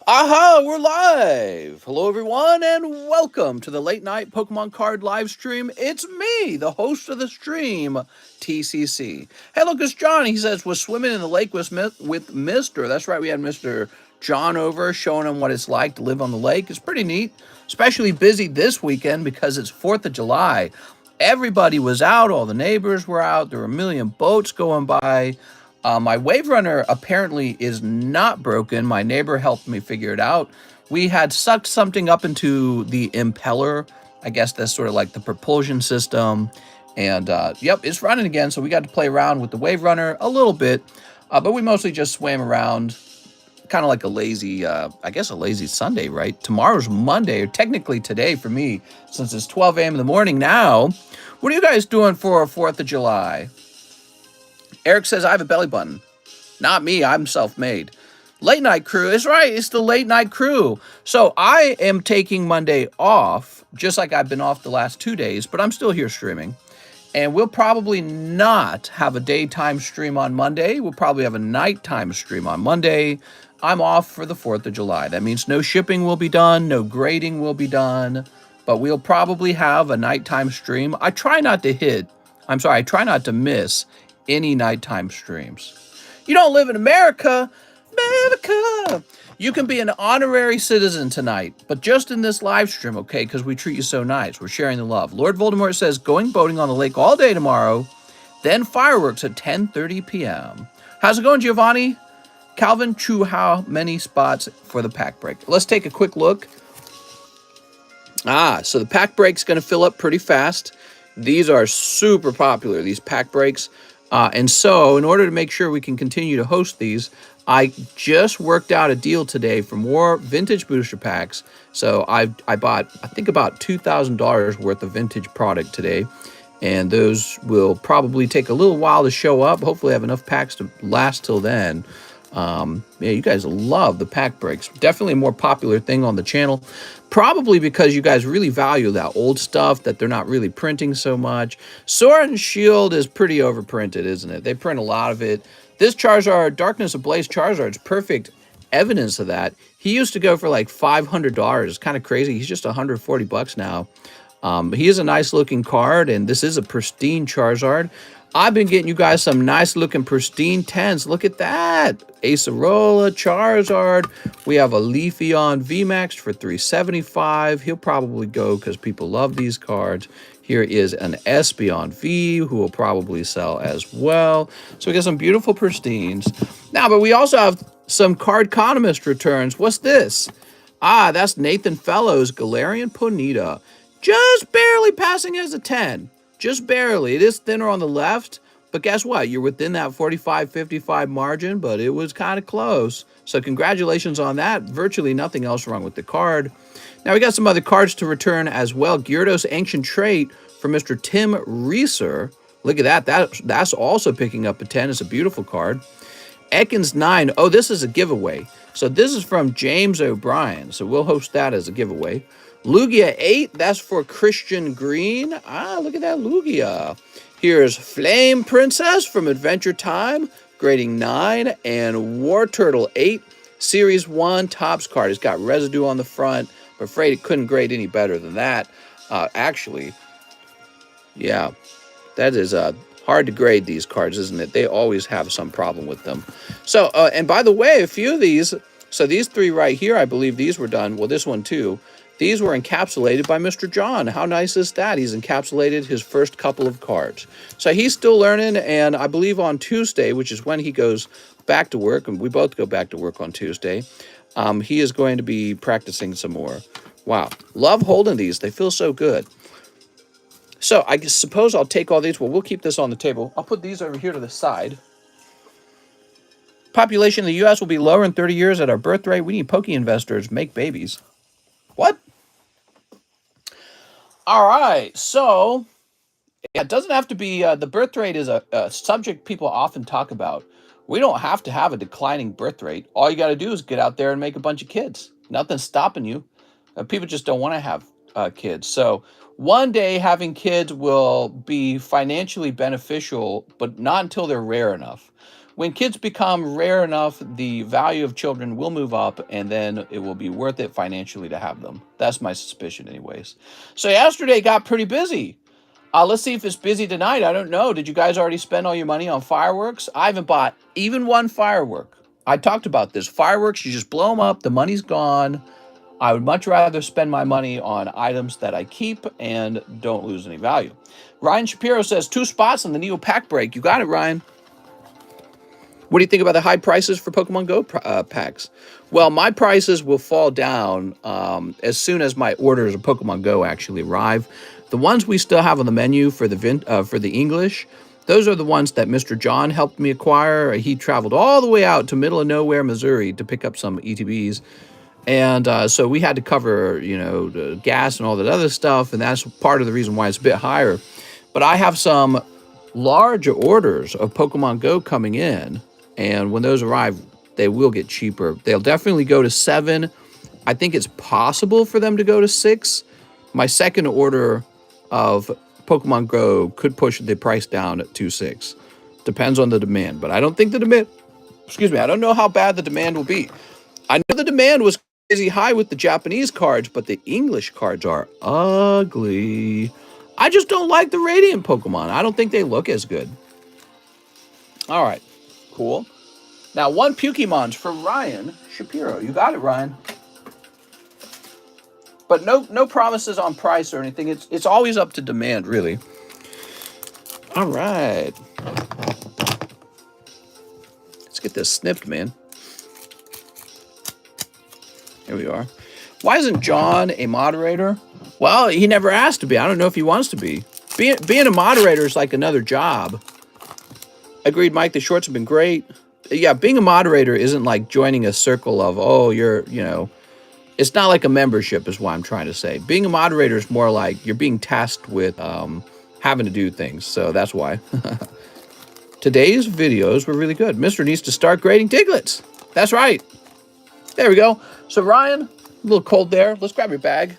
Aha, we're live! Hello, everyone, and welcome to the late night Pokemon card live stream. It's me, the host of the stream, TCC. Hey, look, it's John. He says, was swimming in the lake with Mr. That's right, we had Mr. John over showing him what it's like to live on the lake. It's pretty neat, especially busy this weekend because it's 4th of July. Everybody was out, all the neighbors were out, there were a million boats going by. My wave runner apparently is not broken. My neighbor helped me figure it out. We had sucked something up into the impeller. I guess that's sort of like the propulsion system. And yep, it's running again. So we got to play around with the wave runner a little bit. But we mostly just swam around, kind of like a lazy, I guess a lazy Sunday, right? Tomorrow's Monday, or technically today for me, since it's 12 a.m. in the morning now. What are you guys doing for 4th of July? Eric says, I have a belly button. Not me, I'm self-made. Late night crew is right, it's the late night crew. So I am taking Monday off, just like I've been off the last 2 days, but I'm still here streaming. And we'll probably not have a daytime stream on Monday. We'll probably have a nighttime stream on Monday. I'm off for the 4th of July. That means no shipping will be done, no grading will be done, but we'll probably have a nighttime stream. I try not to miss any nighttime streams. You don't live in America. America! You can be an honorary citizen tonight, but just in this live stream, okay? Because we treat you so nice. We're sharing the love. Lord Voldemort says, going boating on the lake all day tomorrow, then fireworks at 10:30 p.m. How's it going, Giovanni? Calvin, Chu, how many spots for the pack break? Let's take a quick look. So the pack break's going to fill up pretty fast. These are super popular, these pack breaks. And so in order to make sure we can continue to host these, I just worked out a deal today for more vintage booster packs. So I bought, I think, about $2,000 worth of vintage product today. And those will probably take a little while to show up. Hopefully I have enough packs to last till then. Yeah, you guys love the pack breaks. Definitely a more popular thing on the channel. Probably because you guys really value that old stuff that they're not really printing so much. Sword and Shield is pretty overprinted, isn't it? They print a lot of it. This Charizard, Darkness Ablaze Charizard, is perfect evidence of that. He used to go for like $500. It's kind of crazy. He's just 140 bucks now. He is a nice looking card, and this is a pristine Charizard. I've been getting you guys some nice looking pristine 10s. Look at that. Acerola, Charizard. We have a Leafeon VMAX for $375. He'll probably go because people love these cards. Here is an Espeon V who will probably sell as well. So we got some beautiful pristines. Now, but we also have some Cardconomist returns. What's this? That's Nathan Fellows, Galarian Ponyta. Just barely passing as a 10. Just barely. It is thinner on the left, but guess what? You're within that 45-55 margin, but it was kind of close. So congratulations on that. Virtually nothing else wrong with the card. Now we got some other cards to return as well. Gyarados Ancient Trait for Mr. Tim Reeser. Look at that. That's also picking up a 10. It's a beautiful card. Ekans 9. Oh, this is a giveaway. So this is from James O'Brien. So we'll host that as a giveaway. Lugia 8, that's for Christian Green. Look at that Lugia. Here's Flame Princess from Adventure Time, grading 9, and War Turtle 8, Series 1 Topps card. It's got residue on the front. I'm afraid it couldn't grade any better than that. Actually, yeah, that is hard to grade these cards, isn't it? They always have some problem with them. So, and by the way, a few of these, so these three right here, I believe these were done, well, this one too. These were encapsulated by Mr. John. How nice is that? He's encapsulated his first couple of cards. So he's still learning, and I believe on Tuesday, which is when he goes back to work, and we both go back to work on Tuesday, he is going to be practicing some more. Wow. Love holding these. They feel so good. So I suppose I'll take all these. Well, we'll keep this on the table. I'll put these over here to the side. Population in the U.S. will be lower in 30 years at our birth rate. We need Poke investors. Make babies. What? All right, so it doesn't have to be, the birth rate is a subject people often talk about. We don't have to have a declining birth rate. All you got to do is get out there and make a bunch of kids. Nothing's stopping you. People just don't want to have kids. So one day having kids will be financially beneficial, but not until they're rare enough. When kids become rare enough, the value of children will move up, and then it will be worth it financially to have them. That's my suspicion anyways. So yesterday got pretty busy. Let's see if it's busy tonight. I don't know. Did you guys already spend all your money on fireworks? I haven't bought even one firework. I talked about this. Fireworks, you just blow them up. The money's gone. I would much rather spend my money on items that I keep and don't lose any value. Ryan Shapiro says 2 spots on the Neo pack break. You got it, Ryan. What do you think about the high prices for Pokemon Go packs? Well, my prices will fall down as soon as my orders of Pokemon Go actually arrive. The ones we still have on the menu for the English, those are the ones that Mr. John helped me acquire. He traveled all the way out to middle of nowhere, Missouri, to pick up some ETBs. And so we had to cover, the gas and all that other stuff, and that's part of the reason why it's a bit higher. But I have some larger orders of Pokemon Go coming in, and when those arrive, they will get cheaper. They'll definitely go to 7. I think it's possible for them to go to 6. My second order of Pokemon Go could push the price down to 6. Depends on the demand, but I don't think the demand, I don't know how bad the demand will be. I know the demand was crazy high with the Japanese cards, but the English cards are ugly. I just don't like the Radiant Pokemon. I don't think they look as good. All right, cool. Now, 1 Pokemons for Ryan Shapiro. You got it, Ryan. But no promises on price or anything. It's always up to demand, really. All right. Let's get this snipped, man. Here we are. Why isn't John a moderator? Well, he never asked to be. I don't know if he wants to be. Being a moderator is like another job. Agreed, Mike. The shorts have been great. Yeah, being a moderator isn't like joining a circle of, it's not like a membership is what I'm trying to say. Being a moderator is more like you're being tasked with having to do things. So that's why. Today's videos were really good. Mr. needs to start grading Diglets. That's right. There we go. So Ryan, a little cold there. Let's grab your bag.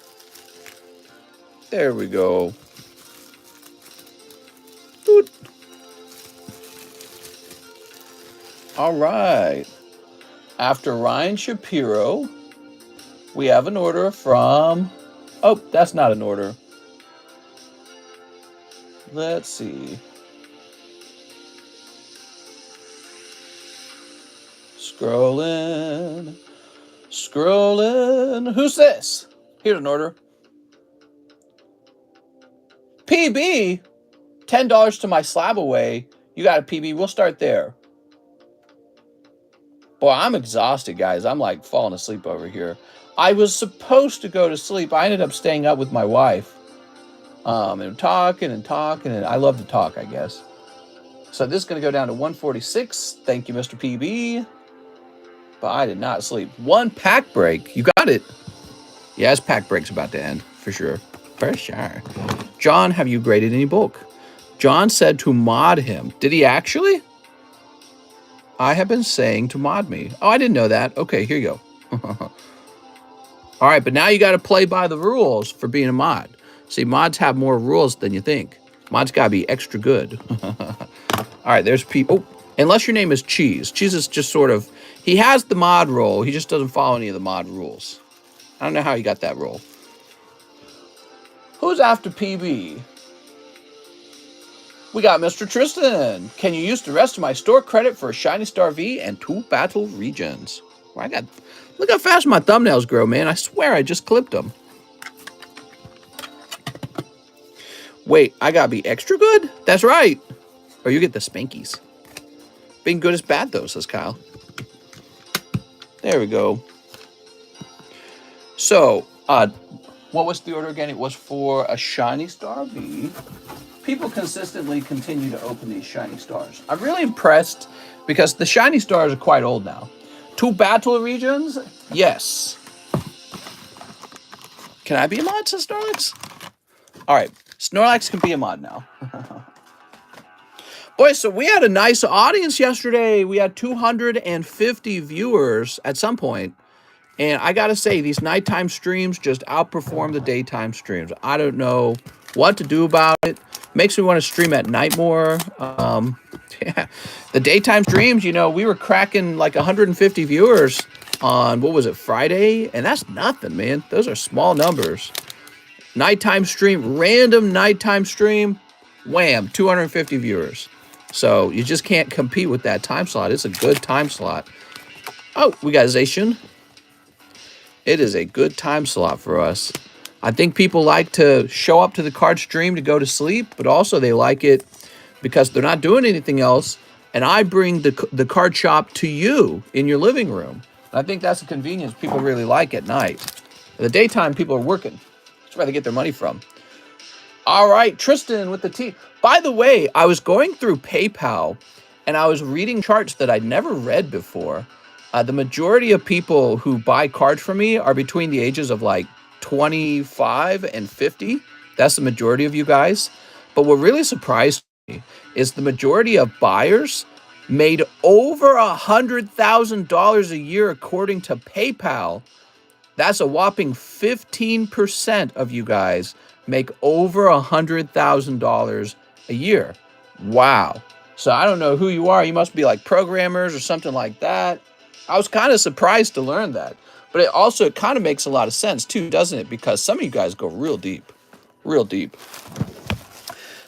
There we go. Doot. All right. After Ryan Shapiro, we have an order from... Oh, that's not an order. Let's see. Scrolling. Who's this? Here's an order. PB, $10 to my SLAB-AWAY. You got a PB. We'll start there. Boy, I'm exhausted, guys. I'm like falling asleep over here. I was supposed to go to sleep. I ended up staying up with my wife. And talking, and I love to talk, I guess. So this is going to go down to 146. Thank you, Mr. PB. But I did not sleep. 1 pack break. You got it. Yes, pack break's about to end. For sure. For sure. John, have you graded any bulk? John said to mod him. Did he actually? I have been saying to mod me. Oh, I didn't know that. Okay, here you go. All right, but now you got to play by the rules for being a mod. See, mods have more rules than you think. Mods got to be extra good. All right, there's people. Oh, unless your name is Cheese. Cheese is just sort of... He has the mod role. He just doesn't follow any of the mod rules. I don't know how he got that role. Who's after PB? We got Mr. Tristan. Can you use the rest of my store credit for a Shiny Star V and 2 battle regions? Well, look how fast my thumbnails grow, man. I swear I just clipped them. Wait, I gotta be extra good? That's right. Or you get the spankies. Being good is bad, though, says Kyle. There we go. So, what was the order again? It was for a Shiny Star V. People consistently continue to open these Shiny Stars. I'm really impressed because the Shiny Stars are quite old now. 2 battle regions? Yes. Can I be a mod, says Snorlax? All right. Snorlax can be a mod now. Boy, so we had a nice audience yesterday. We had 250 viewers at some point. And I got to say, these nighttime streams just outperform the daytime streams. I don't know what to do about it. Makes me want to stream at night more. Yeah. The daytime streams, you know, we were cracking like 150 viewers on, what was it, Friday? And that's nothing, man. Those are small numbers. Nighttime stream, random nighttime stream, wham, 250 viewers. So you just can't compete with that time slot. It's a good time slot. Oh, we got Zation. It is a good time slot for us. I think people like to show up to the card stream to go to sleep, but also they like it because they're not doing anything else. And I bring the card shop to you in your living room. I think that's a convenience people really like at night. In the daytime, people are working. That's where they get their money from. All right, Tristan with the T. By the way, I was going through PayPal and I was reading charts that I'd never read before. The majority of people who buy cards from me are between the ages of like 25 and 50. That's the majority of you guys. But what really surprised me is the majority of buyers made over $100,000 a year according to PayPal. That's a whopping 15% of you guys make over $100,000 a year. Wow. So I don't know who you are. You must be like programmers or something like that. I was kind of surprised to learn that. But it also kind of makes a lot of sense too, doesn't it? Because some of you guys go real deep. Real deep.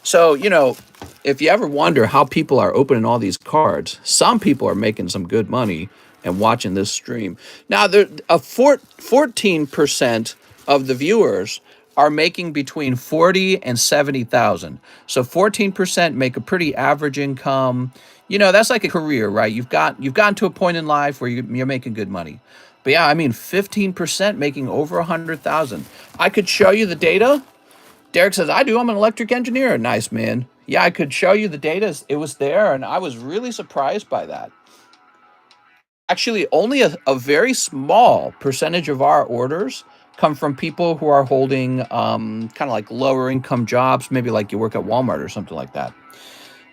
So, you know, if you ever wonder how people are opening all these cards, some people are making some good money and watching this stream. Now, 14% of the viewers are making between 40 and 70,000. So 14% make a pretty average income. You know, that's like a career, right? You've gotten to a point in life where you're making good money. But yeah, I mean, 15% making over 100,000. I could show you the data. Derek says, I do. I'm an electric engineer. Nice, man. Yeah, I could show you the data. It was there, and I was really surprised by that. Actually, only a very small percentage of our orders come from people who are holding kind of like lower income jobs, maybe like you work at Walmart or something like that.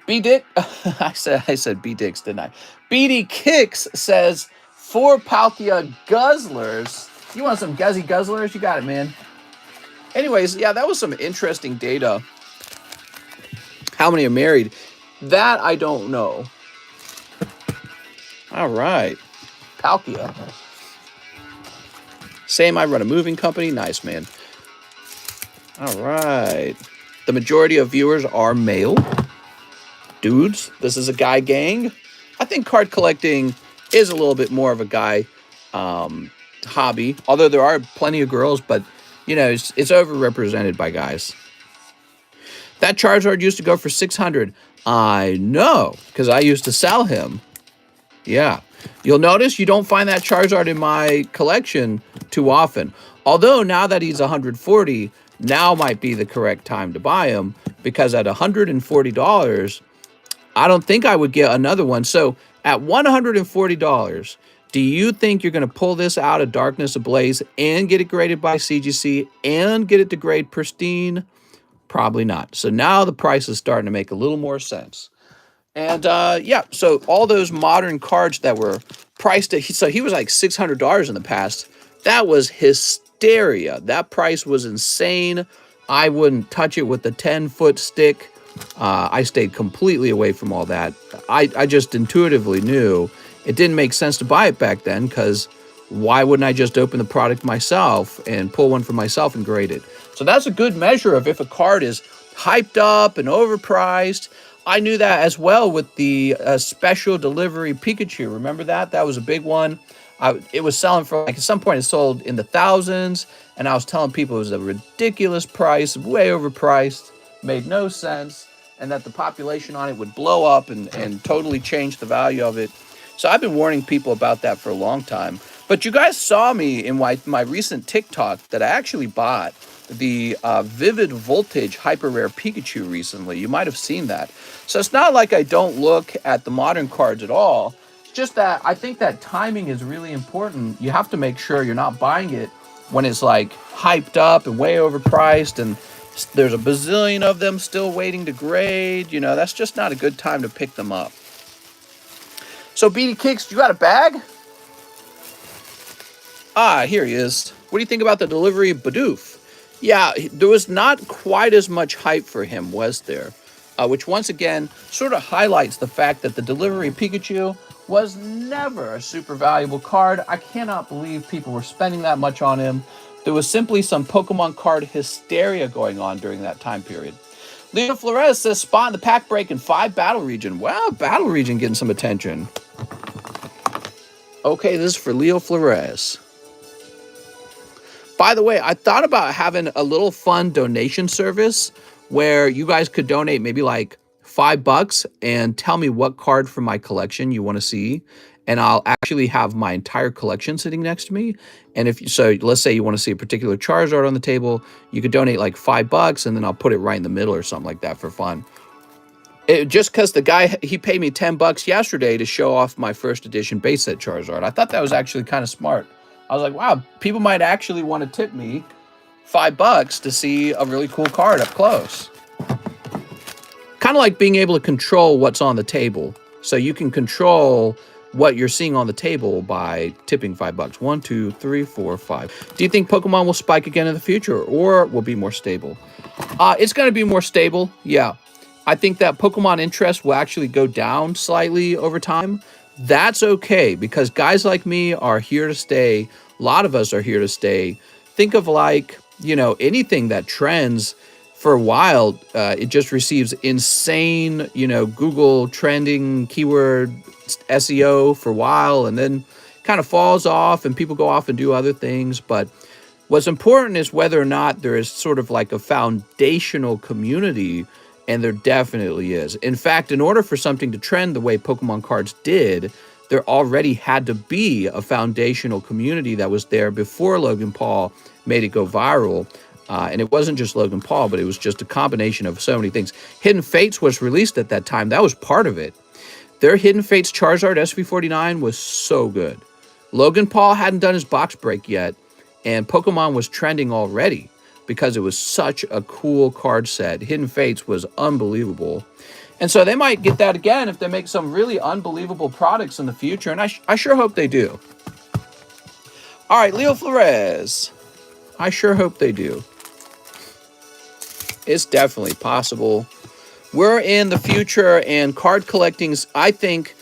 B-Dick, I said B-Dicks, didn't I? BD Kicks says, 4 Palkia Guzzlers. You want some Guzzy Guzzlers? You got it, man. Anyways, yeah, that was some interesting data. How many are married? That I don't know. All right. Palkia. Same, I run a moving company. Nice, man. All right. The majority of viewers are male. Dudes, this is a guy gang. I think card collecting is a little bit more of a guy hobby, although there are plenty of girls, but you know, it's overrepresented by guys. That Charizard used to go for 600. I know, because I used to sell him. Yeah. You'll notice you don't find that Charizard in my collection too often. Although now that he's 140, now might be the correct time to buy him, because at $140, I don't think I would get another one. So at $140, do you think you're going to pull this out of Darkness Ablaze and get it graded by CGC and get it to grade pristine? Probably not. So now the price is starting to make a little more sense. And yeah, so all those modern cards that were priced at, so he was like $600 in the past. That was hysteria. That price was insane. I wouldn't touch it with the 10-foot stick. I stayed completely away from all that. I just intuitively knew it didn't make sense to buy it back then, because why wouldn't I just open the product myself and pull one for myself and grade it? So that's a good measure of if a card is hyped up and overpriced. I knew that as well with the special delivery Pikachu. Remember that? That was a big one. It was selling for, like, at some point it sold in the thousands, and I was telling people it was a ridiculous price, way overpriced, made no sense, and that the population on it would blow up and totally change the value of it. So I've been warning people about that for a long time. But you guys saw me in my recent TikTok that I actually bought the Vivid Voltage Hyper Rare Pikachu recently. You might have seen that. So it's not like I don't look at the modern cards at all. It's just that I think that timing is really important. You have to make sure you're not buying it when it's like hyped up and way overpriced and there's a bazillion of them still waiting to grade. You know, that's just not a good time to pick them up. So BD Kicks, you got a bag? Ah, here he is. What do you think about the delivery of Bidoof? Yeah, there was not quite as much hype for him, was there? Which once again sort of highlights the fact that the delivery Pikachu was never a super valuable card. I cannot believe people were spending that much on him. There was simply some Pokemon card hysteria going on during that time period. Leo Flores says spot in the pack break in 5 battle region. Wow, battle region getting some attention. Okay, this is for Leo Flores. By the way, I thought about having a little fun donation service where you guys could donate maybe like $5 and tell me what card from my collection you want to see. And I'll actually have my entire collection sitting next to me. And if so, let's say you want to see a particular Charizard on the table, you could donate like $5 and then I'll put it right in the middle or something like that for fun. Just because the guy, he paid me $10 yesterday to show off my first edition base set Charizard. I thought that was actually kind of smart. I was like, wow, people might actually want to tip me $5 to see a really cool card up close. Kind of like being able to control what's on the table. So you can control what you're seeing on the table by tipping $5. 1, 2, 3, 4, 5. Do you think Pokemon will spike again in the future or will be more stable? It's going to be more stable, yeah. I think that Pokemon interest will actually go down slightly over time. That's okay, because guys like me are here to stay. A lot of us are here to stay. Think of like, anything that trends for a while, it just receives insane, Google trending keyword SEO for a while and then kind of falls off and people go off and do other things. But what's important is whether or not there is sort of like a foundational community. And there definitely is. In fact, in order for something to trend the way Pokemon cards did, there already had to be a foundational community that was there before Logan Paul made it go viral. And it wasn't just Logan Paul, but it was just a combination of so many things. Hidden Fates was released at that time. That was part of it. Their Hidden Fates Charizard SV49 was so good. Logan Paul hadn't done his box break yet, and Pokemon was trending already, because it was such a cool card set. Hidden Fates was unbelievable. And so they might get that again if they make some really unbelievable products in the future. And I sure hope they do. All right, Leo Flores. I sure hope they do. It's definitely possible. We're in the future and card collecting's, I think,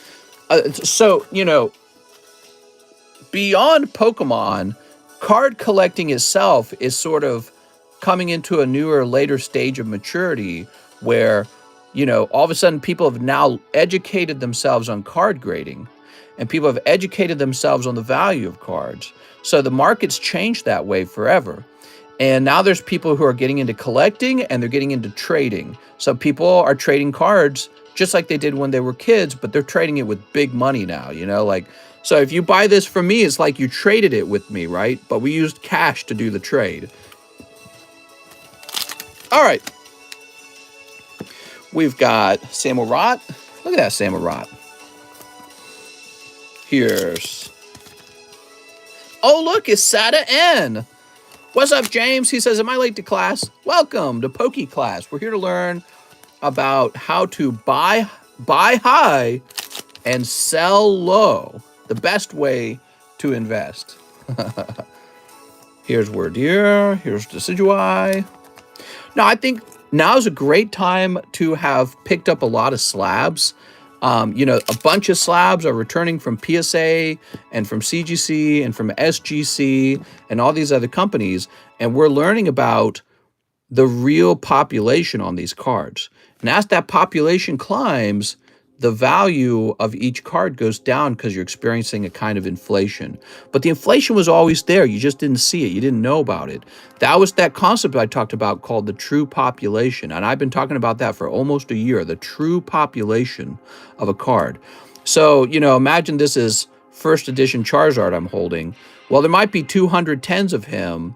beyond Pokemon, card collecting itself is sort of coming into a newer, later stage of maturity where, all of a sudden people have now educated themselves on card grading and people have educated themselves on the value of cards. So the market's changed that way forever. And now there's people who are getting into collecting and they're getting into trading. So people are trading cards just like they did when they were kids, but they're trading it with big money now, so if you buy this from me, it's like you traded it with me, right? But we used cash to do the trade. All right. We've got Samurott. Look at that Samurott. Here's... Oh, look, it's Sada N. What's up, James? He says, am I late to class? Welcome to Poke Class. We're here to learn about how to buy high and sell low. The best way to invest. Here's Wordier. Here's Decidueye. Now, I think now is a great time to have picked up a lot of slabs. A bunch of slabs are returning from PSA and from CGC and from SGC and all these other companies. And we're learning about the real population on these cards. And as that population climbs, the value of each card goes down because you're experiencing a kind of inflation. But the inflation was always there. You just didn't see it. You didn't know about it. That was that concept I talked about called the true population. And I've been talking about that for almost a year, the true population of a card. So, imagine this is first edition Charizard I'm holding. Well, there might be 210s of him,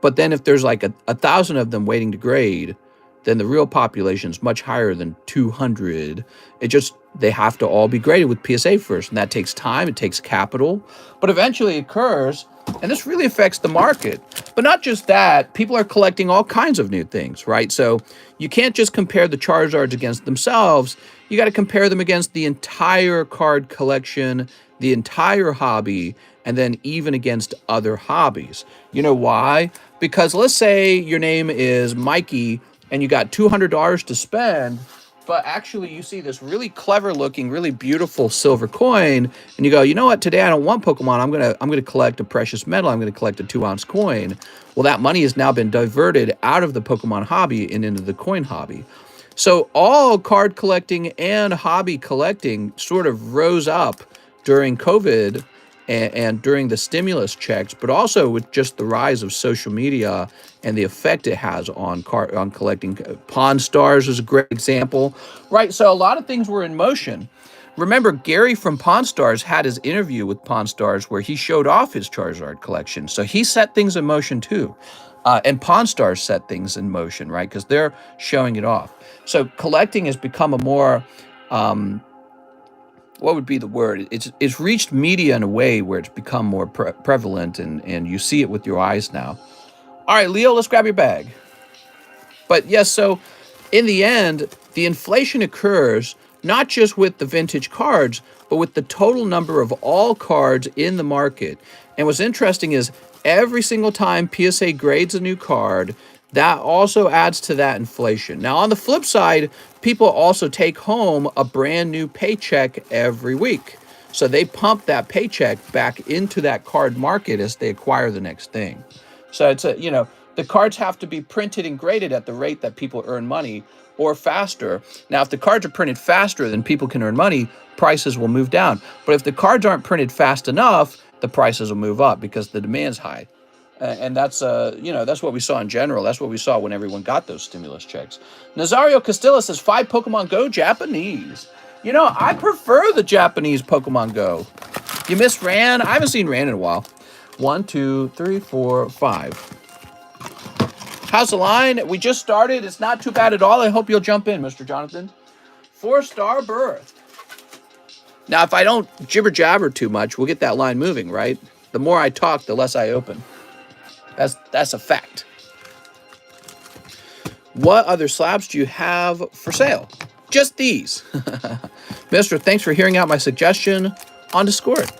but then if there's like 1,000 of them waiting to grade, then the real population is much higher than 200. They have to all be graded with PSA first, and that takes time, it takes capital, but eventually it occurs, and this really affects the market. But not just that, people are collecting all kinds of new things, right? So you can't just compare the Charizards against themselves, you got to compare them against the entire card collection, the entire hobby, and then even against other hobbies. You know why? Because let's say your name is Mikey and you got $200 to spend, but actually you see this really clever looking, really beautiful silver coin, and you go, you know what, today I don't want Pokemon, I'm gonna collect a precious metal, I'm gonna collect a 2-ounce coin. Well, that money has now been diverted out of the Pokemon hobby and into the coin hobby. So all card collecting and hobby collecting sort of rose up during COVID and during the stimulus checks, but also with just the rise of social media and the effect it has on collecting. Pawn Stars is a great example, right? So a lot of things were in motion. Remember, Gary from Pawn Stars had his interview with Pawn Stars where he showed off his Charizard collection. So he set things in motion too. And Pawn Stars set things in motion, right? Because they're showing it off. So collecting has become a more what would be the word? It's reached media in a way where it's become more prevalent, and you see it with your eyes now. All right, Leo, let's grab your bag. But yes, so in the end, the inflation occurs not just with the vintage cards, but with the total number of all cards in the market. And what's interesting is every single time PSA grades a new card, that also adds to that inflation. Now, on the flip side, people also take home a brand new paycheck every week. So they pump that paycheck back into that card market as they acquire the next thing. So it's the cards have to be printed and graded at the rate that people earn money or faster. Now, if the cards are printed faster than people can earn money, prices will move down. But if the cards aren't printed fast enough, the prices will move up because the demand's high. And that's that's what we saw in general. That's what we saw when everyone got those stimulus checks. Nazario Castillo says 5 Pokemon Go Japanese. I prefer the Japanese Pokemon Go. You miss Ran? I haven't seen Ran in a while. 1, 2, 3, 4, 5. How's the line? We just started. It's not too bad at all. I hope you'll jump in, Mr. Jonathan. 4-star berth. Now, if I don't jibber jabber too much, we'll get that line moving, right? The more I talk, the less I open. That's a fact. What other slabs do you have for sale? Just these. Mister, thanks for hearing out my suggestion on Discord.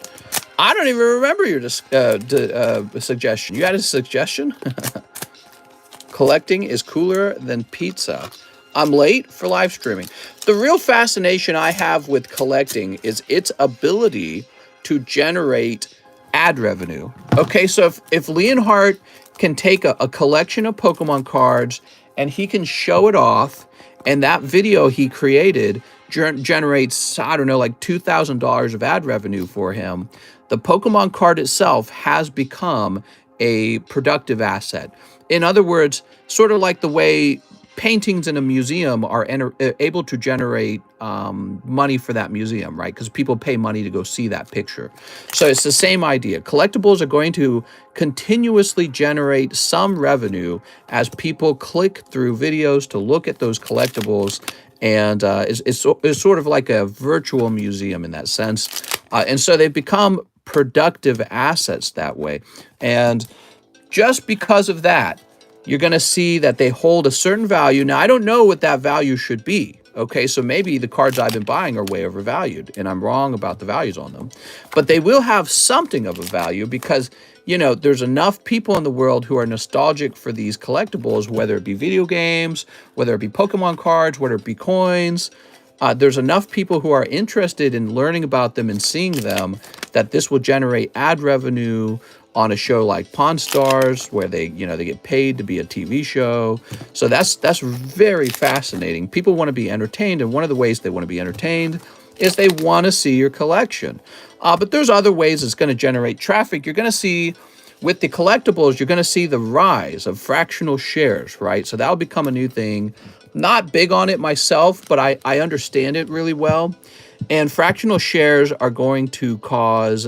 I don't even remember your suggestion. You had a suggestion? Collecting is cooler than pizza. I'm late for live streaming. The real fascination I have with collecting is its ability to generate ad revenue. Okay, so if Leonhardt can take a collection of Pokemon cards and he can show it off, and that video he created generates, I don't know, like $2,000 of ad revenue for him, the Pokemon card itself has become a productive asset. In other words, sort of like the way paintings in a museum are able to generate money for that museum, right? Because people pay money to go see that picture. So it's the same idea. Collectibles are going to continuously generate some revenue as people click through videos to look at those collectibles, and it's sort of like a virtual museum in that sense. And so they've become productive assets that way. And just because of that, you're going to see that they hold a certain value. Now, I don't know what that value should be. Okay, so maybe the cards I've been buying are way overvalued, and I'm wrong about the values on them. But they will have something of a value because, there's enough people in the world who are nostalgic for these collectibles, whether it be video games, whether it be Pokemon cards, whether it be coins. There's enough people who are interested in learning about them and seeing them that this will generate ad revenue on a show like Pawn Stars, where they get paid to be a TV show. So that's very fascinating. People want to be entertained, and one of the ways they want to be entertained is they want to see your collection. But there's other ways it's going to generate traffic. You're going to see, with the collectibles, you're going to see the rise of fractional shares, right? So that'll become a new thing. Not big on it myself, but I understand it really well. And fractional shares are going to cause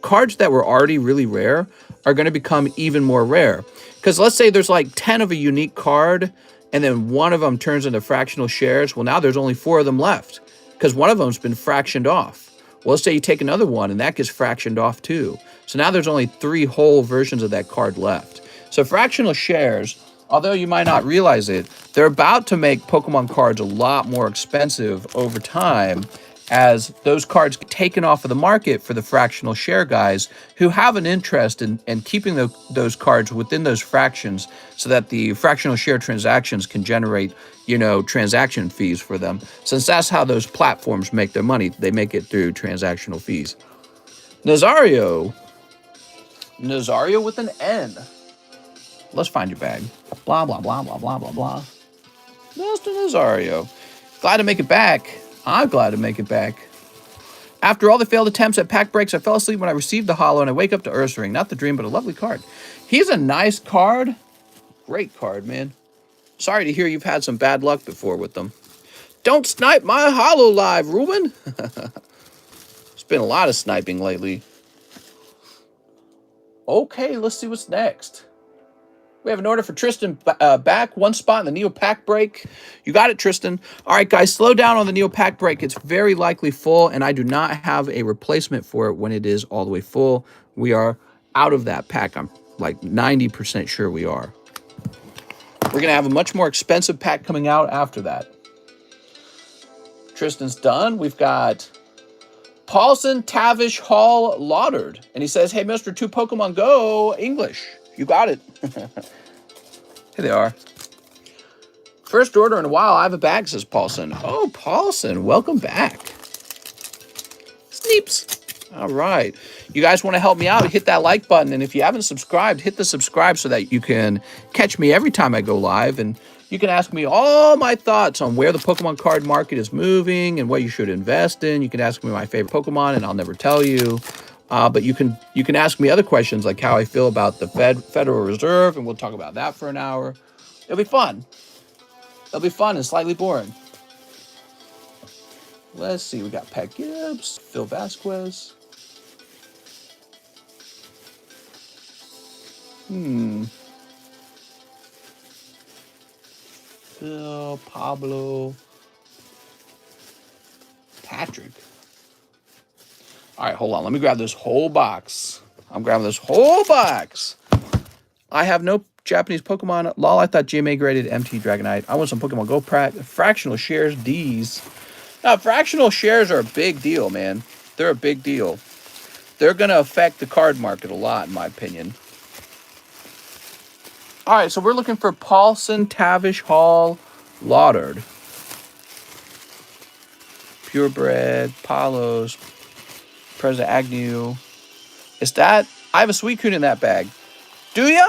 cards that were already really rare are going to become even more rare. Because let's say there's like 10 of a unique card, and then one of them turns into fractional shares. Well, now there's only 4 of them left because one of them's been fractioned off. Well, let's say you take another one and that gets fractioned off too. So now there's only 3 whole versions of that card left. So fractional shares, although you might not realize it, they're about to make Pokemon cards a lot more expensive over time as those cards get taken off of the market for the fractional share guys who have an interest in keeping those cards within those fractions so that the fractional share transactions can generate, transaction fees for them. Since that's how those platforms make their money, they make it through transactional fees. Nazario with an N. Let's find your bag. Blah, blah, blah, blah, blah, blah, blah. Mr. Nazario. Glad to make it back. I'm glad to make it back. After all the failed attempts at pack breaks, I fell asleep when I received the holo, and I wake up to Earth's Ring. Not the dream, but a lovely card. He's a nice card. Great card, man. Sorry to hear you've had some bad luck before with them. Don't snipe my holo live, Ruben. It's been a lot of sniping lately. Okay, let's see what's next. We have an order for Tristan back. One spot in the Neo Pack Break. You got it, Tristan. All right, guys, slow down on the Neo Pack Break. It's very likely full, and I do not have a replacement for it when it is all the way full. We are out of that pack. I'm like 90% sure we are. We're going to have a much more expensive pack coming out after that. Tristan's done. We've got Paulson, Tavish, Hall, Lauderd. And he says, hey, Mr. 2 Pokemon Go English. You got it. Here they are. First order in a while. I have a bag, says Paulson. Oh, Paulson, welcome back. Sneeps. All right. You guys want to help me out? Hit that like button. And if you haven't subscribed, hit the subscribe so that you can catch me every time I go live. And you can ask me all my thoughts on where the Pokemon card market is moving and what you should invest in. You can ask me my favorite Pokemon, and I'll never tell you. But you can ask me other questions like how I feel about the Federal Reserve, and we'll talk about that for an hour. It'll be fun. It'll be fun and slightly boring. Let's see. We got Pat Gibbs, Phil Vasquez. Phil, Pablo, Patrick. All right, hold on. Let me grab this whole box. I'm grabbing this whole box. I have no Japanese Pokemon. Lol, I thought GMA graded MT Dragonite. I want some Pokemon Go fractional shares, Ds. Now, fractional shares are a big deal, man. They're a big deal. They're going to affect the card market a lot, in my opinion. All right, so we're looking for Paulson, Tavish, Hall, Lauderd. Purebred, Palos, President Agnew. Is that? I have a Suicune in that bag. Do ya?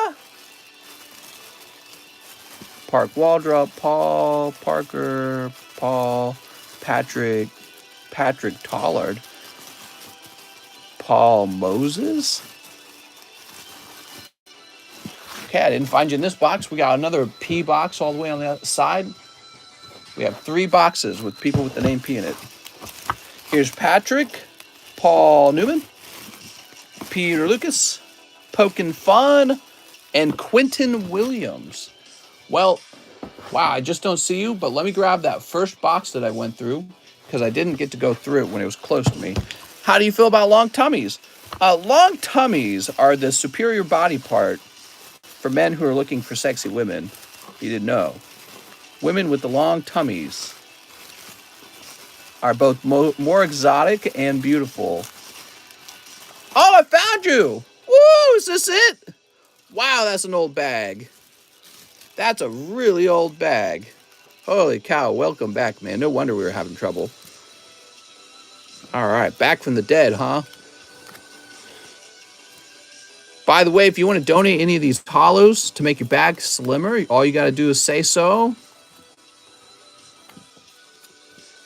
Park Waldrop, Paul, Parker, Paul, Patrick Tollard, Paul Moses. Okay, I didn't find you in this box. We got another P box all the way on the other side. We have 3 boxes with people with the name P in it. Here's Patrick, Paul Newman, Peter Lucas, Pokin Fun, and Quentin Williams. Well, wow, I just don't see you, but let me grab that first box that I went through because I didn't get to go through it when it was close to me. How do you feel about long tummies? Long tummies are the superior body part for men who are looking for sexy women. You didn't know. Women with the long tummies are both more exotic and beautiful. Oh, I found you! Woo, is this it? Wow, that's an old bag. That's a really old bag. Holy cow, welcome back, man. No wonder we were having trouble. All right, back from the dead, huh? By the way, if you want to donate any of these hollows to make your bag slimmer, all you got to do is say so.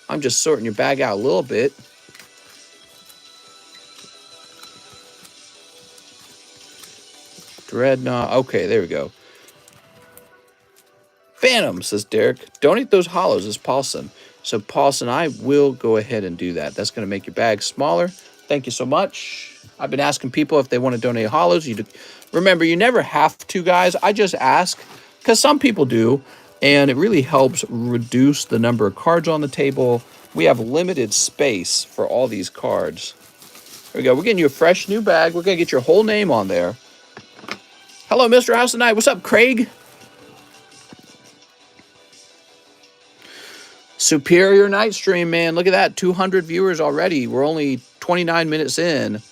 I'm just sorting your bag out a little bit. Dreadnought. Okay, there we go. Phantom, says Derek. Donate those hollows, as Paulson. So, Paulson, I will go ahead and do that. That's going to make your bag smaller. Thank you so much. I've been asking people if they want to donate hollows. Remember, you never have to, guys. I just ask because some people do, and it really helps reduce the number of cards on the table. We have limited space for all these cards. There we go. We're getting you a fresh new bag. We're going to get your whole name on there. Hello, Mr. House Tonight. What's up, Craig? Superior night stream, man. Look at that. 200 viewers already. We're only 29 minutes in.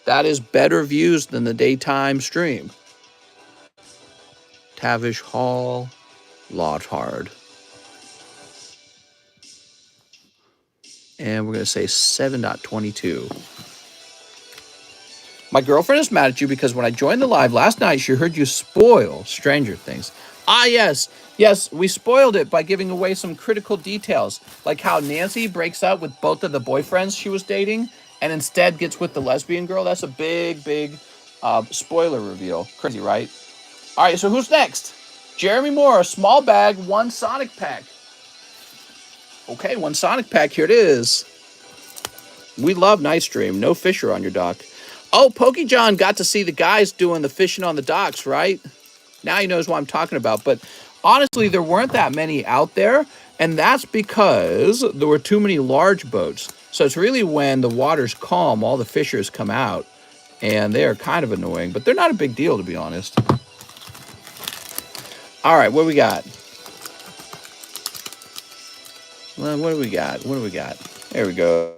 That is better views than the daytime stream. Tavish Hall, Lothard. And we're going to say 7.22. My girlfriend is mad at you because when I joined the live last night, she heard you spoil Stranger Things. Ah, yes. Yes, we spoiled it by giving away some critical details, like how Nancy breaks up with both of the boyfriends she was dating and instead gets with the lesbian girl. That's a big, big spoiler reveal. Crazy, right? All right, so who's next? Jeremy Moore, small bag, 1 Sonic pack. Okay, 1 Sonic pack. Here it is. We love Night Stream. No Fisher on your dock. Oh, Pokey John got to see the guys doing the fishing on the docks, right? Now he knows what I'm talking about. But honestly, there weren't that many out there. And that's because there were too many large boats. So it's really when the water's calm, all the fishers come out. And they are kind of annoying. But they're not a big deal, to be honest. All right, what do we got? Well, what do we got? What do we got? There we go.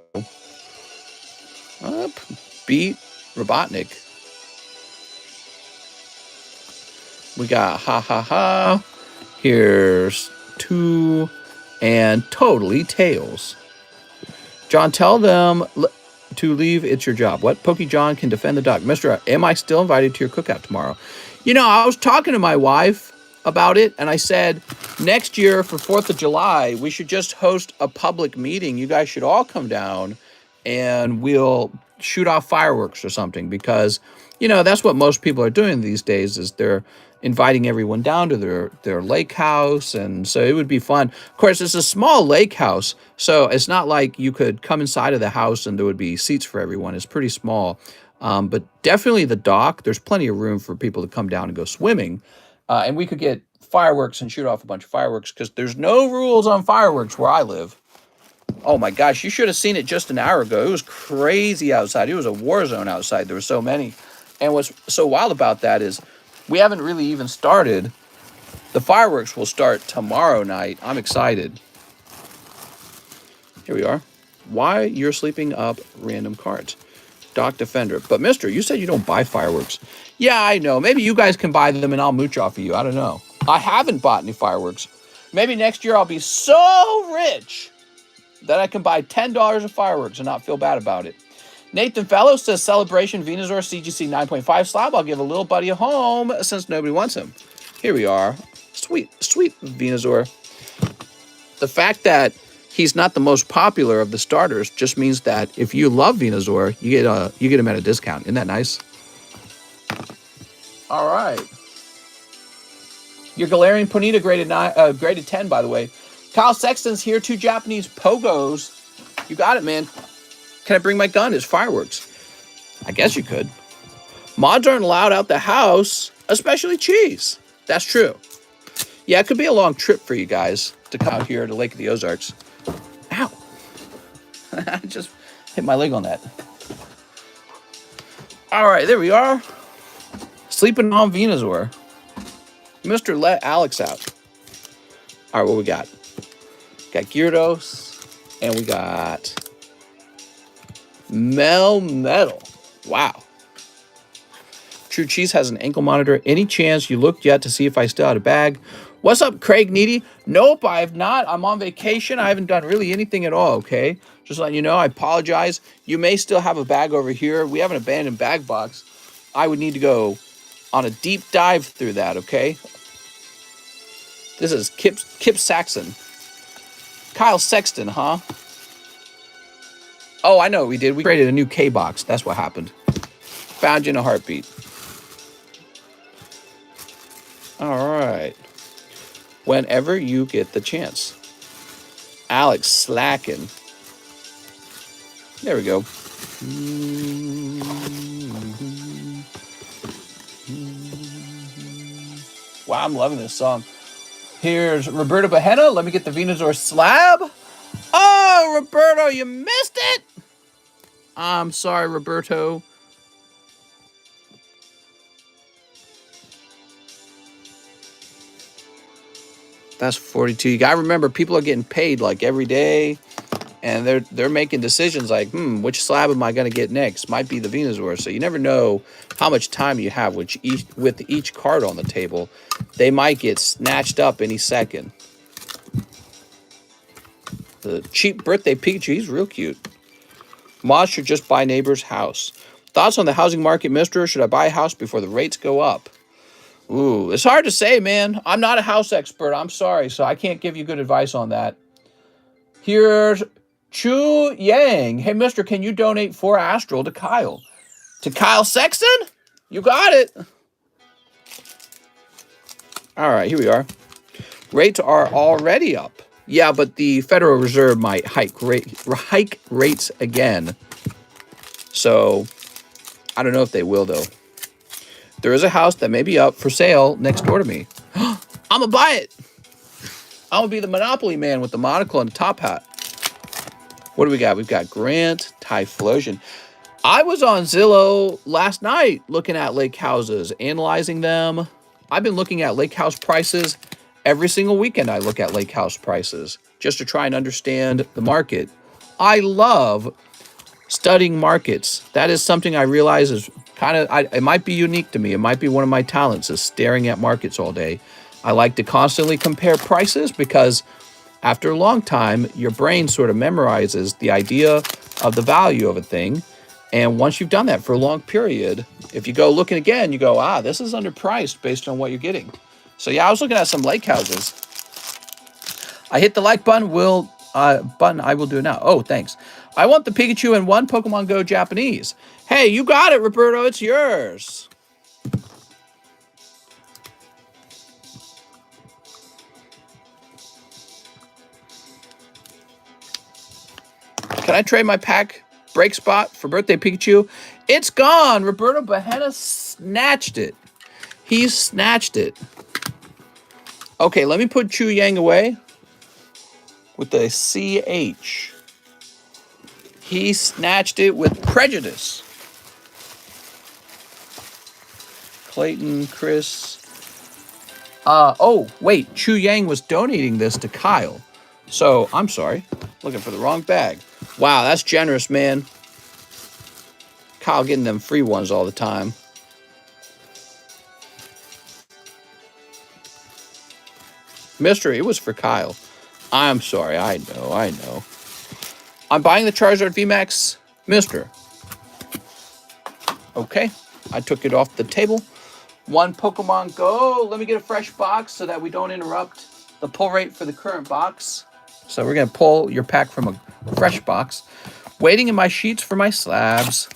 Up. Beat Robotnik. We got ha ha ha. Here's 2 and totally Tails. John, tell them to leave. It's your job. What? Pokey John can defend the dock. Mister, am I still invited to your cookout tomorrow? You know, I was talking to my wife about it, and I said, next year for 4th of July, we should just host a public meeting. You guys should all come down, and we'll shoot off fireworks or something, because, you know, that's what most people are doing these days, is they're inviting everyone down to their lake house, and so it would be fun. Of course, it's a small lake house, so it's not like you could come inside of the house and there would be seats for everyone. It's pretty small, but definitely the dock, there's plenty of room for people to come down and go swimming, and we could get fireworks and shoot off a bunch of fireworks, because there's no rules on fireworks where I live. Oh my gosh, you should have seen it just an hour ago. It was crazy outside. It was a war zone outside. There were so many. And what's so wild about that is we haven't really even started. The fireworks will start tomorrow night. I'm excited. Here we are. Why you're sleeping up random cards. Doc Defender. But mister, you said you don't buy fireworks. Yeah, I know. Maybe you guys can buy them and I'll mooch off of you. I don't know. I haven't bought any fireworks. Maybe next year I'll be so rich that I can buy $10 of fireworks and not feel bad about it. Nathan Fellows says, Celebration Venusaur CGC 9.5 slab. I'll give a little buddy a home since nobody wants him. Here we are. Sweet, sweet Venusaur. The fact that he's not the most popular of the starters just means that if you love Venusaur, you get him at a discount. Isn't that nice? All right. Your Galarian Ponyta graded 10, by the way. Kyle Sexton's here. 2 Japanese Pogos. You got it, man. Can I bring my gun? It's fireworks. I guess you could. Mods aren't allowed out the house, especially cheese. That's true. Yeah, it could be a long trip for you guys to come out here to Lake of the Ozarks. Ow. I just hit my leg on that. All right, there we are. Sleeping on Venusaur. Mr. Let Alex out. All right, what we got? Got Gyarados, and we got Melmetal. Wow. True Cheese has an ankle monitor. Any chance you looked yet to see if I still had a bag? What's up, Craig Needy? Nope, I have not. I'm on vacation. I haven't done really anything at all, okay? Just letting you know, I apologize. You may still have a bag over here. We have an abandoned bag box. I would need to go on a deep dive through that, okay? This is Kip Saxon. Kyle Sexton, huh? Oh, I know what we did. We created a new K-box. That's what happened. Found you in a heartbeat. All right. Whenever you get the chance. Alex slacking. There we go. Wow, I'm loving this song. Here's Roberto Bahena. Let me get the Venusaur slab. Oh, Roberto, you missed it. I'm sorry, Roberto. That's 42. You got to remember, people are getting paid like every day, and they're making decisions like, which slab am I going to get next? Might be the Venusaur. So you never know how much time you have with each card on the table. They might get snatched up any second. The cheap birthday Pikachu, he's real cute. Mods should just buy neighbor's house. Thoughts on the housing market, mister? Should I buy a house before the rates go up? Ooh, it's hard to say, man. I'm not a house expert. I'm sorry, so I can't give you good advice on that. Here's Chu Yang. Hey, mister, can you donate 4 Astral to Kyle? To Kyle Sexton? You got it. All right, here we are. Rates are already up. Yeah, but the Federal Reserve might hike rates again. So, I don't know if they will, though. There is a house that may be up for sale next door to me. I'm going to buy it. I'm going to be the Monopoly man with the monocle and the top hat. What do we got? We've got Grant, Typhlosion. I was on Zillow last night looking at lake houses, analyzing them. I've been looking at lake house prices. Every single weekend I look at lake house prices just to try and understand the market. I love studying markets. That is something I realize is it might be unique to me. It might be one of my talents, is staring at markets all day. I like to constantly compare prices because after a long time, your brain sort of memorizes the idea of the value of a thing. And once you've done that for a long period, if you go looking again, you go, this is underpriced based on what you're getting. So yeah, I was looking at some lake houses. I hit the like button. I will do it now. Oh, thanks. I want the Pikachu in 1 Pokemon Go Japanese. Hey, you got it, Roberto. It's yours. Can I trade my pack break spot for birthday Pikachu? It's gone. Roberto Bahena snatched it. He snatched it. Okay, let me put Chu Yang away with the CH. He snatched it with prejudice. Clayton, Chris. Oh, wait. Chu Yang was donating this to Kyle. So, I'm sorry. Looking for the wrong bag. Wow, that's generous, man. Kyle getting them free ones all the time. Mister, it was for Kyle. I'm sorry. I know. I'm buying the Charizard VMAX. Mister. Okay. I took it off the table. 1 Pokemon Go. Let me get a fresh box so that we don't interrupt the pull rate for the current box. So we're going to pull your pack from a fresh box. Waiting in my sheets for my slabs.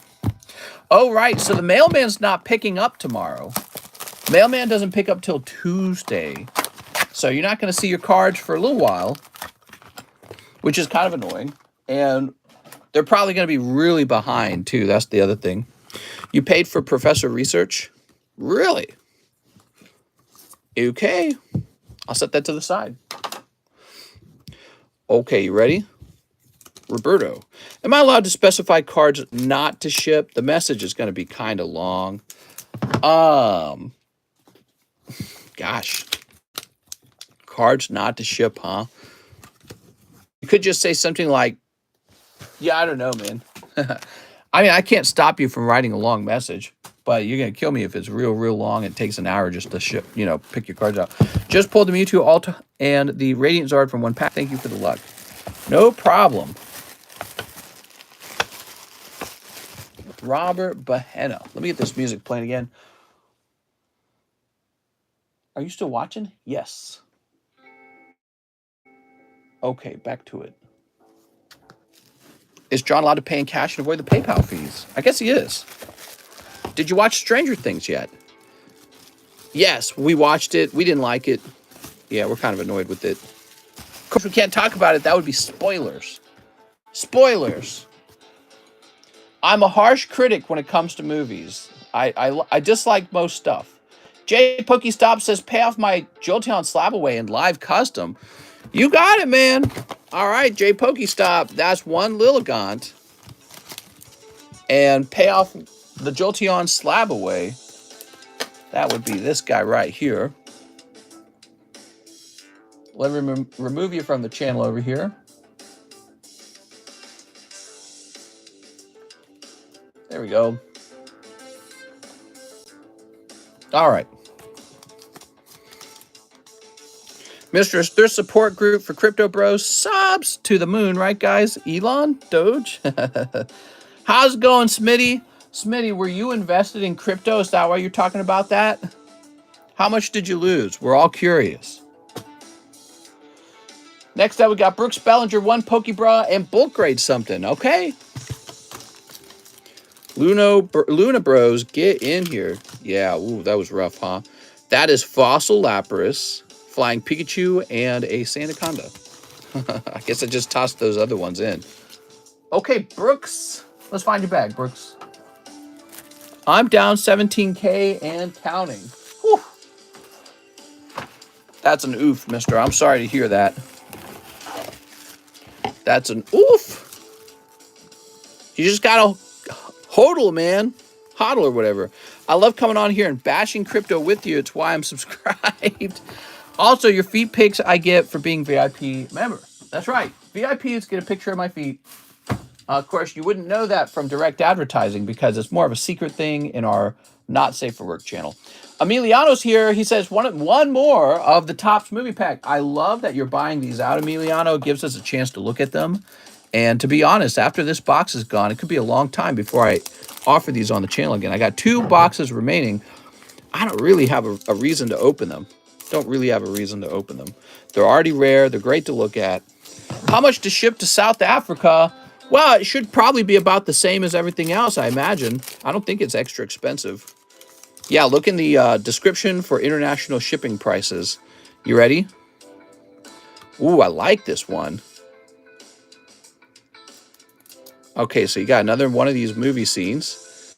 Oh, right. So the mailman's not picking up tomorrow. Mailman doesn't pick up till Tuesday. So you're not going to see your cards for a little while, which is kind of annoying. And they're probably going to be really behind, too. That's the other thing. You paid for professor research? Really? Okay. I'll set that to the side. Okay, you ready? Roberto, am I allowed to specify cards not to ship? The message is going to be kind of long. Gosh. Cards not to ship, huh? You could just say something like, yeah, I don't know, man. I mean, I can't stop you from writing a long message, but you're going to kill me if it's real long. It takes an hour just to ship, pick your cards out. Just pulled the Mewtwo Alta and the Radiant Zard from 1 pack. Thank you for the luck. No problem. Robert Bahena. Let me get this music playing again. Are you still watching? Yes. Okay, back to it. Is John allowed to pay in cash and avoid the PayPal fees? I guess he is. Did you watch Stranger Things yet? Yes, we watched it. We didn't like it. Yeah, we're kind of annoyed with it. Of course, we can't talk about it. That would be spoilers. Spoilers. I'm a harsh critic when it comes to movies. I dislike most stuff. J Pokestop says, pay off my Jolteon Slab-AWay in live custom. You got it, man. All right, J Pokestop. That's 1 Lilligant. And pay off the Jolteon Slab-AWay. That would be this guy right here. Let me remove you from the channel over here. There we go. All right. Mistress, their support group for Crypto Bros. Subs to the moon, right, guys? Elon? Doge? How's it going, Smitty? Smitty, were you invested in crypto? Is that why you're talking about that? How much did you lose? We're all curious. Next up, we got Brooks Bellinger, 1 Pokebra, and bulk grade something, okay? Luna Bros, get in here. Yeah, ooh, that was rough, huh? That is Fossil Lapras, Flying Pikachu, and a Sandaconda. I guess I just tossed those other ones in. Okay, Brooks. Let's find your bag, Brooks. I'm down 17K and counting. Whew. That's an oof, mister. I'm sorry to hear that. That's an oof. You just gotta hodl, man. Hodl or whatever. I love coming on here and bashing crypto with you. It's why I'm subscribed. Also, your feet pics I get for being VIP member. That's right. VIPs get a picture of my feet. Of course, you wouldn't know that from direct advertising because it's more of a secret thing in our Not Safe for Work channel. Emiliano's here. He says, one more of the Topps movie pack. I love that you're buying these out, Emiliano. It gives us a chance to look at them. And to be honest, after this box is gone, it could be a long time before I offer these on the channel again. I got 2 boxes remaining. I don't really have a reason to open them. Don't really have a reason to open them. They're already rare. They're great to look at. How much to ship to South Africa? Well, it should probably be about the same as everything else, I imagine. I don't think it's extra expensive. Yeah, look in the description for international shipping prices. You ready? Ooh, I like this one. Okay, so you got another one of these movie scenes.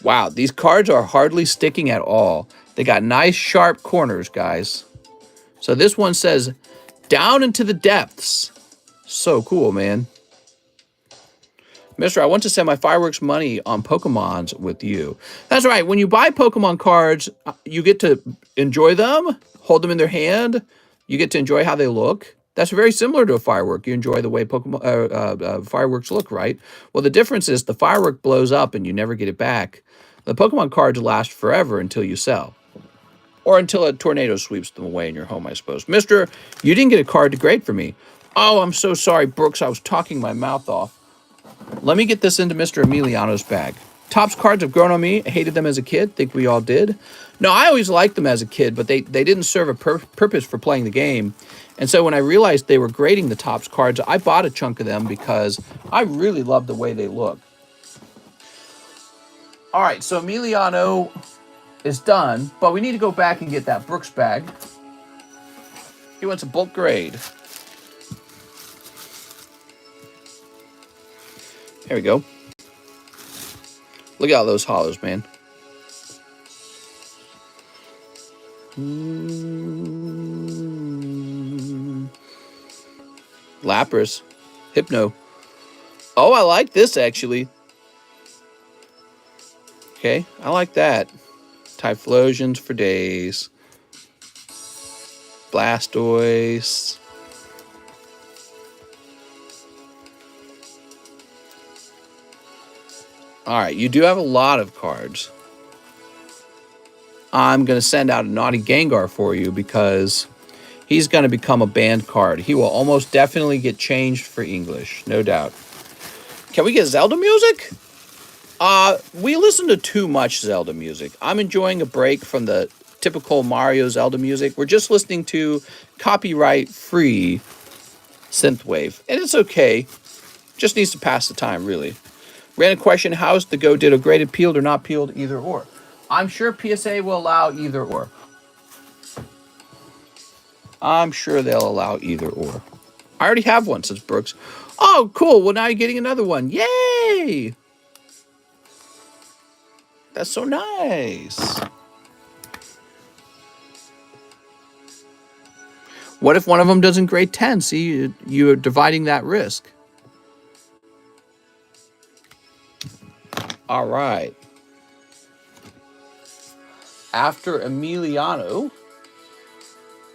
Wow, these cards are hardly sticking at all. They got nice sharp corners, guys. So this one says, down into the depths. So cool, man. Mister, I want to send my fireworks money on Pokemons with you. That's right. When you buy Pokemon cards, you get to enjoy them, hold them in their hand. You get to enjoy how they look. That's very similar to a firework. You enjoy the way Pokemon fireworks look, right? Well, the difference is the firework blows up and you never get it back. The Pokemon cards last forever until you sell. Or until a tornado sweeps them away in your home, I suppose. Mister, you didn't get a card to grade for me. Oh, I'm so sorry, Brooks. I was talking my mouth off. Let me get this into Mr. Emiliano's bag. Topps cards have grown on me. I hated them as a kid. Think we all did. No, I always liked them as a kid, but they didn't serve a purpose for playing the game. And so when I realized they were grading the Topps cards, I bought a chunk of them because I really love the way they look. All right, so Emiliano is done, but we need to go back and get that Brooks bag. He wants a bulk grade. There we go. Look at all those hollows, man. Lapras. Hypno. Oh, I like this, actually. Okay, I like that. Typhlosions for days. Blastoise. Alright, you do have a lot of cards. I'm going to send out a Naughty Gengar for you because he's going to become a banned card. He will almost definitely get changed for English, no doubt. Can we get Zelda music? We listen to too much Zelda music. I'm enjoying a break from the typical Mario Zelda music. We're just listening to copyright-free synthwave, and it's okay. Just needs to pass the time, really. Random question, how's the Go Ditto graded, peeled or not peeled, either or? I'm sure PSA will allow either or. I'm sure they'll allow either or. I already have one, says Brooks. Oh, cool. Well, now you're getting another one. Yay! That's so nice. What if one of them doesn't grade 10? See, you're dividing that risk. All right. After Emiliano,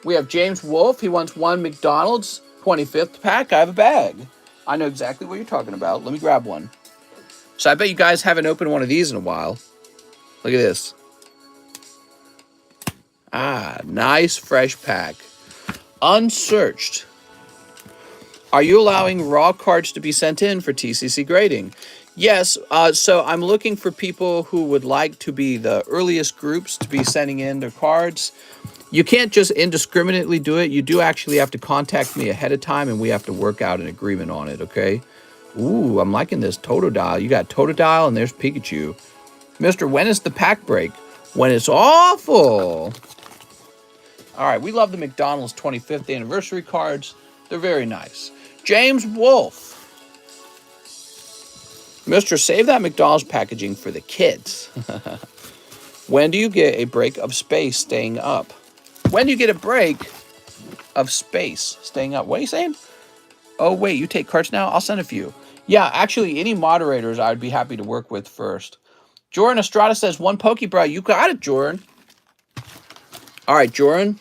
We have James Wolf. He wants one McDonald's 25th pack. I have a bag. I know exactly what you're talking about. Let me grab one. So I bet you guys haven't opened one of these in a while. Look at this. Ah, nice fresh pack. Unsearched. Are you allowing raw cards to be sent in for TCC grading? Yes, so I'm looking for people who would like to be the earliest groups to be sending in their cards. You can't just indiscriminately do it. You do actually have to contact me ahead of time, and we have to work out an agreement on it, okay? Ooh, I'm liking this Totodile. You got Totodile, and there's Pikachu. Mister, when is the pack break? When it's awful. All right, we love the McDonald's 25th anniversary cards. They're very nice. James Wolf. Mister, save that McDonald's packaging for the kids. When do you get a break of space staying up? When do you get a break of space staying up? What are you saying? Oh, wait, you take cards now? I'll send a few. Yeah, actually, any moderators I would be happy to work with first. Jordan Estrada says, one Pokebra. You got it, Jordan. All right, Jordan.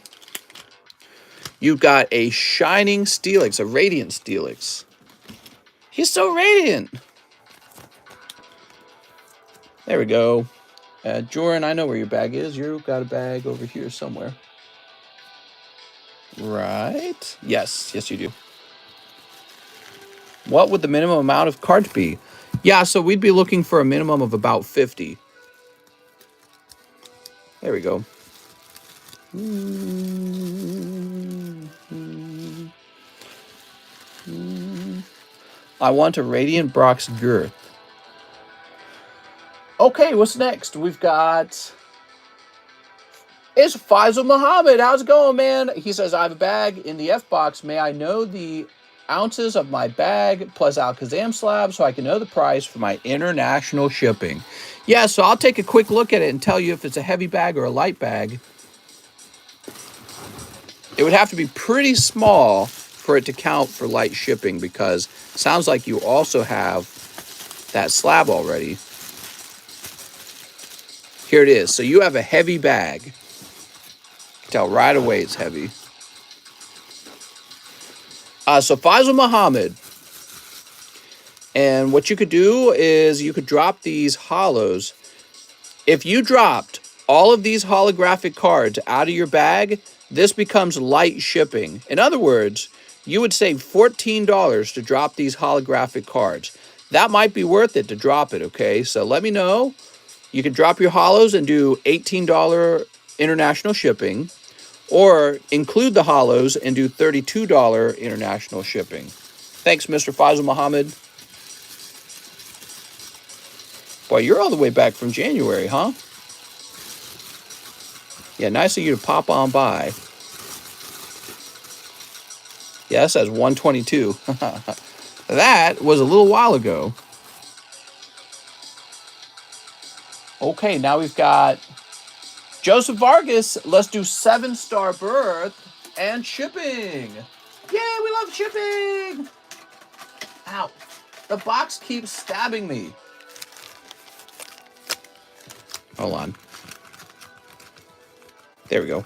You got a shining Steelix, a radiant Steelix. He's so radiant. There we go. Jordan, I know where your bag is. You've got a bag over here somewhere. Right? Yes, yes you do. What would the minimum amount of cards be? Yeah, so we'd be looking for a minimum of about 50. There we go. I want a Radiant Brock's Girth. Okay, what's next? We've got... It's Faisal Muhammad. How's it going, man? He says, I have a bag in the F box. May I know the ounces of my bag plus Alakazam slabs so I can know the price for my international shipping? Yeah, so I'll take a quick look at it and tell you if it's a heavy bag or a light bag. It would have to be pretty small for it to count for light shipping because it sounds like you also have that slab already. Here it is. So you have a heavy bag. You can tell right away it's heavy. So Faisal Muhammad. And what you could do is you could drop these hollows. If you dropped all of these holographic cards out of your bag, this becomes light shipping. In other words, you would save $14 to drop these holographic cards. That might be worth it to drop it, okay? So let me know. You can drop your hollows and do $18 international shipping, or include the hollows and do $32 international shipping. Thanks, Mr. Faisal Muhammad. Boy, you're all the way back from January, huh? Yeah, nice of you to pop on by. Yeah, that says 122. That was a little while ago. Okay, now we've got Joseph Vargas. Let's do 7-star berth and shipping. Yay, we love shipping. Ow. The box keeps stabbing me. Hold on. There we go.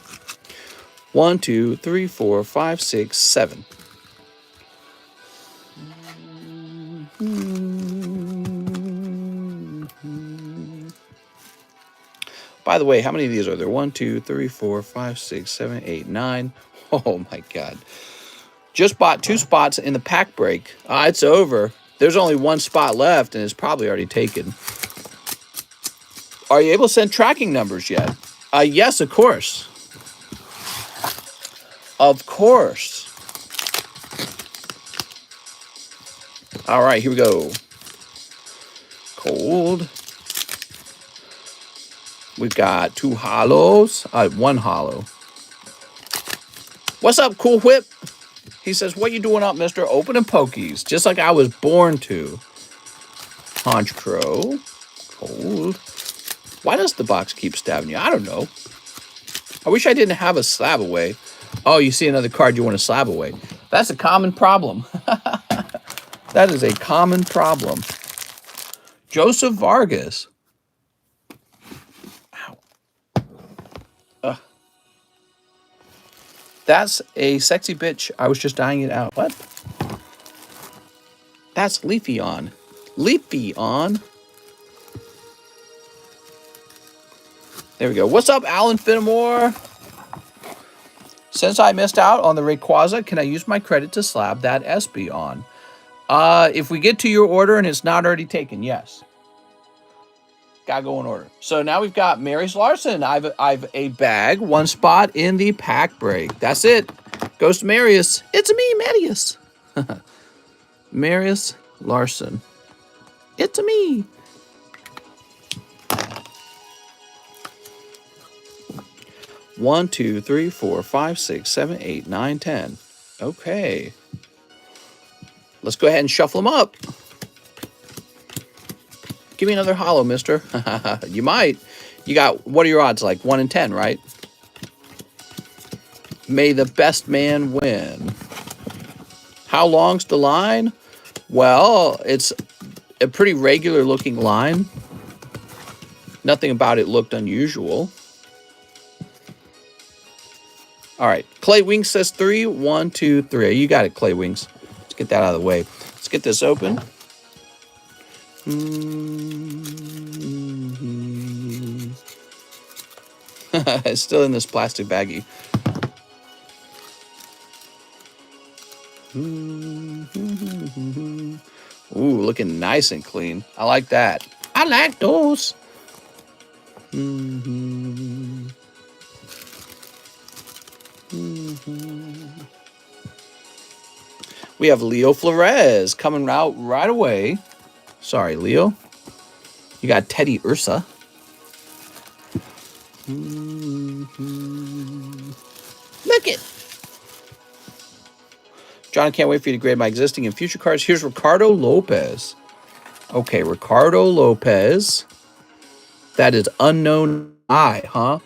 1, 2, 3, 4, 5, 6, 7. By the way, how many of these are there? 1, 2, 3, 4, 5, 6, 7, 8, 9. Oh my God. Just bought 2 spots in the pack break. It's over. There's only 1 spot left and it's probably already taken. Are you able to send tracking numbers yet? Yes, of course. Of course. All right, here we go. Cold. We've got 2 hollows. 1 hollow. What's up, Cool Whip? He says, what you doing up, mister? Opening pokies, just like I was born to. Haunch Crow. Cold. Why does the box keep stabbing you? I don't know. I wish I didn't have a SLAB-AWAY. Oh, you see another card you want to SLAB-AWAY. That's a common problem. That is a common problem. Joseph Vargas. Ow. That's a sexy bitch. I was just dying it out. What? That's Leafy on. Leafy on. There we go. What's up, Alan Finnemore? Since I missed out on the Rayquaza, can I use my credit to slab that SB on? If we get to your order and it's not already taken, yes. Gotta go in order. So now we've got Marius Larson. I've a bag, one spot in the pack break. That's it. Goes to Marius. It's me, Marius. Marius Larson. It's me. One, two, three, four, 5, 6, 7, 8, 9, 10. Okay. Let's go ahead and shuffle them up. Give me another hollow, mister. You might. You got, what are your odds like? 1 in 10, right? May the best man win. How long's the line? Well, it's a pretty regular looking line. Nothing about it looked unusual. All right. Clay Wings says 3. 1, 2, 3. You got it, Clay Wings. Let's get that out of the way. Let's get this open. It's still in this plastic baggie. Ooh, looking nice and clean. I like that. I like those. We have Leo Flores coming out right away. Sorry, Leo. You got Teddy Ursa. Look it. John, I can't wait for you to grade my existing and future cards. Here's Ricardo Lopez. Okay, Ricardo Lopez. That is unknown I, huh?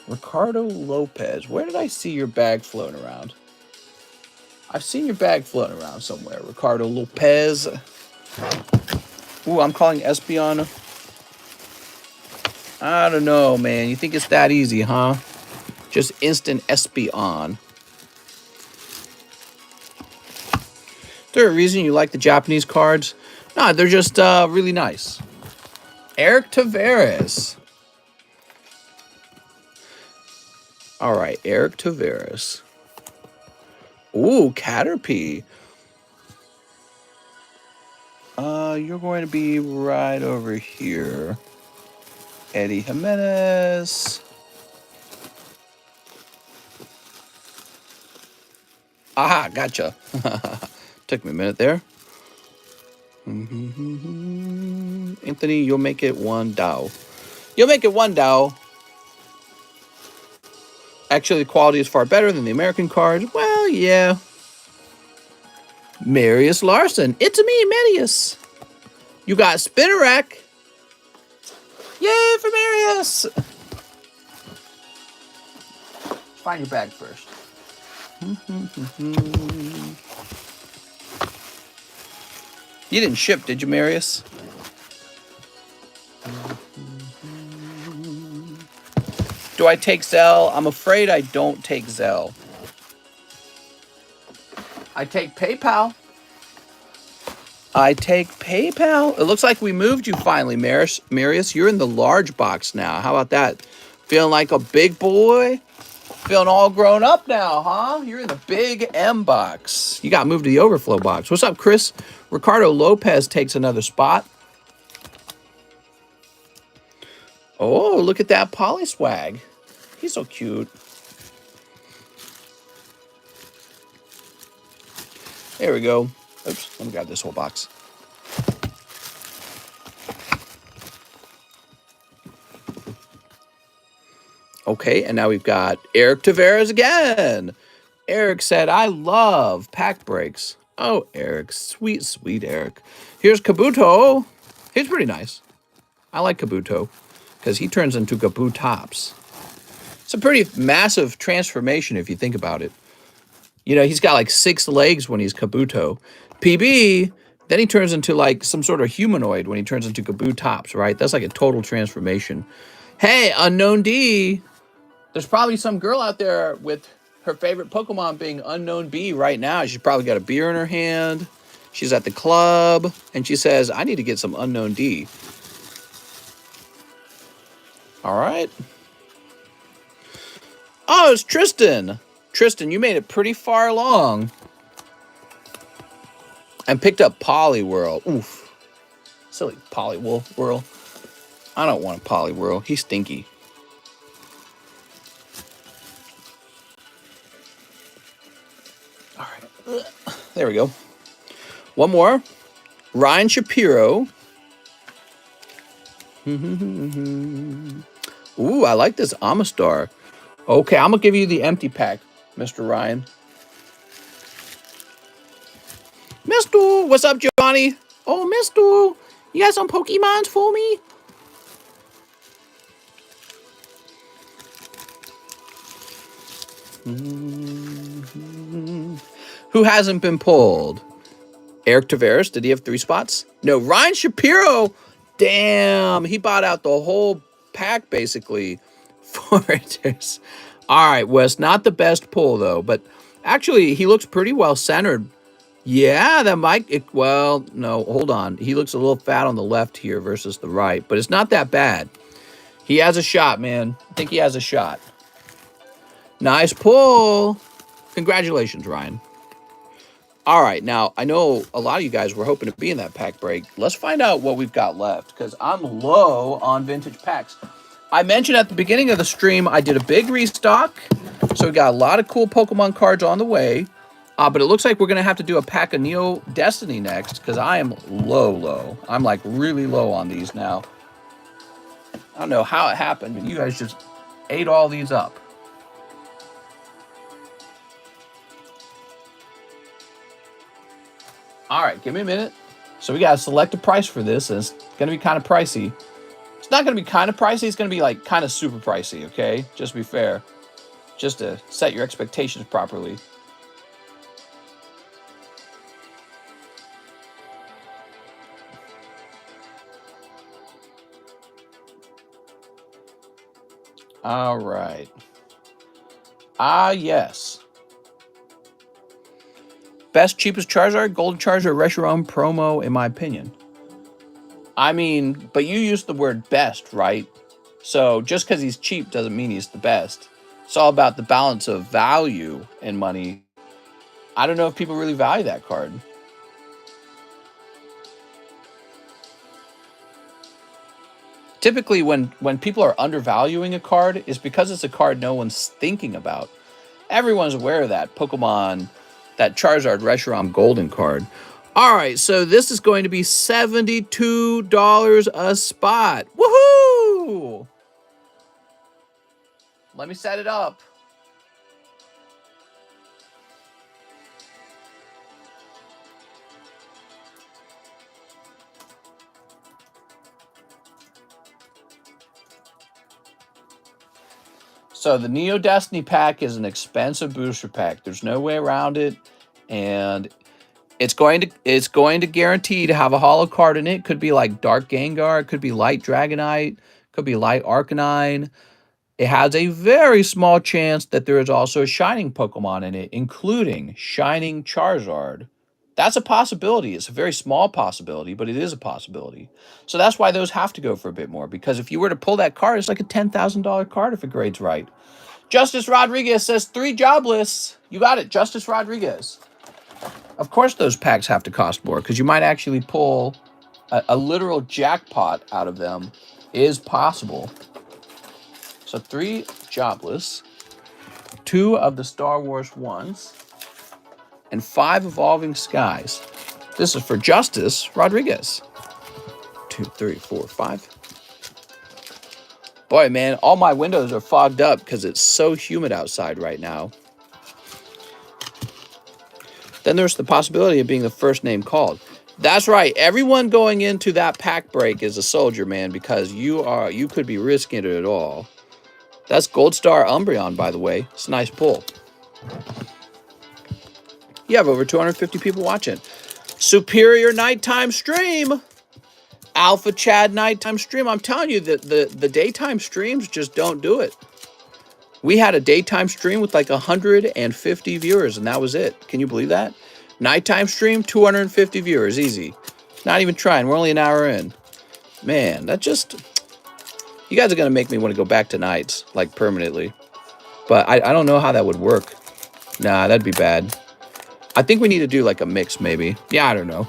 Ricardo Lopez. Where did I see your bag floating around? I've seen your bag floating around somewhere. Ricardo Lopez. Ooh, I'm calling Espeon. I don't know, man. You think it's that easy, huh? Just instant Espeon. Is there a reason you like the Japanese cards? No, they're just really nice. Eric Tavares. All right, Eric Tavares. Ooh, Caterpie. You're going to be right over here. Eddie Jimenez. Aha, gotcha. Took me a minute there. Anthony, you'll make it 1 Dow. You'll make it 1 Dow. Actually, the quality is far better than the American cards. Well, yeah. Marius Larson. It's me, Marius. You got Spinnerack. Yay for Marius. Find your bag first. You didn't ship, did you, Marius? Do I take Zelle? I'm afraid I don't take Zelle. I take PayPal. I take PayPal. It looks like we moved you finally, Marius. You're in the large box now. How about that? Feeling like a big boy? Feeling all grown up now, huh? You're in the big M box. You got moved to the overflow box. What's up, Chris? Ricardo Lopez takes another spot. Oh, look at that Polyswag. He's so cute. There we go. Oops, let me grab this whole box. Okay, and now we've got Eric Tavares again. Eric said, I love pack breaks. Oh, Eric. Sweet, sweet Eric. Here's Kabuto. He's pretty nice. I like Kabuto because he turns into Kabutops. It's a pretty massive transformation if you think about it. You know, he's got like 6 legs when he's Kabuto. PB, then he turns into like some sort of humanoid when he turns into Kabutops, right? That's like a total transformation. Hey, Unknown D. There's probably some girl out there with her favorite Pokemon being Unknown Bee right now. She's probably got a beer in her hand. She's at the club, and she says, I need to get some Unknown D. All right. Oh, it's Tristan. Tristan, you made it pretty far along. And picked up Poliwhirl. Oof. Silly Poliwhirl. I don't want a Poliwhirl. He's stinky. All right. There we go. One more. Ryan Shapiro. Ooh, I like this Amistar. Okay, I'm going to give you the empty pack, Mr. Ryan. Mister, what's up, Giovanni? Oh, Mister, you got some Pokemons for me? Who hasn't been pulled? Eric Taveras, did he have 3 spots? No, Ryan Shapiro. Damn, he bought out the whole pack, basically, for it. All right, Wes, not the best pull, though, but actually, he looks pretty well-centered. Yeah, that might... well, no, hold on. He looks a little fat on the left here versus the right, but it's not that bad. He has a shot, man. I think he has a shot. Nice pull. Congratulations, Ryan. All right, now, I know a lot of you guys were hoping to be in that pack break. Let's find out what we've got left, because I'm low on vintage packs. I mentioned at the beginning of the stream, I did a big restock, so we got a lot of cool Pokemon cards on the way. But it looks like we're going to have to do a pack of Neo Destiny next, because I am low. I'm, like, really low on these now. I don't know how it happened, but you guys just ate all these up. All right, give me a minute. So we got to select a price for this, and it's going to be kind of pricey. It's not going to be kind of pricey. It's going to be, like, kind of super pricey, okay? Just to be fair. Just to set your expectations properly. All right. Yes. Best, cheapest Charizard, Golden Charizard, Reshiram promo, in my opinion. I mean, but you used the word best, right? So just because he's cheap doesn't mean he's the best. It's all about the balance of value and money. I don't know if people really value that card. Typically, when people are undervaluing a card, it's because it's a card no one's thinking about. Everyone's aware of that. Pokemon, that Charizard Reshiram Golden card. All right, so this is going to be $72 a spot. Woohoo! Let me set it up. So the Neo Destiny pack is an expensive booster pack. There's no way around it, and it's going to guarantee to have a holo card in it. Could be like Dark Gengar, it could be Light Dragonite, could be Light Arcanine. It has a very small chance that there is also a Shining Pokemon in it, including Shining Charizard. That's a possibility. It's a very small possibility, but it is a possibility. So that's why those have to go for a bit more, because if you were to pull that card, it's like a $10,000 card if it grades right. Justice Rodriguez says 3 job lists. You got it, Justice Rodriguez. Of course those packs have to cost more, because you might actually pull a literal jackpot out of them. Is possible. So 3 job lists, 2 of the Star Wars ones, and 5 Evolving Skies. This is for Justice Rodriguez. 2, 3, 4, 5. Boy, man, all my windows are fogged up because it's so humid outside right now. Then there's the possibility of being the first name called. That's right. Everyone going into that pack break is a soldier, man, because you could be risking it at all. That's Gold Star Umbreon, by the way. It's a nice pull. You have over 250 people watching. Superior nighttime stream. Alpha Chad nighttime stream. I'm telling you that the daytime streams just don't do it. We had a daytime stream with like 150 viewers, and that was it. Can you believe that? Nighttime stream, 250 viewers, easy. Not even trying. We're only an hour in. Man, that just... You guys are going to make me want to go back to nights, like permanently. But I don't know how that would work. Nah, that'd be bad. I think we need to do like a mix, maybe. Yeah, I don't know.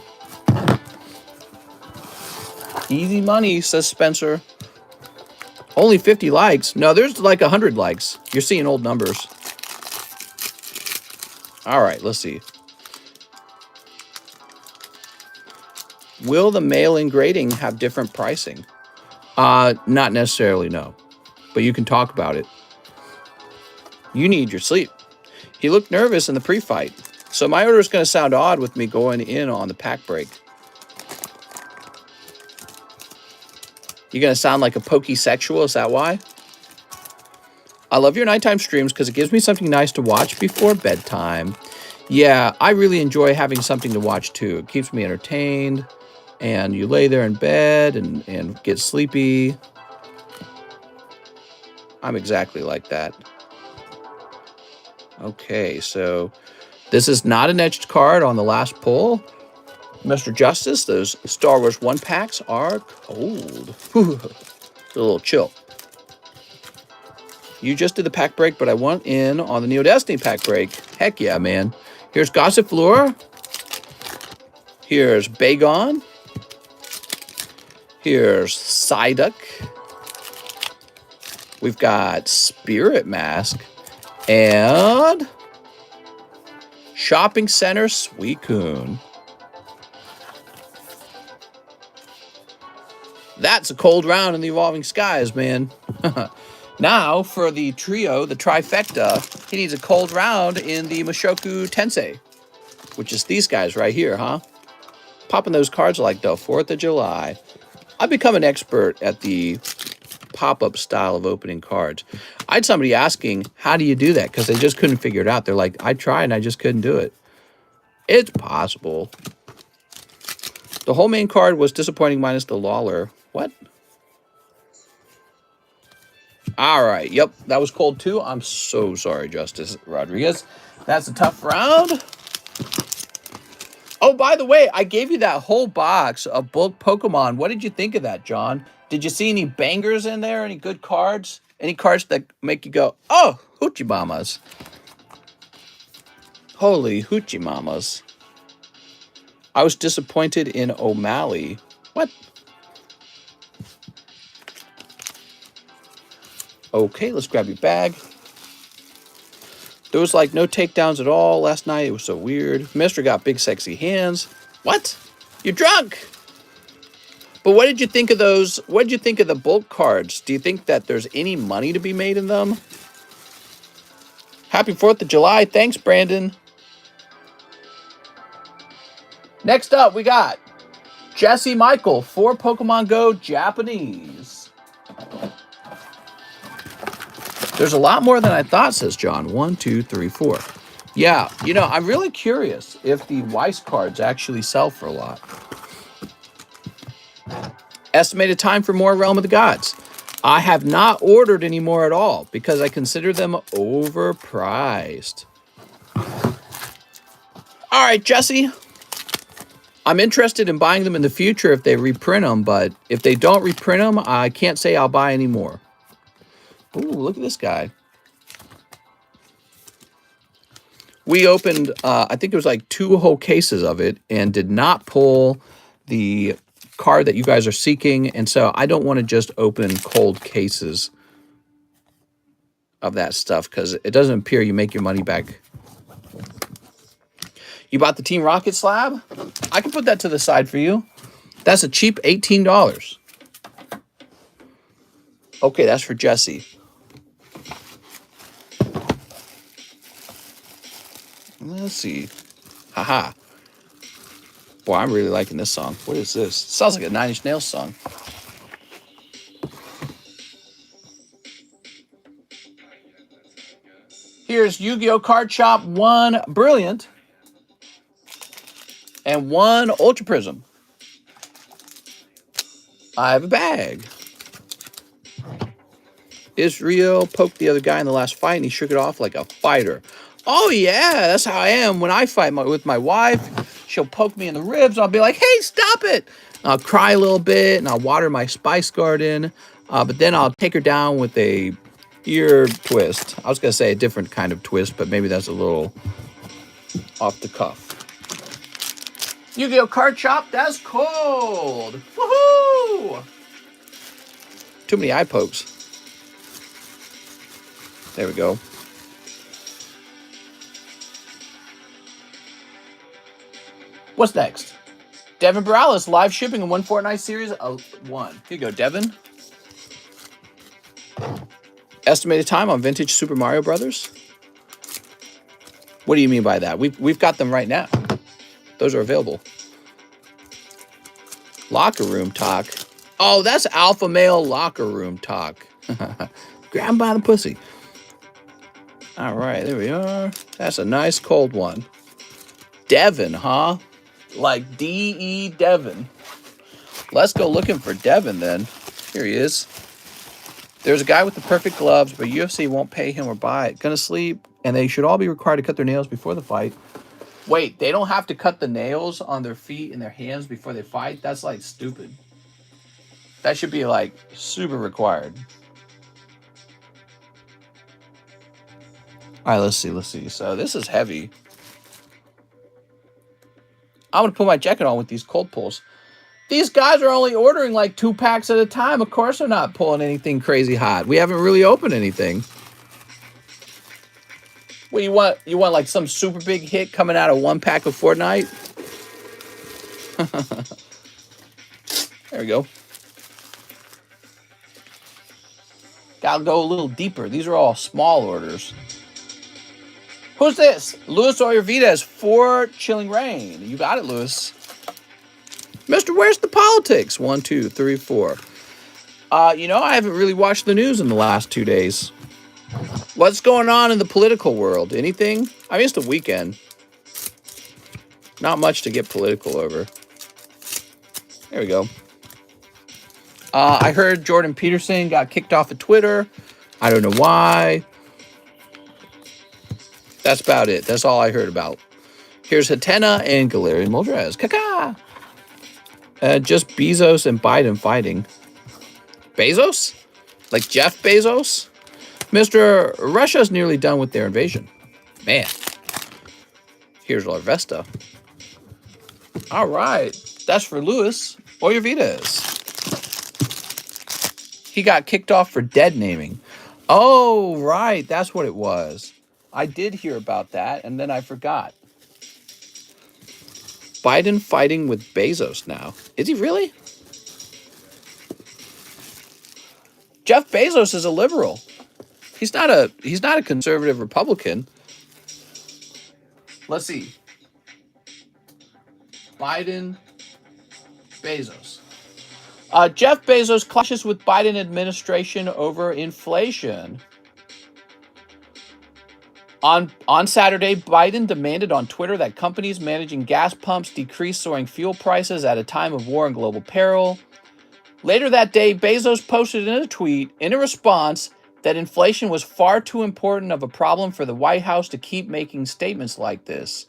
Easy money, says Spencer. Only 50 likes. No, there's like 100 likes. You're seeing old numbers. All right, let's see. Will the mail-in grading have different pricing? Not necessarily, no. But you can talk about it. You need your sleep. He looked nervous in the pre-fight. So my order is going to sound odd with me going in on the pack break. You're going to sound like a pokey sexual, is that why? I love your nighttime streams because it gives me something nice to watch before bedtime. Yeah, I really enjoy having something to watch too. It keeps me entertained. And you lay there in bed and get sleepy. I'm exactly like that. Okay, so this is not an etched card on the last pull. Mr. Justice, those Star Wars 1 packs are cold. Whew. A little chill. You just did the pack break, but I want in on the Neo Destiny pack break. Heck yeah, man. Here's Gossip Floor. Here's Bagon. Here's Psyduck. We've got Spirit Mask. And Shopping Center Suicune. That's a cold round in the Evolving Skies, man. Now, for the trio, the trifecta, he needs a cold round in the Mushoku Tensei, which is these guys right here, huh? Popping those cards like the 4th of July. I've become an expert at the pop-up style of opening cards. I had somebody asking, how do you do that? Because they just couldn't figure it out. They're like, I tried and I just couldn't do it. It's possible. The whole main card was disappointing minus the Lawler. What? All right. Yep, that was cold too. I'm so sorry, Justice Rodriguez. That's a tough round. Oh, by the way, I gave you that whole box of bulk Pokemon. What did you think of that, John? Did you see any bangers in there? Any good cards? Any cards that make you go, oh, hoochie mamas. Holy hoochie mamas. I was disappointed in O'Malley. What? Okay, let's grab your bag. There was like no takedowns at all last night. It was so weird. Mister got big sexy hands. What? You're drunk. But what did you think of those? What did you think of the bulk cards? Do you think that there's any money to be made in them? Happy 4th of July. Thanks, Brandon. Next up, we got Jesse Michael for Pokemon Go Japanese. There's a lot more than I thought, says John. 1, 2, 3, 4. Yeah, you know, I'm really curious if the Weiss cards actually sell for a lot. Estimated time for more Realm of the Gods. I have not ordered any more at all because I consider them overpriced. All right, Jesse. I'm interested in buying them in the future if they reprint them, but if they don't reprint them, I can't say I'll buy any more. Ooh, look at this guy. We opened, I think it was like 2 whole cases of it and did not pull the card that you guys are seeking. And so I don't want to just open cold cases of that stuff because it doesn't appear you make your money back. You bought the Team Rocket slab? I can put that to the side for you. That's a cheap $18. Okay, that's for Jesse. Let's see. Haha. Boy, I'm really liking this song. What is this? It sounds like a Nine Inch Nails song. Here's Yu-Gi-Oh! Card Shop 1 Brilliant and 1 Ultra Prism. I have a bag. Israel poked the other guy in the last fight, and he shook it off like a fighter. Oh, yeah, that's how I am when I fight with my wife. She'll poke me in the ribs. I'll be like, hey, stop it. I'll cry a little bit, and I'll water my spice garden. But then I'll take her down with a ear twist. I was going to say a different kind of twist, but maybe that's a little off the cuff. Yu-Gi-Oh! Card Shop, that's cold. Woohoo! Too many eye pokes. There we go. What's next? Devin Morales, live shipping in one Fortnite series of 1. Here you go, Devin. Estimated time on vintage Super Mario Brothers. What do you mean by that? We've got them right now. Those are available. Locker room talk. Oh, that's alpha male locker room talk. Grab him by the pussy. All right, there we are. That's a nice cold one. Devin, huh? Like D.E. Devin. Let's go looking for Devin then. Here he is. There's a guy with the perfect gloves, but UFC won't pay him or buy it. Gonna sleep, and they should all be required to cut their nails before the fight. Wait, they don't have to cut the nails on their feet and their hands before they fight? That's like stupid. That should be like super required. All right, let's see. So this is heavy. I'm going to put my jacket on with these cold pulls. These guys are only ordering like 2 packs at a time. Of course they're not pulling anything crazy hot. We haven't really opened anything. What do you want? You want like some super big hit coming out of 1 pack of Fortnite? There we go. Gotta go a little deeper. These are all small orders. Who's this? Luis Oyervides, 4 Chilling Rain. You got it, Luis. Mr. Where's the Politics? 1, 2, 3, 4. You know, I haven't really watched the news in the last 2 days. What's going on in the political world? Anything? I mean, it's the weekend. Not much to get political over. There we go. I heard Jordan Peterson got kicked off of Twitter. I don't know why. That's about it. That's all I heard about. Here's Hatena and Galarian Moltres. Kaka! Just Bezos and Biden fighting. Bezos? Like Jeff Bezos? Mr. Russia's nearly done with their invasion. Man. Here's Larvesta. All right. That's for Luis Oyervides. He got kicked off for dead naming. Oh, right. That's what it was. I did hear about that, and then I forgot. Biden fighting with Bezos now. Is he really? Jeff Bezos is a liberal. He's not a conservative Republican. Let's see. Biden, Bezos. Jeff Bezos clashes with Biden administration over inflation. On Saturday, Biden demanded on Twitter that companies managing gas pumps decrease soaring fuel prices at a time of war and global peril. Later that day, Bezos posted in a tweet, in a response, that inflation was far too important of a problem for the White House to keep making statements like this.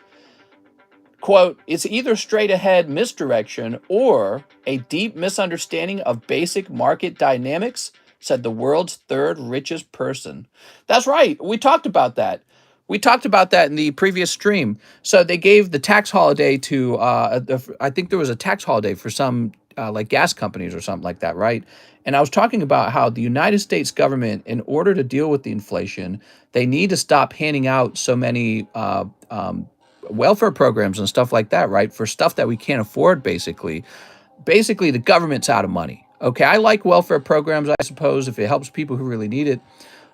Quote, it's either straight ahead misdirection or a deep misunderstanding of basic market dynamics, said the world's 3rd richest person. That's right. We talked about that. We talked about that in the previous stream. So they gave the tax holiday to, I think there was a tax holiday for some like gas companies or something like that, right? And I was talking about how the United States government, in order to deal with the inflation, they need to stop handing out so many welfare programs and stuff like that, right? For stuff that we can't afford, basically. Basically, the government's out of money. Okay, I like welfare programs, I suppose, if it helps people who really need it,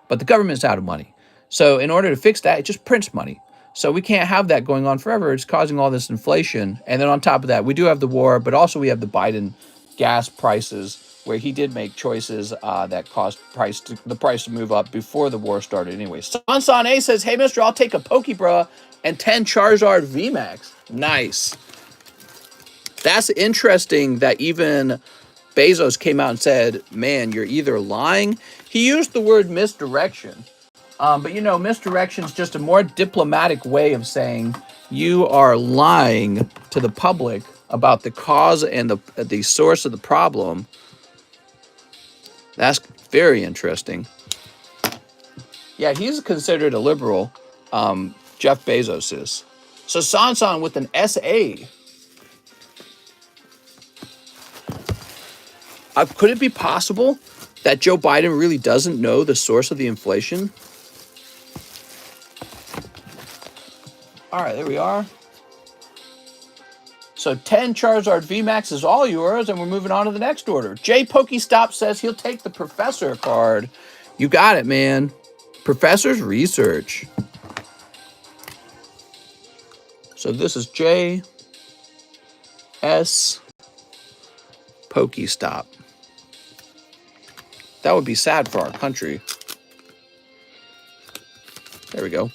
but the government's out of money. So in order to fix that, it just prints money. So we can't have that going on forever. It's causing all this inflation. And then on top of that, we do have the war, but also we have the Biden gas prices, where he did make choices that caused the price to move up before the war started anyway. Sansan A says, hey, mister, I'll take a Pokebra and 10 Charizard VMAX. Nice. That's interesting that even Bezos came out and said, man, you're either lying. He used the word misdirection. But you know, misdirection is just a more diplomatic way of saying you are lying to the public about the cause and the source of the problem. That's very interesting. Yeah, he's considered a liberal. Jeff Bezos is. So Sansan with an SA. Could it be possible that Joe Biden really doesn't know the source of the inflation? All right, there we are. So 10 Charizard VMAX is all yours, and we're moving on to the next order. Jay Pokestop says he'll take the Professor card. You got it, man. Professor's Research. So this is J S Pokestop. That would be sad for our country. There we go.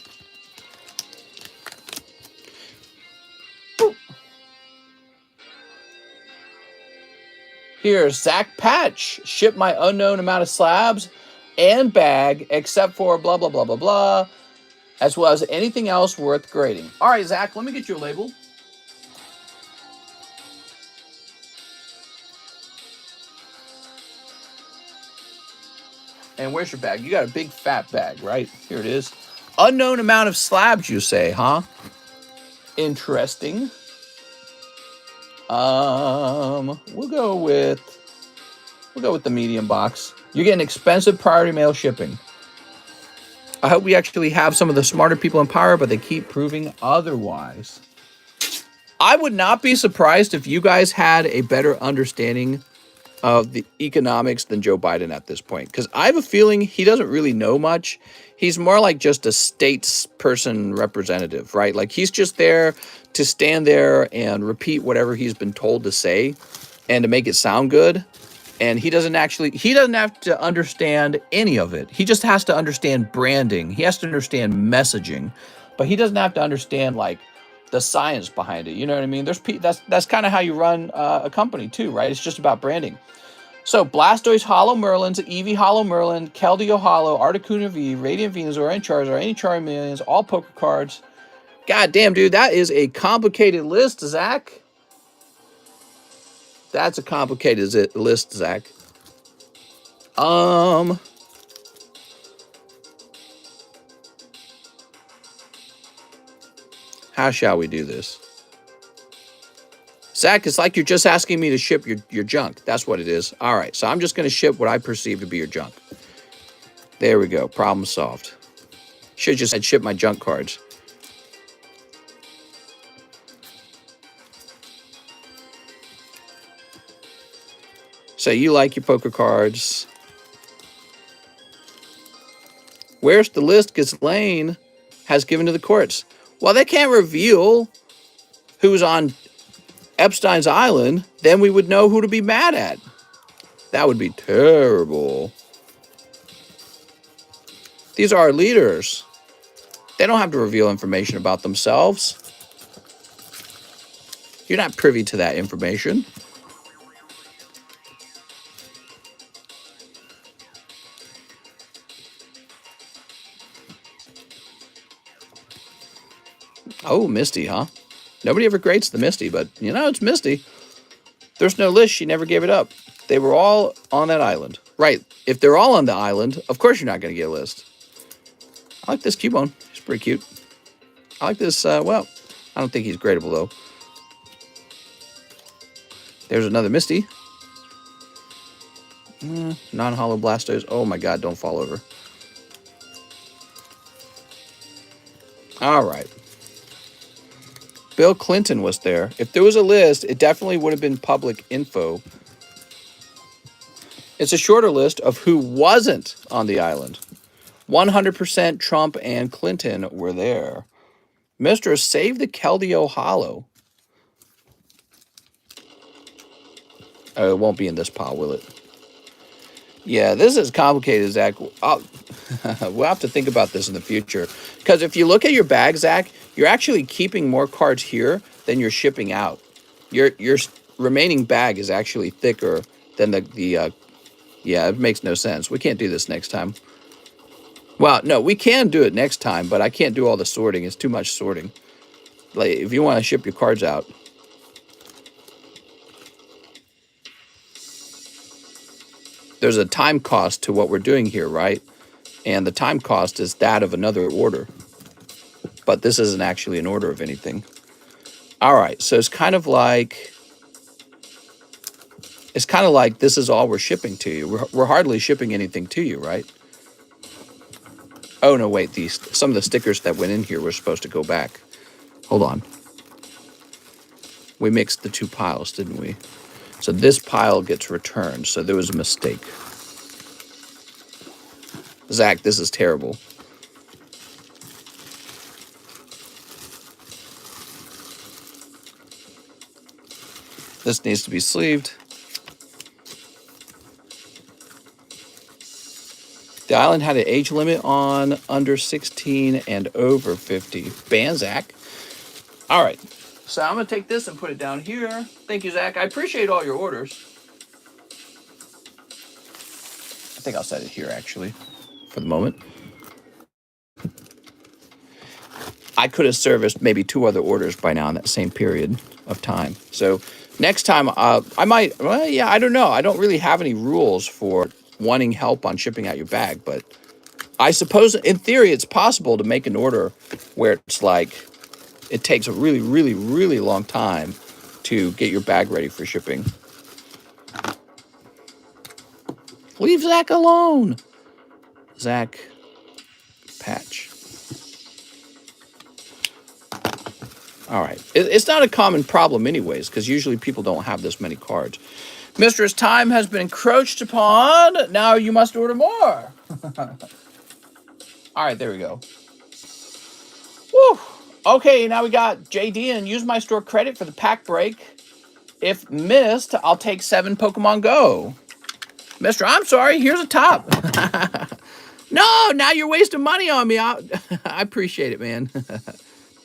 Here's Zach Patch. Ship my unknown amount of slabs and bag, except for blah, blah, blah, blah, blah, as well as anything else worth grading. All right, Zach, let me get you a label. And where's your bag? You got a big fat bag, right? Here it is. Unknown amount of slabs, you say, huh? Interesting. We'll go with the medium box. You're getting expensive priority mail shipping. I hope we actually have some of the smarter people in power, but they keep proving otherwise. I would not be surprised if you guys had a better understanding of the economics than Joe Biden at this point, because I have a feeling he doesn't really know much. He's more like just a statesperson representative, right? Like he's just there to stand there and repeat whatever he's been told to say and to make it sound good. And he doesn't have to understand any of it. He just has to understand branding. He has to understand messaging, but he doesn't have to understand like the science behind it. You know what I mean? That's kind of how you run a company too, right? It's just about branding. So Blastoise Hollow Merlins, Eevee Hollow Merlin, Keldeo Hollow, Articuno V, Radiant Venusaur, and Charizard, any Charmeleons, all poker cards. God damn, dude, that is a complicated list, Zach. That's a complicated list, Zach. How shall we do this? Zach, it's like you're just asking me to ship your junk. That's what it is. All right, so I'm just going to ship what I perceive to be your junk. There we go. Problem solved. Should have just said ship my junk cards. So you like your poker cards. Where's the list Ghislaine has given to the courts? Well, they can't reveal who's on Epstein's Island, then we would know who to be mad at. That would be terrible. These are our leaders. They don't have to reveal information about themselves. You're not privy to that information. Oh, Misty, huh? Nobody ever grades the Misty, but, you know, it's Misty. There's no list. She never gave it up. They were all on that island. Right. If they're all on the island, of course you're not going to get a list. I like this Cubone. He's pretty cute. I like this, well, I don't think he's gradable, though. There's another Misty. Non-hollow Blastoise. Oh, my God, don't fall over. All right. Bill Clinton was there. If there was a list, it definitely would have been public info. It's a shorter list of who wasn't on the island. 100% Trump and Clinton were there. Mr. Save the Keldeo Hollow. Oh, it won't be in this pile, will it? Yeah, this is complicated, Zach. We'll have to think about this in the future. Because if you look at your bag, Zach, you're actually keeping more cards here than you're shipping out. Your remaining bag is actually thicker then yeah, it makes no sense. We can't do this next time. Well, no, we can do it next time, but I can't do all the sorting. It's too much sorting. Like, if you want to ship your cards out, there's a time cost to what we're doing here, right? And the time cost is that of another order. But this isn't actually an order of anything. All right, so it's kind of like this is all we're shipping to you. We're hardly shipping anything to you, right? Oh no, wait, some of the stickers that went in here were supposed to go back. Hold on. We mixed the two piles, didn't we? So this pile gets returned, so there was a mistake. Zach, this is terrible. This needs to be sleeved. The island had an age limit on under 16 and over 50. Ban, Zach. All right. So I'm going to take this and put it down here. Thank you, Zach. I appreciate all your orders. I think I'll set it here, actually, for the moment. I could have serviced maybe 2 other orders by now in that same period of time. So next time, I might, well, yeah, I don't know. I don't really have any rules for wanting help on shipping out your bag, but I suppose in theory it's possible to make an order where it's like it takes a really, really, really long time to get your bag ready for shipping. Leave Zach alone. Zach Patch. All right. It's not a common problem anyways, because usually people don't have this many cards. Mistress, time has been encroached upon. Now you must order more. All right, there we go. Woo. Okay, now we got JD and use my store credit for the pack break. If missed, I'll take 7 Pokemon Go. Mister, I'm sorry. Here's a top. No, now you're wasting money on me. I appreciate it, man.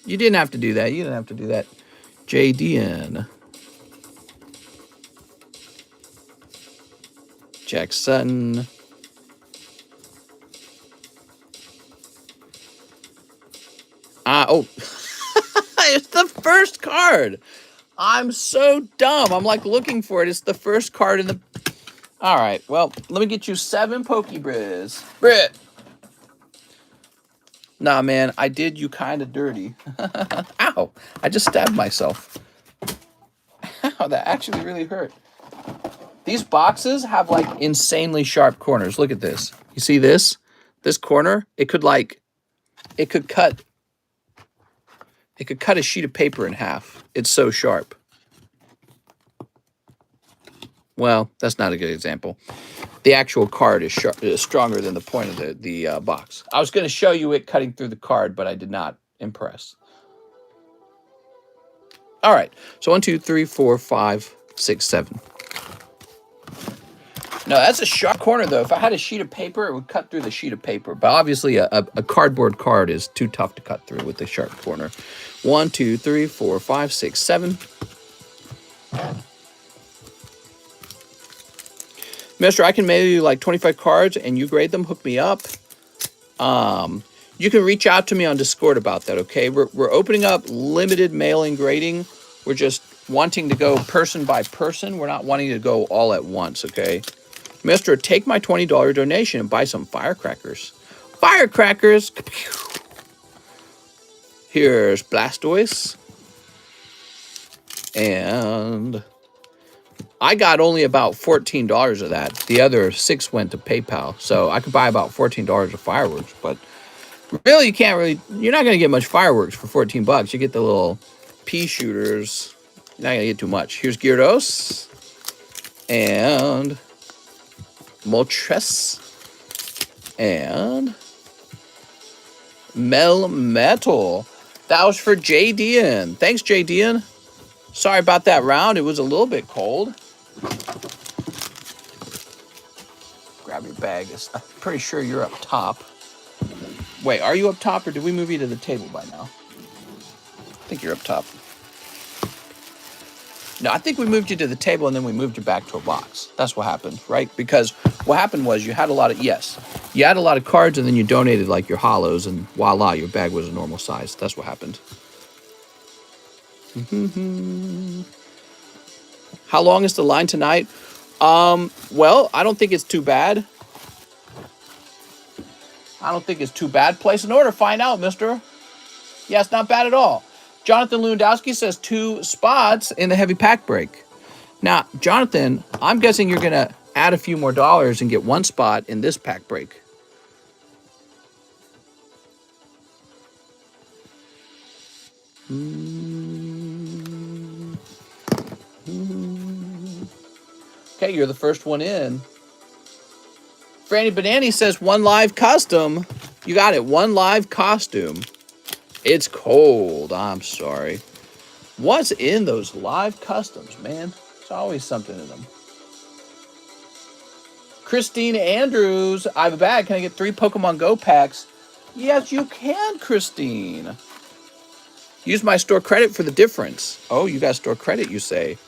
You didn't have to do that. You didn't have to do that. JDN. Jack Sutton. Oh. It's the first card. I'm so dumb. I'm like looking for it. It's the first card in the... All right. Well, let me get you 7 Pokebriz. Brit. Nah, man. I did you kind of dirty. Ow. I just stabbed myself. Ow, that actually really hurt. These boxes have like insanely sharp corners. Look at this. You see this? This corner? It could cut a sheet of paper in half. It's so sharp. Well, that's not a good example. The actual card is stronger than the point of the box. I was going to show you it cutting through the card, but I did not impress. All right. So 1, 2, 3, 4, 5, 6, 7. No, that's a sharp corner, though. If I had a sheet of paper, it would cut through the sheet of paper. But obviously, a cardboard card is too tough to cut through with the sharp corner. 1, 2, 3, 4, 5, 6, 7. Mister, I can mail you like 25 cards and you grade them. Hook me up. You can reach out to me on Discord about that, okay? We're opening up limited mailing grading. We're just wanting to go person by person. We're not wanting to go all at once, okay? Mister, take my $20 donation and buy some firecrackers. Firecrackers! Here's Blastoise. And I got only about $14 of that. The other 6 went to PayPal. So I could buy about $14 of fireworks. But really, you're not going to get much fireworks for 14 bucks. You get the little pea shooters. You're not going to get too much. Here's Gyarados. And Moltres. And Melmetal. That was for JDN. Thanks, JDN. Sorry about that round. It was a little bit cold. Grab your bag. I'm pretty sure you're up top. Wait, are you up top or did we move you to the table by now? I think you're up top. No, I think we moved you to the table and then we moved you back to a box. That's what happened, right? Because what happened was you had a lot of, you had a lot of cards and then you donated like your hollows and voila, your bag was a normal size. That's what happened. How long is the line tonight? Well, I don't think it's too bad. I don't think it's too bad. Place an order. Find out, mister. Yeah, it's not bad at all. Jonathan Lewandowski says 2 spots in the heavy pack break. Now, Jonathan, I'm guessing you're going to add a few more dollars and get 1 spot in this pack break. Okay, you're the first one in. Franny Banani says 1 live custom. You got it. 1 live costume. It's cold. I'm sorry. What's in those live customs, man? There's always something in them. Christine Andrews, I have a bag. Can I get 3 Pokemon Go packs? Yes, you can, Christine. Use my store credit for the difference. Oh, you got store credit, you say.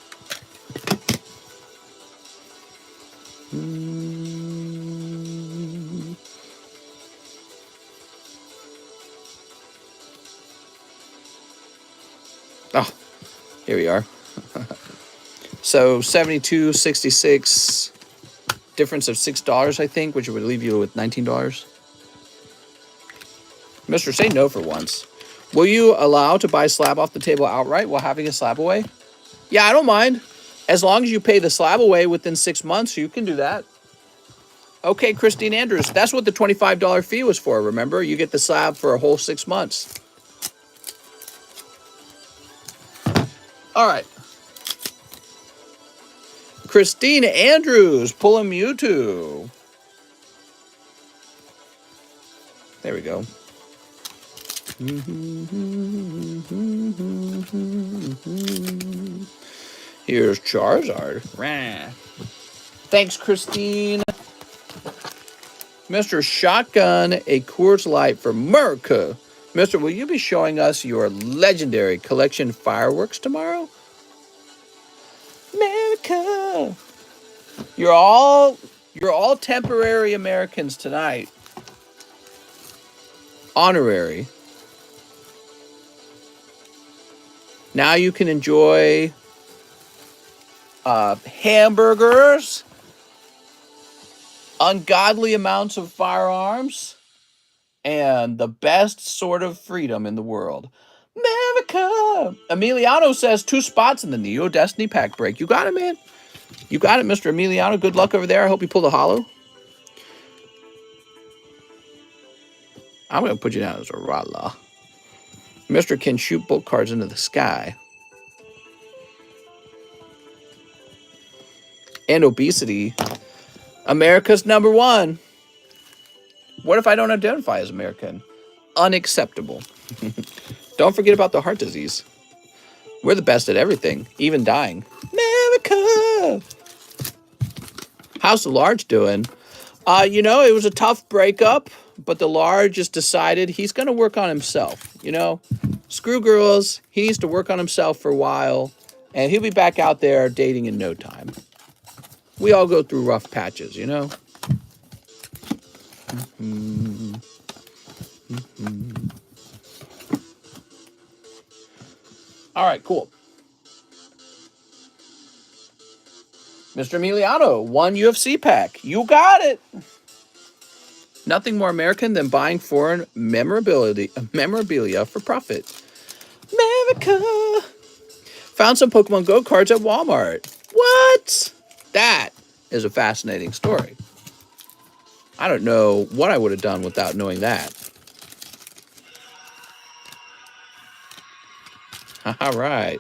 Oh, here we are. So 72.66, difference of $6, I think, which would leave you with $19. Mister, say no for once. Will you allow to buy slab off the table outright while having a slab away? Yeah, I don't mind. As long as you pay the slab away within 6 months, you can do that. Okay, Christine Andrews, that's what the $25 fee was for, remember? You get the slab for a whole 6 months. All right. Christine Andrews, pull a Mewtwo. There we go. Here's Charizard. Rah. Thanks, Christine. Mr. Shotgun, a Coors Light for America. Mister, will you be showing us your legendary collection fireworks tomorrow? America. You're all temporary Americans tonight. Honorary. Now you can enjoy hamburgers, ungodly amounts of firearms, and the best sort of freedom in the world. America! Emiliano says 2 spots in the Neo Destiny pack break. You got it, man. You got it, Mr. Emiliano. Good luck over there. I hope you pull the hollow. I'm going to put you down as a Rala. Mr. can shoot bolt cards into the sky. And obesity. America's #1. What if I don't identify as American? Unacceptable. Don't forget about the heart disease. We're the best at everything, even dying. America! How's the large doing? It was a tough breakup, but the large just decided he's going to work on himself. Screw girls. He needs to work on himself for a while, and he'll be back out there dating in no time. We all go through rough patches, All right, cool. Mr. Emiliano, 1 UFC pack. You got it. Nothing more American than buying foreign memorabilia for profit. America. Found some Pokemon Go cards at Walmart. What? That is a fascinating story. I don't know what I would have done without knowing that. All right.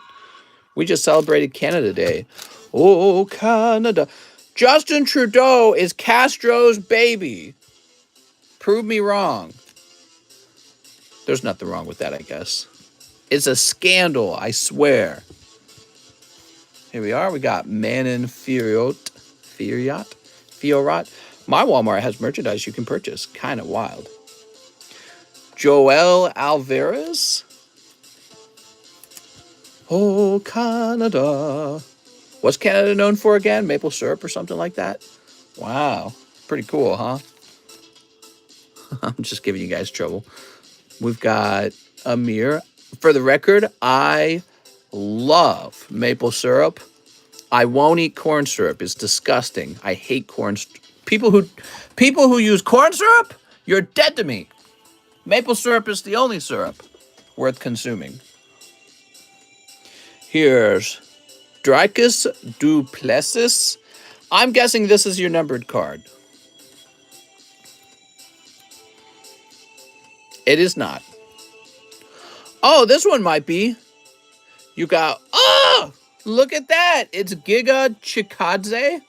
We just celebrated Canada Day. Oh, Canada. Justin Trudeau is Castro's baby. Prove me wrong. There's nothing wrong with that, I guess. It's a scandal, I swear. Here we are. We got Manon Fiorot. My Walmart has merchandise you can purchase. Kind of wild. Joel Alvarez. Oh, Canada. What's Canada known for again? Maple syrup or something like that? Wow. Pretty cool, huh? I'm just giving you guys trouble. We've got Amir. For the record, I love maple syrup. I won't eat corn syrup. It's disgusting. I hate corn. People who use corn syrup, you're dead to me. Maple syrup is the only syrup worth consuming. Here's Dricus Duplessis. I'm guessing this is your numbered card. It is not. Oh, this one might be. You got, oh, look at that. It's Giga Chikadze.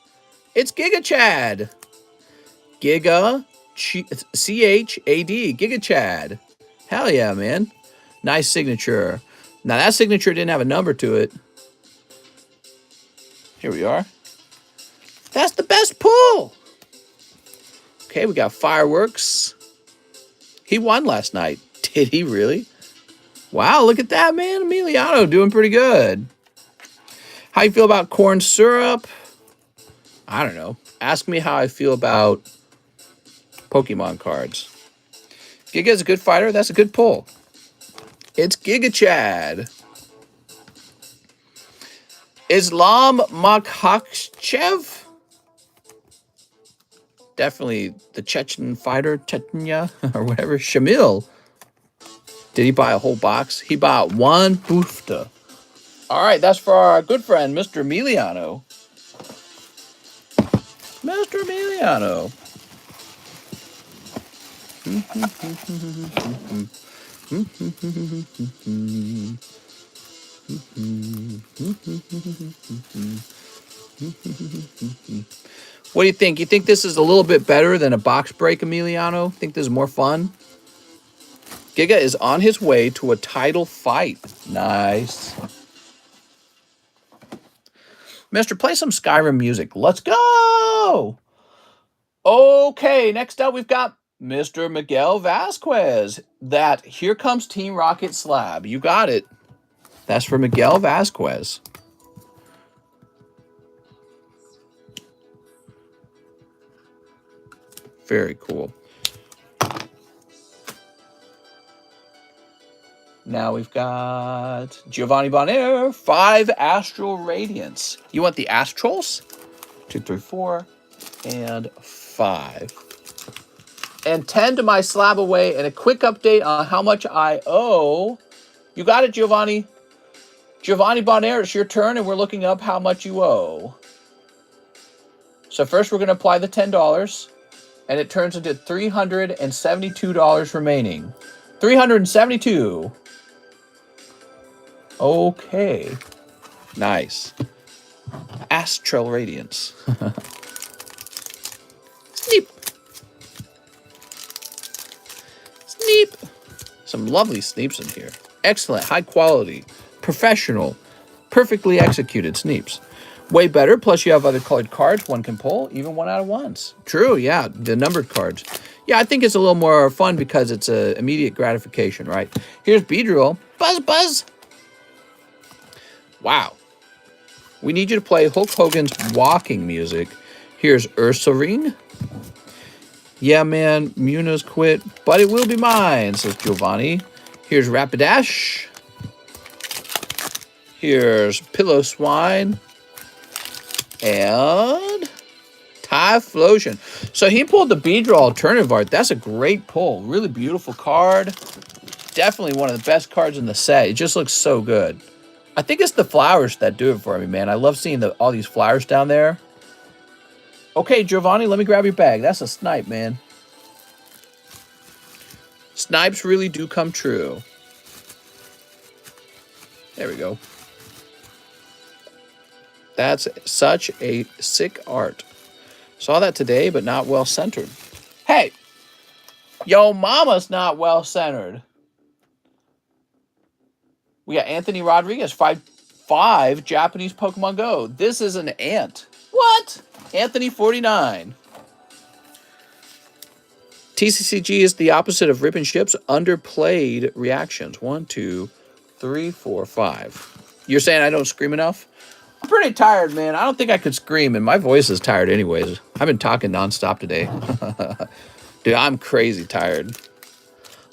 It's Giga Chad. Giga C-H-A-D. Giga Chad. Hell yeah, man. Nice signature. Now, that signature didn't have a number to it. Here we are. That's the best pull. Okay, we got fireworks. He won last night. Did he really? Wow, look at that, man. Emiliano doing pretty good. How you feel about corn syrup? I don't know. Ask me how I feel about Pokemon cards. Giga's a good fighter. That's a good pull. It's Giga Chad. Islam Makhachev. Definitely the Chechen fighter, Chechnya, or whatever. Shamil. Did he buy a whole box? He bought one boofta. All right, that's for our good friend, Mr. Emiliano. Mr. Emiliano. What do you think? You think this is a little bit better than a box break, Emiliano? Think this is more fun? Giga is on his way to a title fight. Nice. Mister, play some Skyrim music. Let's go! Okay, next up we've got Mr. Miguel Vasquez. That Here Comes Team Rocket Slab. You got it. That's for Miguel Vasquez. Very cool. Now we've got Giovanni Bonaire, 5 Astral Radiance. You want the Astrals? 2, 3, 4, and 5. And 10 to my SLAB-AWAY, and a quick update on how much I owe. You got it, Giovanni. Giovanni Bonaire, it's your turn, and we're looking up how much you owe. So first we're going to apply the $10, and it turns into $372 remaining. $372. Okay. Nice. Astral Radiance. Sneep. Sneep. Some lovely sneeps in here. Excellent. High quality. Professional. Perfectly executed sneeps. Way better. Plus you have other colored cards one can pull. Even 1 out of 1s. True. Yeah. The numbered cards. Yeah, I think it's a little more fun because it's a immediate gratification, right? Here's Beedrill. Buzz, buzz. Wow. We need you to play Hulk Hogan's walking music. Here's Ursaring. Yeah, man, Munoz quit, but it will be mine, says Giovanni. Here's Rapidash. Here's Pillow Swine. And Typhlosion. So he pulled the Beedrill alternative art. That's a great pull. Really beautiful card. Definitely one of the best cards in the set. It just looks so good. I think it's the flowers that do it for me, man. I love seeing all these flowers down there. Okay, Giovanni, let me grab your bag. That's a snipe, man. Snipes really do come true. There we go. That's such a sick art. Saw that today, but not well centered. Hey, yo mama's not well centered. We got Anthony Rodriguez, 5 Japanese Pokemon Go. This is an ant. What? Anthony 49. TCCG is the opposite of ripping ships. Underplayed reactions. 1, 2, 3, 4, 5. You're saying I don't scream enough? I'm pretty tired, man. I don't think I could scream, and my voice is tired anyways. I've been talking nonstop today. Dude, I'm crazy tired.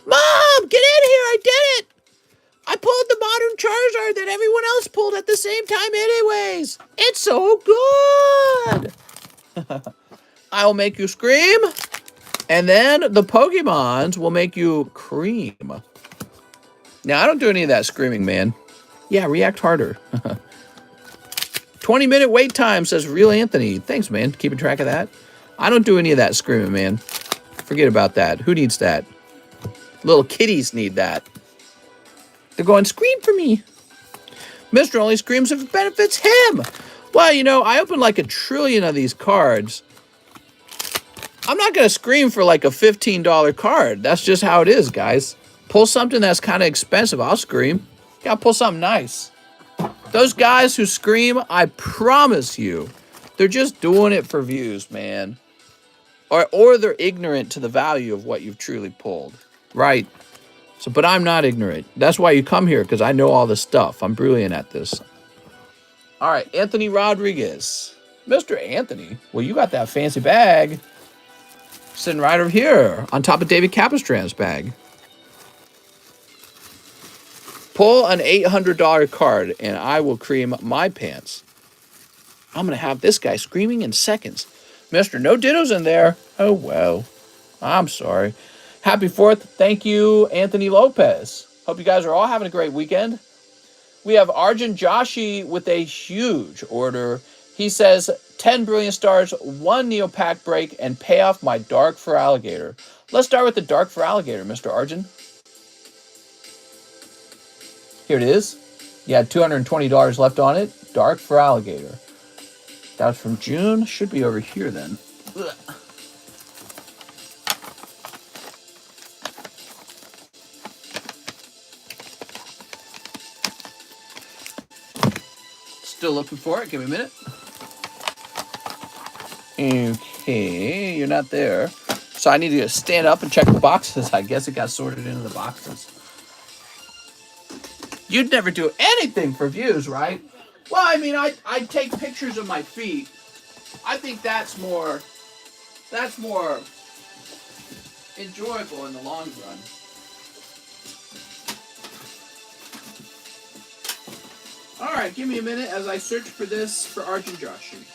Mom, get in here. I did it. I pulled the modern charger that everyone else pulled at the same time anyways. It's so good. I'll make you scream, and then the Pokemons will make you cream. Now, I don't do any of that screaming, man. Yeah, react harder. 20-minute wait time, says Real Anthony. Thanks, man. Keeping track of that. I don't do any of that screaming, man. Forget about that. Who needs that? Little kitties need that. They're going, scream for me. Mr. only screams if it benefits him. Well, you know, I opened like 1 trillion of these cards. I'm not going to scream for like a $15 card. That's just how it is, guys. Pull something that's kind of expensive. I'll scream. Gotta pull something nice. Those guys who scream, I promise you, they're just doing it for views, man. Or they're ignorant to the value of what you've truly pulled. Right. So, but I'm not ignorant. That's why you come here, because I know all this stuff. I'm brilliant at this. All right, Anthony Rodriguez. Mr. Anthony, well, you got that fancy bag sitting right over here on top of David Capistrand's bag. Pull an $800 card, and I will cream my pants. I'm going to have this guy screaming in seconds. Mr. No Dittos in there. Oh, well. I'm sorry. Happy 4th. Thank you, Anthony Lopez. Hope you guys are all having a great weekend. We have Arjun Joshi with a huge order. He says, 10 brilliant stars, 1 Neopack break, and pay off my Dark for Alligator. Let's start with the Dark for Alligator, Mr. Arjun. Here it is. You had $220 left on it. Dark for Alligator. That was from June. Should be over here then. Ugh. Still looking for it. Give me a minute. Okay, you're not there. So I need to stand up and check the boxes. I guess it got sorted into the boxes. You'd never do anything for views, right? Well, I mean, I'd take pictures of my feet. I think that's more enjoyable in the long run. All right, give me a minute as I search for this for Arjun Joshi.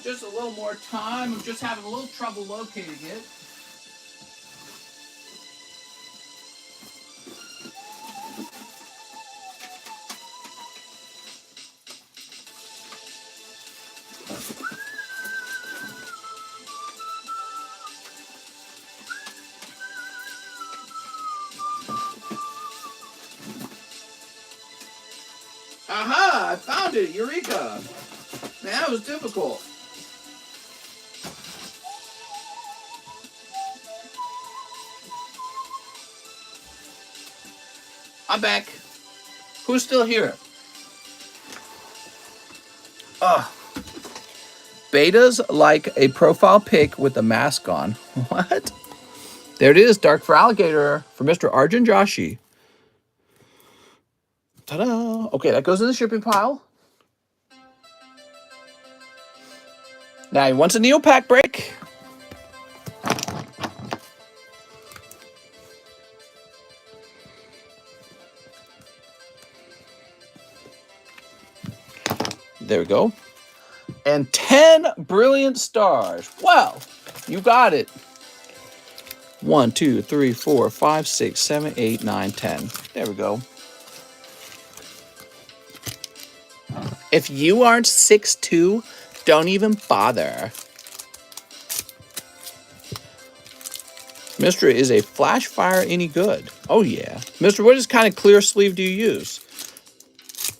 Just a little more time. I'm just having a little trouble locating it. Aha! I found it! Eureka! Man, that was difficult. I'm back. Who's still here? Betas like a profile pic with a mask on. What? There it is. Dark for Alligator for Mr. Arjun Joshi. Ta-da! Okay, that goes in the shipping pile. Now he wants a Neopack break. There we go. And 10 brilliant stars. Well, you got it. 1, 2, 3, 4, 5, 6, 7, 8, 9, 10. There we go. If you aren't 6'2", don't even bother. Mr. Is a flash fire any good? Oh, yeah. Mr. What kind of clear sleeve do you use?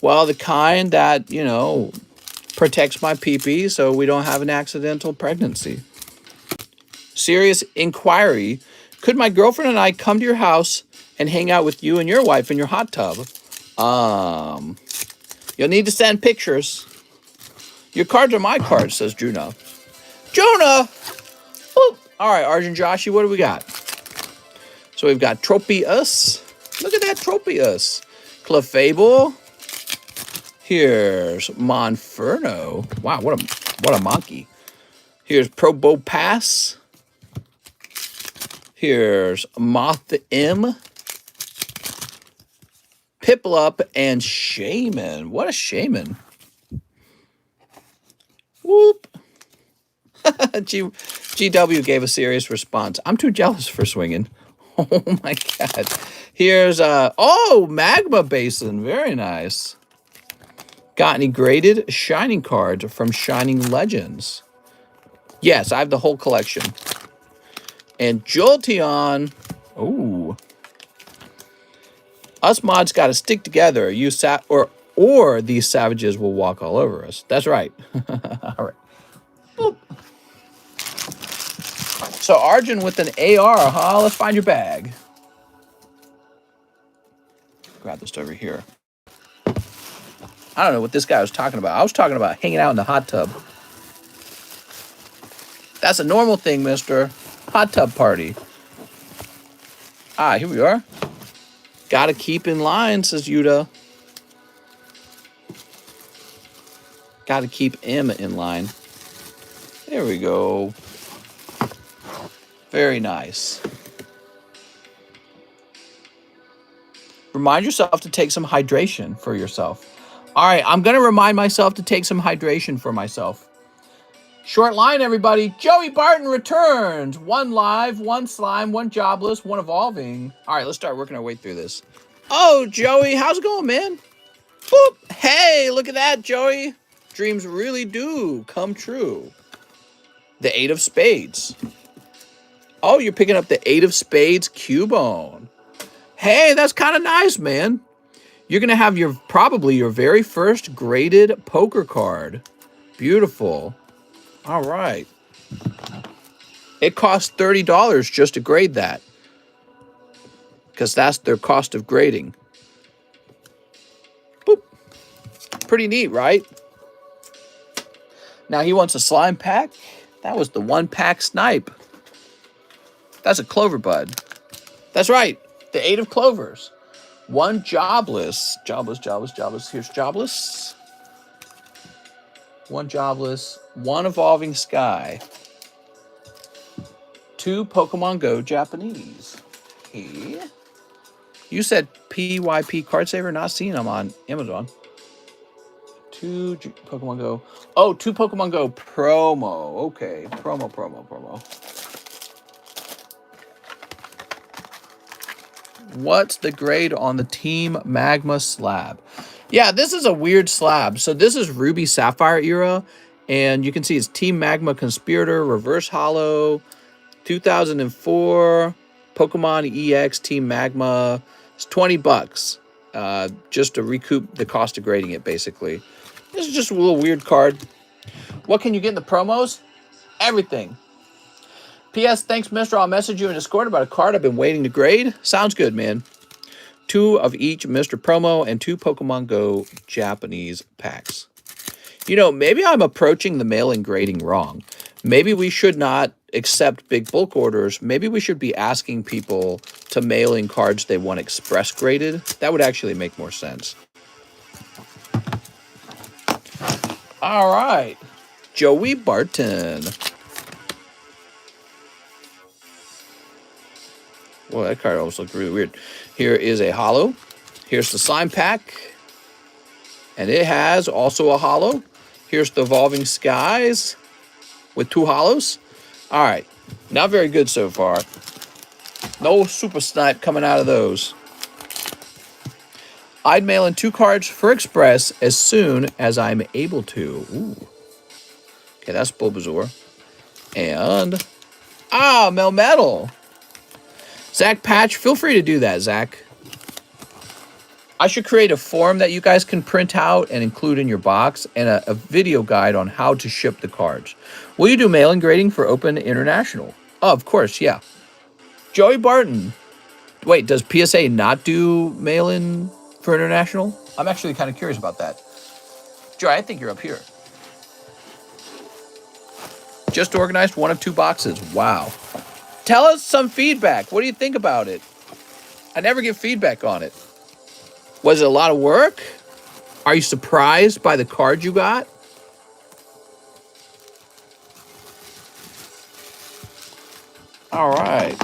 Well, the kind that, you know, Protects my pee-pee so we don't have an accidental pregnancy. Serious inquiry. Could my girlfriend and I come to your house and hang out with you and your wife in your hot tub? You'll need to send pictures. Your cards are my cards, says Juno. Jonah! Whoop. All right, Arjun Joshi, what do we got? So we've got Tropius. Look at that Tropius. Clefable. Here's Monferno. Wow, what a monkey. Here's Probopass. Here's Moth M. Piplup and Shaman. What a Shaman. Whoop. GW gave a serious response. I'm too jealous for swinging. Oh my God. Here's, Magma Basin. Very nice. Got any graded Shining cards from Shining Legends? Yes, I have the whole collection. And Jolteon. Ooh. Us mods got to stick together. Or these savages will walk all over us. That's right. All right. Boop. So Arjun with an AR, huh? Let's find your bag. Grab this over here. I don't know what this guy was talking about. I was talking about hanging out in the hot tub. That's a normal thing, mister. Hot tub party. Ah, here we are. Gotta keep in line, says Yuta. Gotta keep M in line. There we go. Very nice. Remind yourself to take some hydration for yourself. All right, I'm going to remind myself to take some hydration for myself. Short line, everybody. Joey Barton returns. 1 live, 1 slime, 1 jobless, 1 evolving. All right, let's start working our way through this. Oh, Joey, how's it going, man? Boop. Hey, look at that, Joey. Dreams really do come true. The 8 of Spades. Oh, you're picking up the 8 of Spades Cubone. Hey, that's kind of nice, man. You're going to have probably your very first graded poker card. Beautiful. All right. It costs $30 just to grade that. Because that's their cost of grading. Boop. Pretty neat, right? Now he wants a slime pack. That was the 1-pack snipe. That's a clover bud. That's right. The 8 of clovers. 1 jobless. Jobless. Here's jobless. 1 jobless. 1 evolving sky. 2 Pokemon Go Japanese. Okay. You said PYP card saver. Not seeing them on Amazon. 2 Pokemon Go. Oh, 2 Pokemon Go promo. Okay. Promo. What's the grade on the Team Magma slab? Yeah, this is a weird slab. So this is Ruby Sapphire era. And you can see it's Team Magma Conspirator, Reverse Hollow, 2004, Pokemon EX, Team Magma. It's $20 just to recoup the cost of grading it, basically. This is just a little weird card. What can you get in the promos? Everything. P.S. Thanks, mister. I'll message you in Discord about a card I've been waiting to grade. Sounds good, man. 2 of each Mr. Promo and 2 Pokemon Go Japanese packs. You know, maybe I'm approaching the mail-in grading wrong. Maybe we should not accept big bulk orders. Maybe we should be asking people to mail in cards they want express graded. That would actually make more sense. All right. Joey Barton. Well, that card almost looked really weird. Here is a holo. Here's the slime pack. And it has also a holo. Here's the Evolving Skies with 2 holos. All right. Not very good so far. No super snipe coming out of those. I'd mail in 2 cards for Express as soon as I'm able to. Ooh. Okay, that's Bulbasaur. And, Melmetal. Zach Patch, feel free to do that, Zach. I should create a form that you guys can print out and include in your box, and a video guide on how to ship the cards. Will you do mail-in grading for Open International? Oh, of course, yeah. Joey Barton. Wait, does PSA not do mail-in for international? I'm actually kind of curious about that. Joey, I think you're up here. Just organized 1 of 2 boxes. Wow. Tell us some feedback. What do you think about it? I never get feedback on it. Was it a lot of work? Are you surprised by the card you got? All right.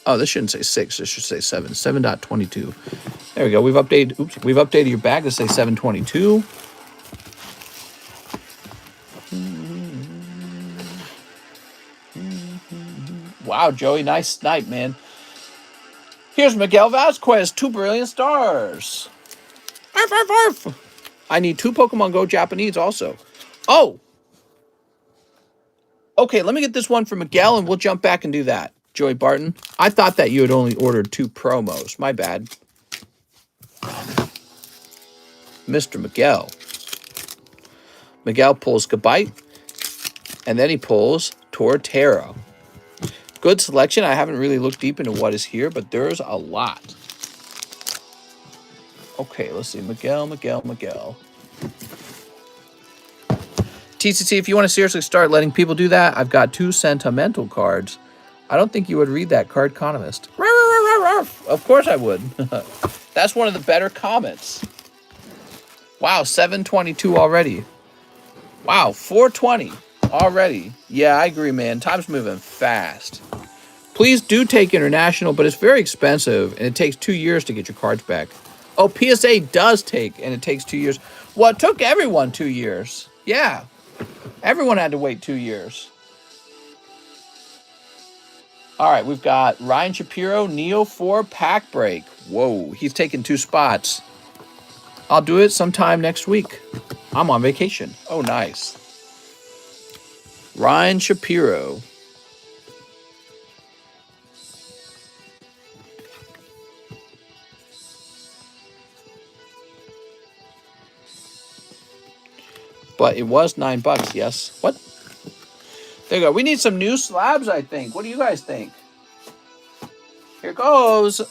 Oh, this shouldn't say 6. This should say 7. 7.22. There we go. We've updated. Oops. We've updated your bag to say 722. Wow, Joey, nice snipe, man. Here's Miguel Vasquez, 2 brilliant stars. Arf, arf, arf. I need 2 Pokemon Go Japanese also. Oh. Okay, let me get this one for Miguel, and we'll jump back and do that. Joey Barton. I thought that you had only ordered 2 promos. My bad. Mr. Miguel. Miguel pulls Gabite, and then he pulls Torterra. Good selection. I haven't really looked deep into what is here, but there's a lot. Okay, let's see. Miguel. TCC, if you want to seriously start letting people do that, I've got 2 sentimental cards. I don't think you would read that Cardconomist. Of course I would. That's one of the better comments. Wow, 722 already. Wow, 420 already. Yeah, I agree, man. Time's moving fast. Please do take international, but it's very expensive, and it takes 2 years to get your cards back. Oh, PSA does take, and it takes 2 years. Well, it took everyone 2 years. Yeah, everyone had to wait 2 years. All right, we've got Ryan Shapiro, Neo 4 pack break. Whoa, he's taking 2 spots. I'll do it sometime next week. I'm on vacation. Oh, nice. Ryan Shapiro. But it was $9, yes. What? There you go. We need some new slabs, I think. What do you guys think? Here goes.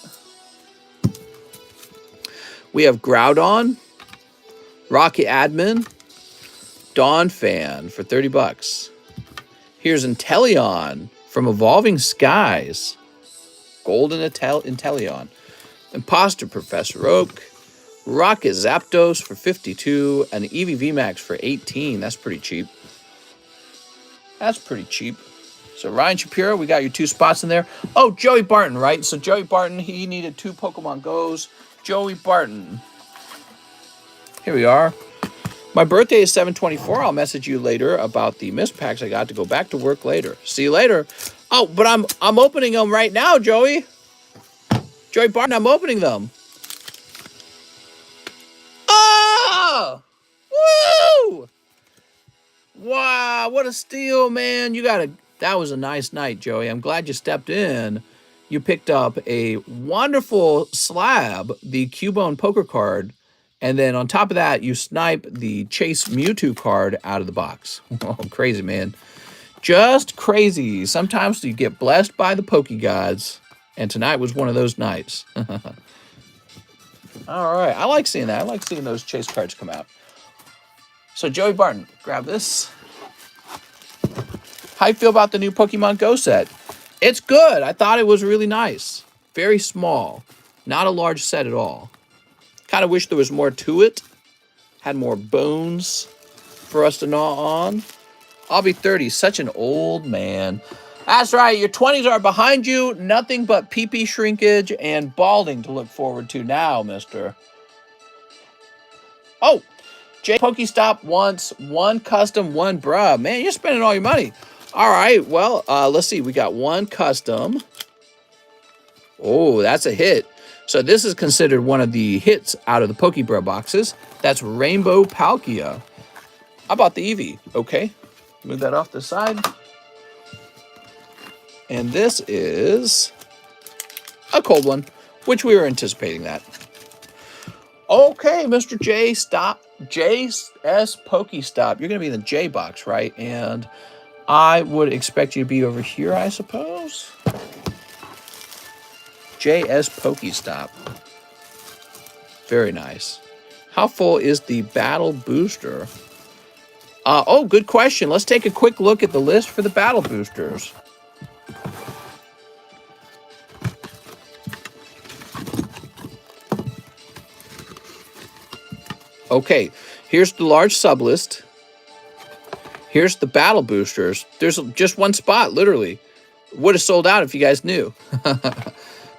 We have Groudon, Rocky Admin, Dawn Fan for $30. Here's Inteleon from Evolving Skies. Golden Inteleon. Imposter Professor Oak. Rocket Zapdos for $52. And EV Max for $18. That's pretty cheap. That's pretty cheap. So Ryan Shapiro, we got your 2 spots in there. Oh, Joey Barton, right? So Joey Barton, he needed 2 Pokemon Go's. Joey Barton. Here we are. My birthday is 7/24. I'll message you later about the missed packs I got to go back to work later. See you later. Oh, but I'm opening them right now, Joey. Joey Barton, I'm opening them. Oh! Woo! Wow, what a steal, man. That was a nice night, Joey. I'm glad you stepped in. You picked up a wonderful slab, the Cubone poker card, and then on top of that, you snipe the Chase Mewtwo card out of the box. Oh, crazy, man. Just crazy. Sometimes you get blessed by the Poke Gods, and tonight was one of those nights. All right, I like seeing that. I like seeing those Chase cards come out. So, Joey Barton, grab this. How you feel about the new Pokemon Go set? It's good. I thought it was really nice. Very small. Not a large set at all. Kind of wish there was more to it. Had more bones for us to gnaw on. I'll be 30. Such an old man. That's right. Your 20s are behind you. Nothing but pee-pee shrinkage and balding to look forward to now, mister. Oh, J Pokestop wants 1 custom, 1 bruh. Man, you're spending all your money. All right, well, let's see. We got 1 custom. Oh, that's a hit. So this is considered one of the hits out of the Pokebruh boxes. That's Rainbow Palkia. How about the Eevee? Okay, move that off the side. And this is a cold one, which we were anticipating that. Okay, Mr. JS Pokestop. You're going to be in the J box, right? And I would expect you to be over here, I suppose. JS Pokestop. Very nice. How full is the battle booster? Oh, good question. Let's take a quick look at the list for the battle boosters. Okay, here's the large sublist. Here's the battle boosters. There's just one spot, literally. Would have sold out if you guys knew.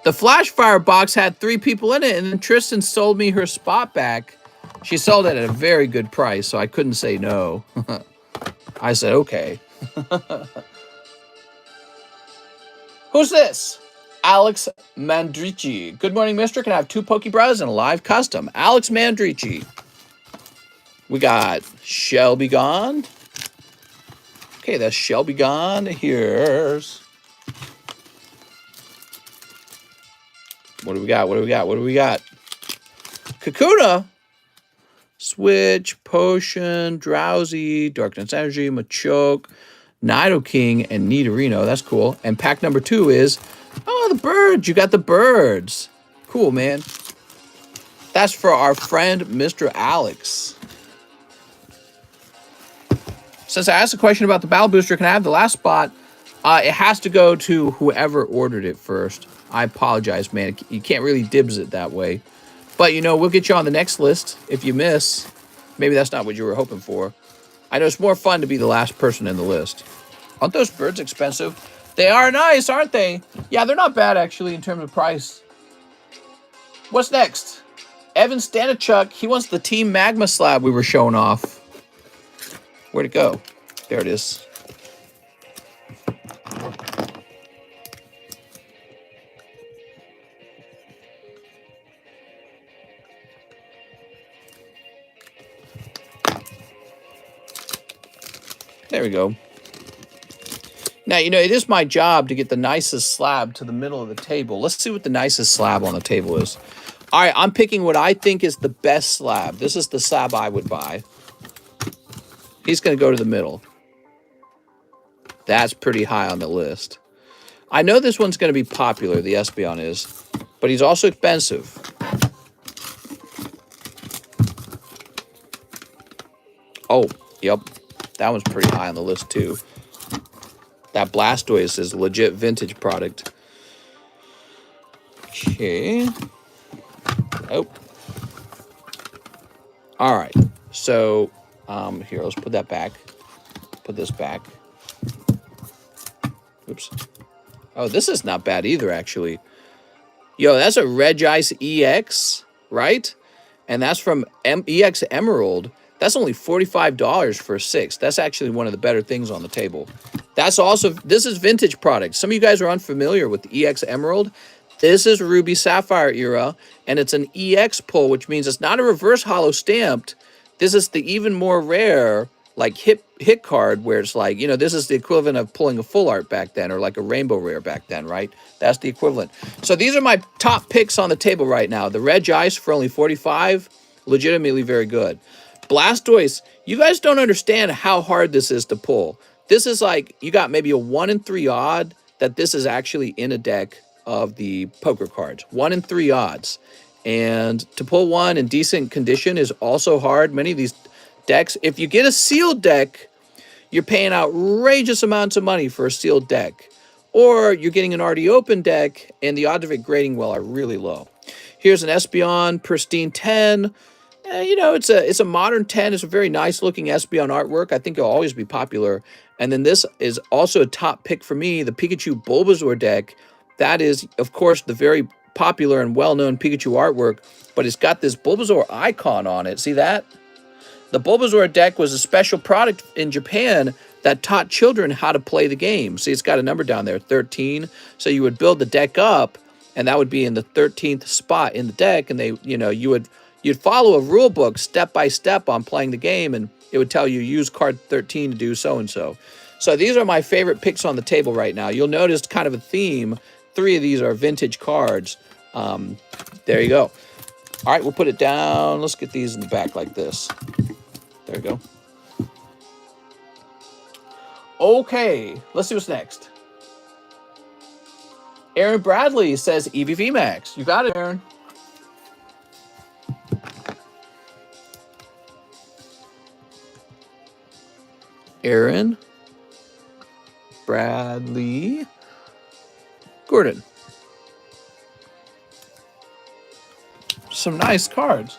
The flash fire box had 3 people in it, and then Tristan sold me her spot back. She sold it at a very good price, so I couldn't say no. I said, okay. Who's this? Alex Mandrici. Good morning, mister. Can I have 2 Pokebras and a live custom? Alex Mandrici. We got Shelby Gone. Okay, that's Shelby Gone. Here's... What do we got? What do we got? What do we got? Kakuna. Switch, Potion, Drowsy, Darkness Energy, Machoke, Nidoking, and Nidorino. That's cool. And pack number 2 is... Oh, the birds. You got the birds. Cool, man. That's for our friend, Mr. Alex. Since I asked a question about the battle booster, can I have the last spot? It has to go to whoever ordered it first. I apologize, man. You can't really dibs it that way. But, you know, we'll get you on the next list if you miss. Maybe that's not what you were hoping for. I know it's more fun to be the last person in the list. Aren't those birds expensive? They are nice, aren't they? Yeah, they're not bad, actually, in terms of price. What's next? Evan Stanichuk. He wants the Team Magma slab we were showing off. Where'd it go? There it is. There we go. Now, you know, it is my job to get the nicest slab to the middle of the table. Let's see what the nicest slab on the table is. All right, I'm picking what I think is the best slab. This is the slab I would buy. He's going to go to the middle. That's pretty high on the list. I know this one's going to be popular, the Espeon is, but he's also expensive. Oh, yep. That one's pretty high on the list, too. That Blastoise is a legit vintage product. Okay. Oh. All right. So, here, let's put that back. Put this back. Oops. Oh, this is not bad either, actually. Yo, that's a Regice EX, right? And that's from EX Emerald. That's only $45 for a 6. That's actually one of the better things on the table. That's also, this is vintage product. Some of you guys are unfamiliar with the EX Emerald. This is Ruby Sapphire era, and it's an EX pull, which means it's not a reverse holo stamped. This is the even more rare, like hit card, where it's like, you know, this is the equivalent of pulling a full art back then, or like a rainbow rare back then, right? That's the equivalent. So these are my top picks on the table right now. The Regice for only $45, legitimately very good. Blastoise, you guys don't understand how hard this is to pull. This is like, you got maybe a 1 in 3 odd that this is actually in a deck of the poker cards. 1 in 3 odds. And to pull one in decent condition is also hard. Many of these decks, if you get a sealed deck, you're paying outrageous amounts of money for a sealed deck. Or you're getting an already open deck, and the odds of it grading well are really low. Here's an Espeon Pristine 10. You know, it's a modern 10. It's a very nice looking Espeon artwork. I think it'll always be popular. And then this is also a top pick for me, the Pikachu Bulbasaur deck. That is, of course, the very popular and well-known Pikachu artwork, but it's got this Bulbasaur icon on it. See that? The Bulbasaur deck was a special product in Japan that taught children how to play the game. See, it's got a number down there, 13. So you would build the deck up, and that would be in the 13th spot in the deck, and they, you know, you'd follow a rule book step by step on playing the game, and it would tell you use card 13 to do so-and-so. So these are my favorite picks on the table right now. You'll notice kind of a theme. 3 of these are vintage cards. There you go. All right, we'll put it down. Let's get these in the back like this. There we go. Okay, let's see what's next. Aaron Bradley says EVV Max. You got it, Aaron. Aaron Bradley Gordon. Some nice cards.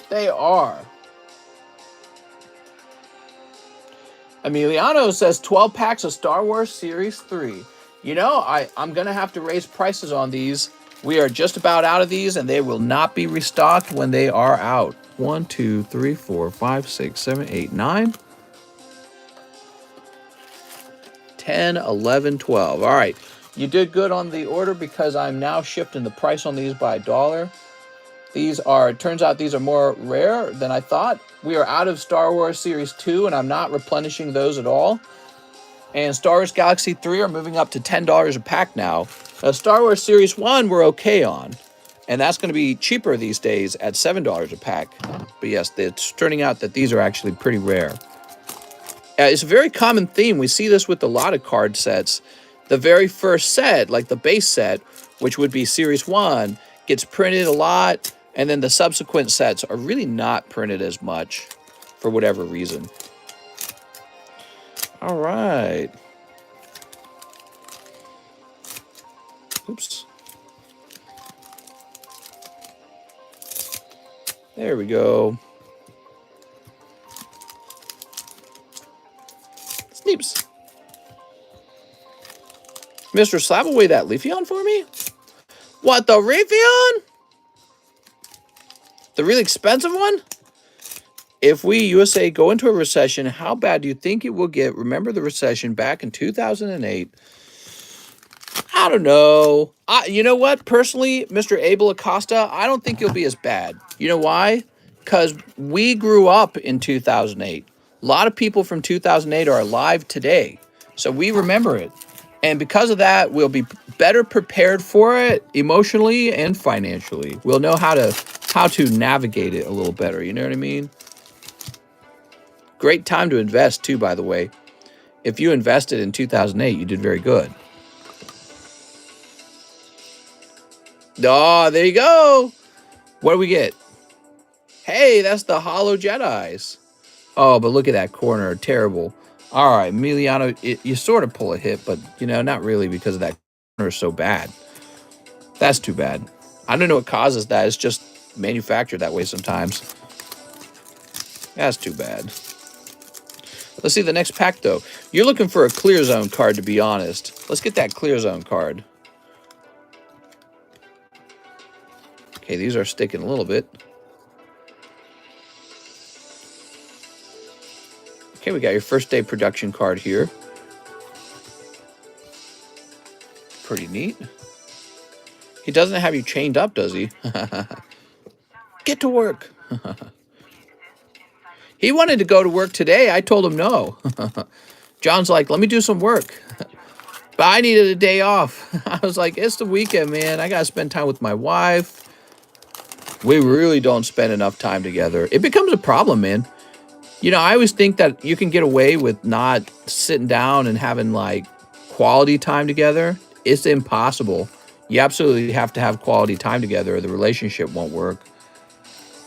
They are. Emiliano says 12 packs of Star Wars Series 3. You know, I'm going to have to raise prices on these. We are just about out of these, and they will not be restocked when they are out. 1, 2, 3, 4, 5, 6, 7, 8, 9, 10, 11, 12. All right. You did good on the order because I'm now shifting the price on these by $1. These are, it turns out these are more rare than I thought. We are out of Star Wars Series 2, and I'm not replenishing those at all. And Star Wars Galaxy 3 are moving up to $10 a pack now. Star Wars Series 1 we're okay on. And that's going to be cheaper these days at $7 a pack. But yes, it's turning out that these are actually pretty rare. It's a very common theme. We see this with a lot of card sets. The very first set, like the base set, which would be Series 1, gets printed a lot. And then the subsequent sets are really not printed as much for whatever reason. All right. Oops. There we go. Sneeps. Mr. Slab-AWAY that Leafeon for me? What, the Raytheon? The really expensive one? If we, USA, go into a recession, how bad do you think it will get? Remember the recession back in 2008? I don't know. You know what? Personally, Mr. Abel Acosta, I don't think it'll be as bad. You know why? Because we grew up in 2008. A lot of people from 2008 are alive today. So we remember it. And because of that, we'll be better prepared for it emotionally and financially. We'll know how to navigate it a little better. You know what I mean? Great time to invest, too, by the way. If you invested in 2008, you did very good. Oh, there you go. What do we get? Hey, that's the Hollow Jedis. Oh, but look at that corner. Terrible. All right, Emiliano, you sort of pull a hit, but, you know, not really because of that corner is so bad. That's too bad. I don't know what causes that. It's just manufactured that way sometimes. That's too bad. Let's see the next pack, though. You're looking for a clear zone card, to be honest. Let's get that clear zone card. Okay, these are sticking a little bit. Okay, we got your first day production card here. Pretty neat. He doesn't have you chained up, does he? Get to work. He wanted to go to work today. I told him no. John's like, let me do some work. But I needed a day off. I was like, it's the weekend, man. I got to spend time with my wife. We really don't spend enough time together. It becomes a problem, man. You know, I always think that you can get away with not sitting down and having, like, quality time together. It's impossible. You absolutely have to have quality time together or the relationship won't work.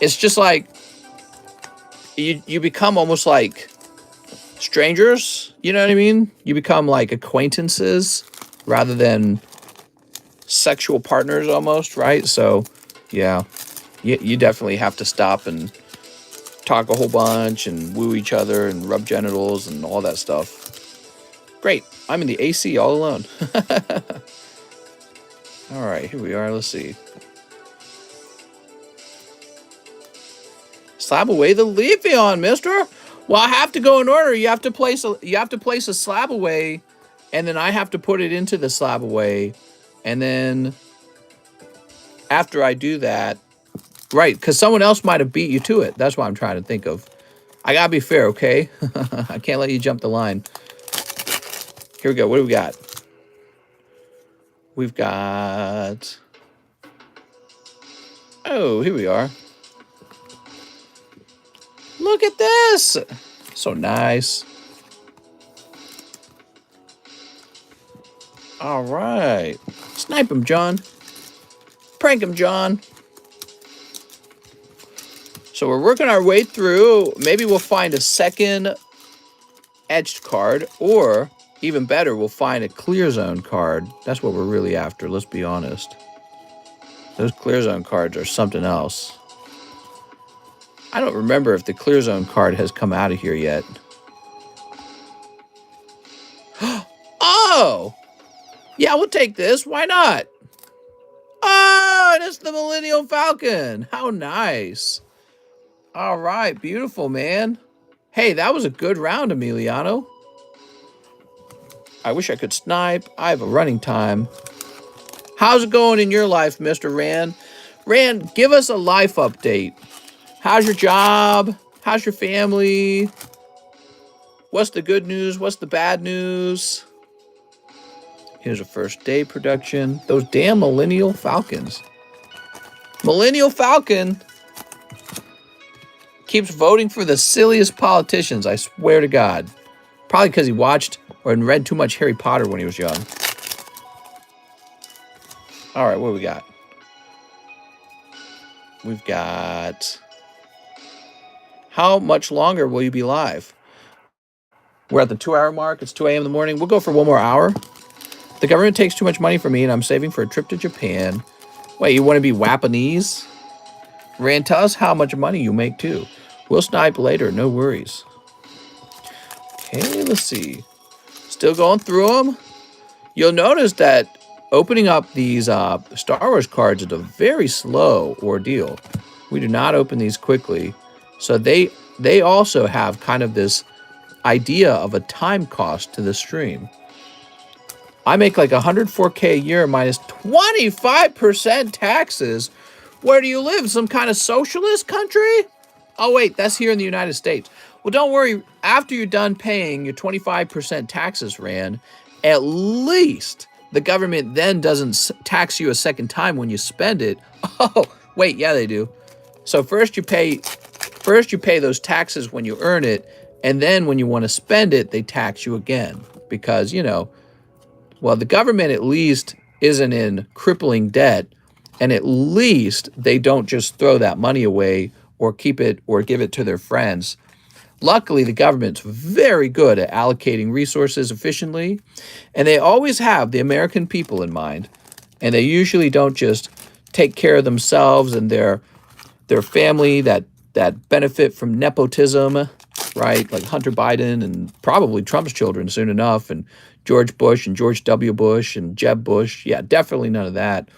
It's just like you become almost like strangers. You know what I mean? You become like acquaintances rather than sexual partners almost, right? So, yeah, you definitely have to stop and talk a whole bunch and woo each other and rub genitals and all that stuff. Great. I'm in the AC all alone. All right, here we are. Let's see. Slab-AWAY the Leafeon, mister. Well, I have to go in order. You have to place a Slab-AWAY, and then I have to put it into the Slab-AWAY, and then after I do that, right, because someone else might have beat you to it. That's what I'm trying to think of. I gotta be fair, okay? I can't let you jump the line. Here we go. What do we got? We've got... Oh, here we are. Look at this. So nice. All right. Snipe him, John. Prank him, John. So we're working our way through. Maybe we'll find a second etched card, or even better, we'll find a clear zone card. That's what we're really after, let's be honest. Those clear zone cards are something else. I don't remember if the clear zone card has come out of here yet. Oh! Yeah, we'll take this. Why not? Oh, and it's the Millennial Falcon. How nice. All right, beautiful, man. Hey, that was a good round, Emiliano. I wish I could snipe. I have a running time. How's it going in your life, Mr. Rand? Rand, give us a life update. How's your job? How's your family? What's the good news? What's the bad news? Here's a first day production. Those damn Millennial Falcons. Millennial Falcon keeps voting for the silliest politicians, I swear to God. Probably because he watched or read too much Harry Potter when he was young. All right, what do we got? We've got... How much longer will you be live? We're at the 2-hour mark. It's 2 a.m. in the morning. We'll go for 1 more hour. The government takes too much money from me, and I'm saving for a trip to Japan. Wait, you want to be Japanese? Rand, tell us how much money you make, too. We'll snipe later. No worries. Okay, let's see. Still going through them. You'll notice that opening up these Star Wars cards is a very slow ordeal. We do not open these quickly. So they also have kind of this idea of a time cost to the stream. I make like 104K a year minus 25% taxes. Where do you live? Some kind of socialist country? Oh, wait, that's here in the United States. Well, don't worry. After you're done paying your 25% taxes, Rand, at least the government then doesn't tax you a second time when you spend it. Oh, wait, yeah, they do. So first you pay those taxes when you earn it, and then when you want to spend it, they tax you again. Because, you know, well, the government at least isn't in crippling debt, and at least they don't just throw that money away or keep it or give it to their friends. Luckily, the government's very good at allocating resources efficiently, and they always have the American people in mind. And they usually don't just take care of themselves and their family that benefit from nepotism, right? Like Hunter Biden and probably Trump's children soon enough, and George Bush and George W. Bush and Jeb Bush. Yeah, definitely none of that.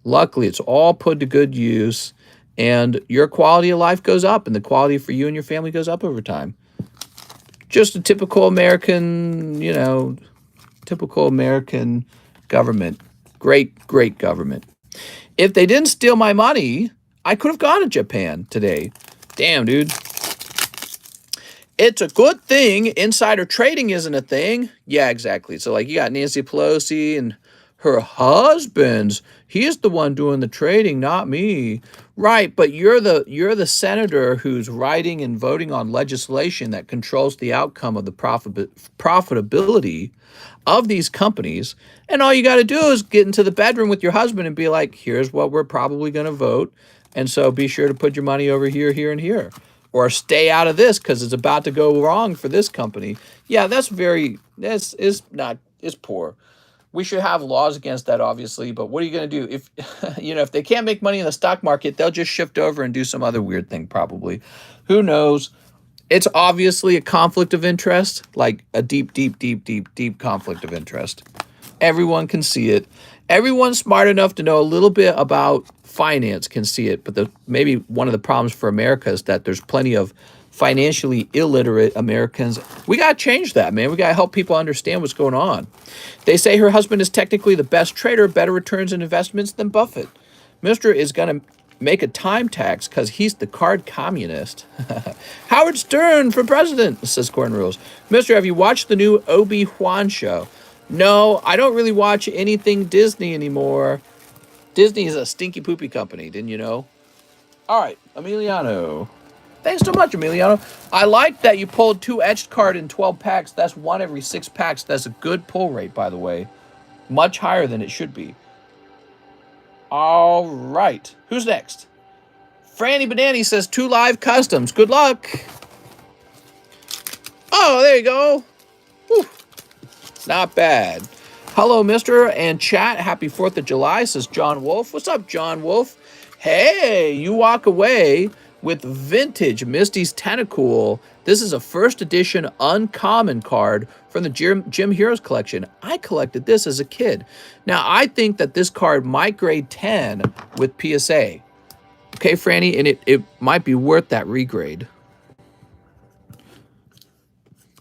Luckily, it's all put to good use, and your quality of life goes up, and the quality for you and your family goes up over time. Just a typical American, you know, typical American government. Great, great government. If they didn't steal my money, I could have gone to Japan today. Damn, dude. It's a good thing insider trading isn't a thing. Yeah, exactly. So, like, you got Nancy Pelosi and her husband's. He's the one doing the trading, not me. Right, but you're the senator who's writing and voting on legislation that controls the outcome of the profitability of these companies. And all you got to do is get into the bedroom with your husband and be like, here's what we're probably going to vote. And so be sure to put your money over here, here, and here. Or stay out of this because it's about to go wrong for this company. Yeah, that's poor. We should have laws against that, obviously, but what are you going to do? If if they can't make money in the stock market, they'll just shift over and do some other weird thing, probably. Who knows? It's obviously a conflict of interest, like a deep, deep, deep, deep, deep conflict of interest. Everyone can see it. Everyone smart enough to know a little bit about finance can see it, but maybe one of the problems for America is that there's plenty of financially illiterate Americans. We got to change that, man. We got to help people understand what's going on. They say her husband is technically the best trader, better returns in investments than Buffett. Mr. is going to make a time tax because he's the card communist. Howard Stern for president, says Corn Rules. Mr., have you watched the new Obi-Wan show? No, I don't really watch anything Disney anymore. Disney is a stinky poopy company, didn't you know? All right, Emiliano. Thanks so much, Emiliano. I like that you pulled 2 etched card in 12 packs. That's 1 every 6 packs. That's a good pull rate, by the way. Much higher than it should be. All right. Who's next? Franny Banani says 2 live customs. Good luck. Oh, there you go. Whew. Not bad. Hello, mister, and chat. Happy 4th of July, says John Wolf. What's up, John Wolf? Hey, you walk away with vintage Misty's Tentacool. This is a first edition uncommon card from the Gym Heroes collection. I collected this as a kid. Now, I think that this card might grade 10 with PSA. Okay, Franny, and it might be worth that regrade.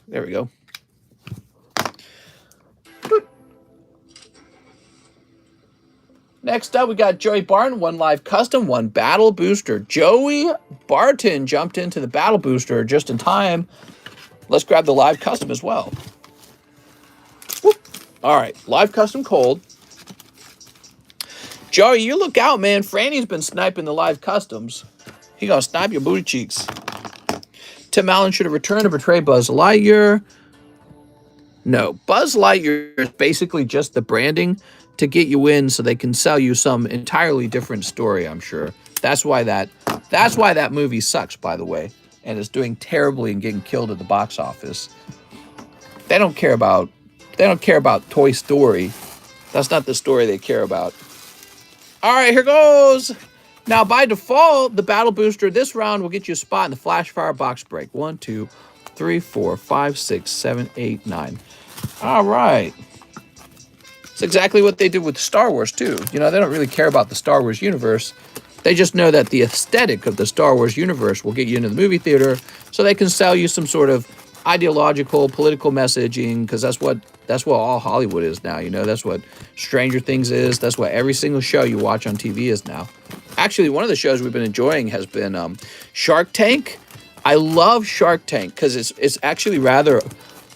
There we go. Next up, we got Joey Barton, 1 live custom, 1 battle booster. Joey Barton jumped into the battle booster just in time. Let's grab the live custom as well. Whoop. All right, live custom cold. Joey, you look out, man. Franny's been sniping the live customs. He gonna snipe your booty cheeks. Tim Allen should have returned to portray Buzz Lightyear. No, Buzz Lightyear is basically just the branding to get you in so they can sell you some entirely different story, I'm sure. That's why that movie sucks, by the way, and is doing terribly and getting killed at the box office. They don't care about Toy Story. That's not the story they care about. All right, here goes. Now, by default, the battle booster this round will get you a spot in the flash fire box break. 1, 2, 3, 4, 5, 6, 7, 8, 9. All right. It's exactly what they did with Star Wars, too. You know, they don't really care about the Star Wars universe. They just know that the aesthetic of the Star Wars universe will get you into the movie theater so they can sell you some sort of ideological, political messaging, because that's what all Hollywood is now. You know, that's what Stranger Things is. That's what every single show you watch on TV is now. Actually, one of the shows we've been enjoying has been Shark Tank. I love Shark Tank because it's actually rather...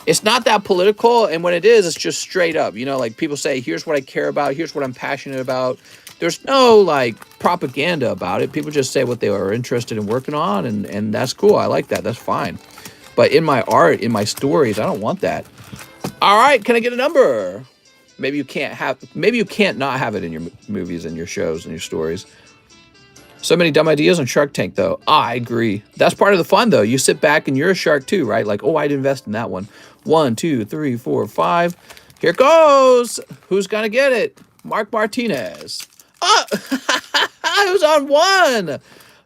It's not that political, and when it is, it's just straight up. You know, like people say, here's what I care about, here's what I'm passionate about. There's no, like, propaganda about it. People just say what they are interested in working on, and that's cool. I like that. That's fine. But in my art, in my stories, I don't want that. All right, can I get a number? Maybe you can't not have it in your movies and your shows and your stories. So many dumb ideas on Shark Tank, though. I agree. That's part of the fun, though. You sit back and you're a shark, too, right? Like, oh, I'd invest in that one. 1, 2, 3, 4, 5. Here goes. Who's going to get it? Mark Martinez. Oh, who's on 1?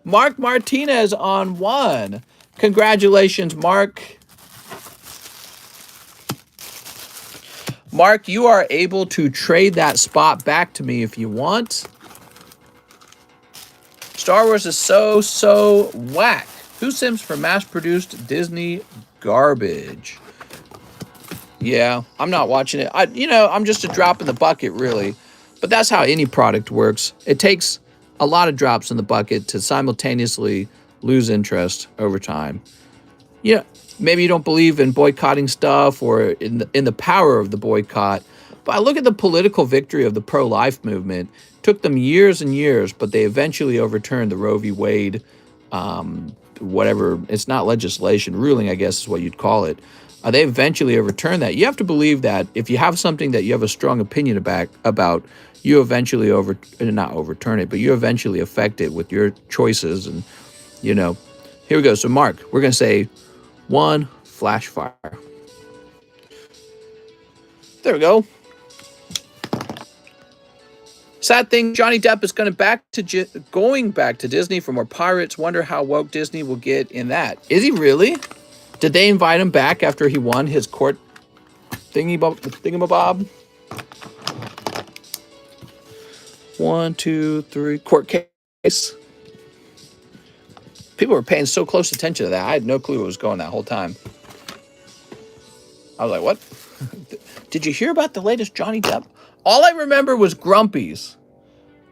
Mark Martinez on 1. Congratulations, Mark. Mark, you are able to trade that spot back to me if you want. Star Wars is so whack. Who sims for mass-produced Disney garbage? Yeah, I'm not watching it. I'm just a drop in the bucket, really. But that's how any product works. It takes a lot of drops in the bucket to simultaneously lose interest over time. Yeah, maybe you don't believe in boycotting stuff or in the power of the boycott. But I look at the political victory of the pro-life movement. It took them years and years, but they eventually overturned the Roe v. Wade, whatever. It's not legislation. Ruling, I guess, is what you'd call it. They eventually overturned that. You have to believe that if you have something that you have a strong opinion about, you eventually not overturn it, but you eventually affect it with your choices. And, here we go. So, Mark, we're going to say 1 flash fire. There we go. Sad thing, Johnny Depp is going back to Disney for more Pirates. Wonder how woke Disney will get in that. Is he really? Did they invite him back after he won his court thingamabob? 1, 2, 3, court case. People were paying so close attention to that. I had no clue what was going that whole time. I was like, what? Did you hear about the latest Johnny Depp? All I remember was Grumpy's.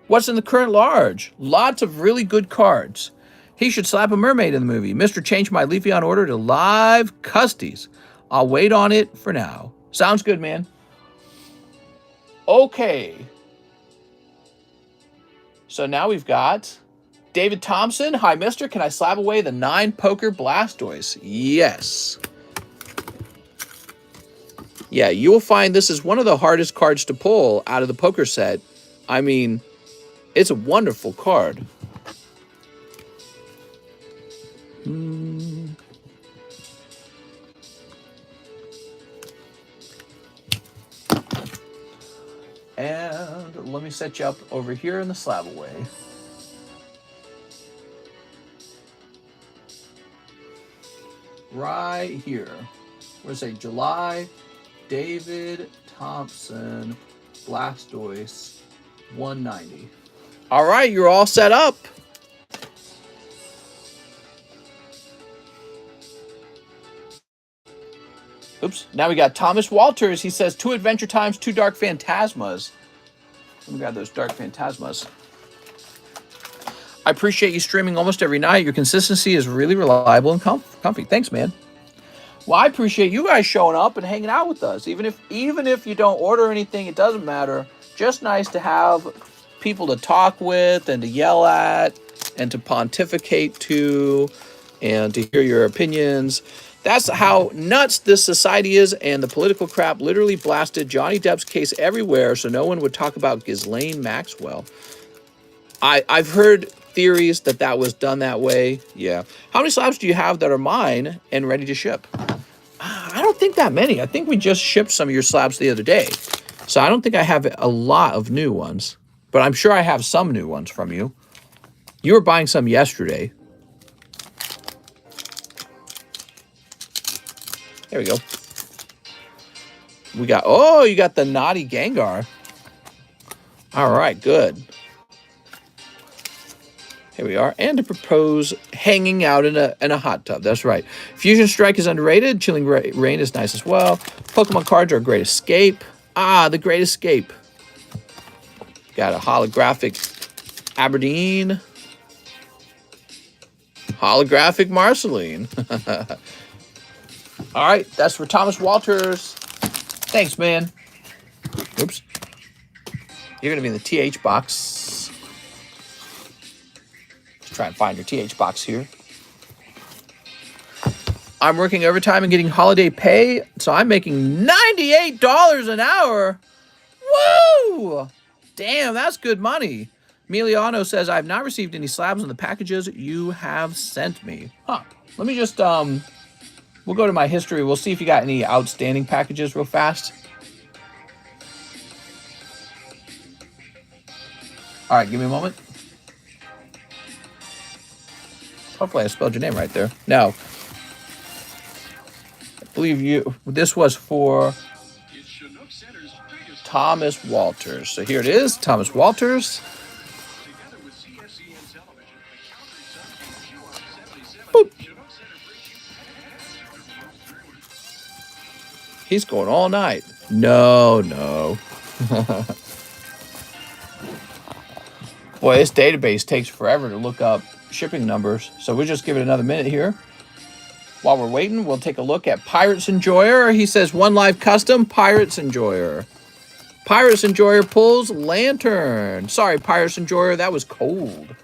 What's in the current large? Lots of really good cards. He should slap a mermaid in the movie. Mr. Changed my Leafeon order to live custies. I'll wait on it for now. Sounds good, man. Okay. So now we've got David Thompson. Hi, mister. Can I slab away the 9 poker Blastoise? Yes. Yeah, you will find this is one of the hardest cards to pull out of the poker set. I mean, it's a wonderful card. And let me set you up over here in the SLAB-AWAY. Right here. We're going to say July, David Thompson, Blastoise, 190. All right, you're all set up. Oops. Now we got Thomas Walters. He says 2 Adventure Times, 2 Dark Phantasmas. Let me grab those Dark Phantasmas. I appreciate you streaming almost every night. Your consistency is really reliable and comfy. Thanks, man. Well, I appreciate you guys showing up and hanging out with us. Even if you don't order anything, it doesn't matter. Just nice to have people to talk with and to yell at and to pontificate to and to hear your opinions. That's how nuts this society is, and the political crap literally blasted Johnny Depp's case everywhere so no one would talk about Ghislaine Maxwell. I've heard theories that was done that way. Yeah. How many slabs do you have that are mine and ready to ship? I don't think that many. I think we just shipped some of your slabs the other day. So I don't think I have a lot of new ones. But I'm sure I have some new ones from you. You were buying some yesterday. There we go. We got, oh, you got the naughty Gengar. All right, good. Here we are. And to propose hanging out in a hot tub. That's right. Fusion Strike is underrated. Chilling Rain is nice as well. Pokemon cards are a great escape. Ah, the Great Escape. Got a holographic Aberdeen. Holographic Marceline. All right, that's for Thomas Walters. Thanks, man. Oops. You're going to be in the TH box. Let's try and find your TH box here. I'm working overtime and getting holiday pay, so I'm making $98 an hour. Woo! Damn, that's good money. Emiliano says, I have not received any slabs on the packages you have sent me. Huh. Let me just, we'll go to my history. We'll see if you got any outstanding packages real fast. All right, give me a moment. Hopefully I spelled your name right there. No. I believe this was for Thomas Walters. So here it is, Thomas Walters. Boop. He's going all night. No. Boy, this database takes forever to look up shipping numbers. So we'll just give it another minute here. While we're waiting, we'll take a look at Pirates Enjoyer. He says, 1 live custom, Pirates Enjoyer. Pirates Enjoyer pulls Lantern. Sorry, Pirates Enjoyer, that was cold.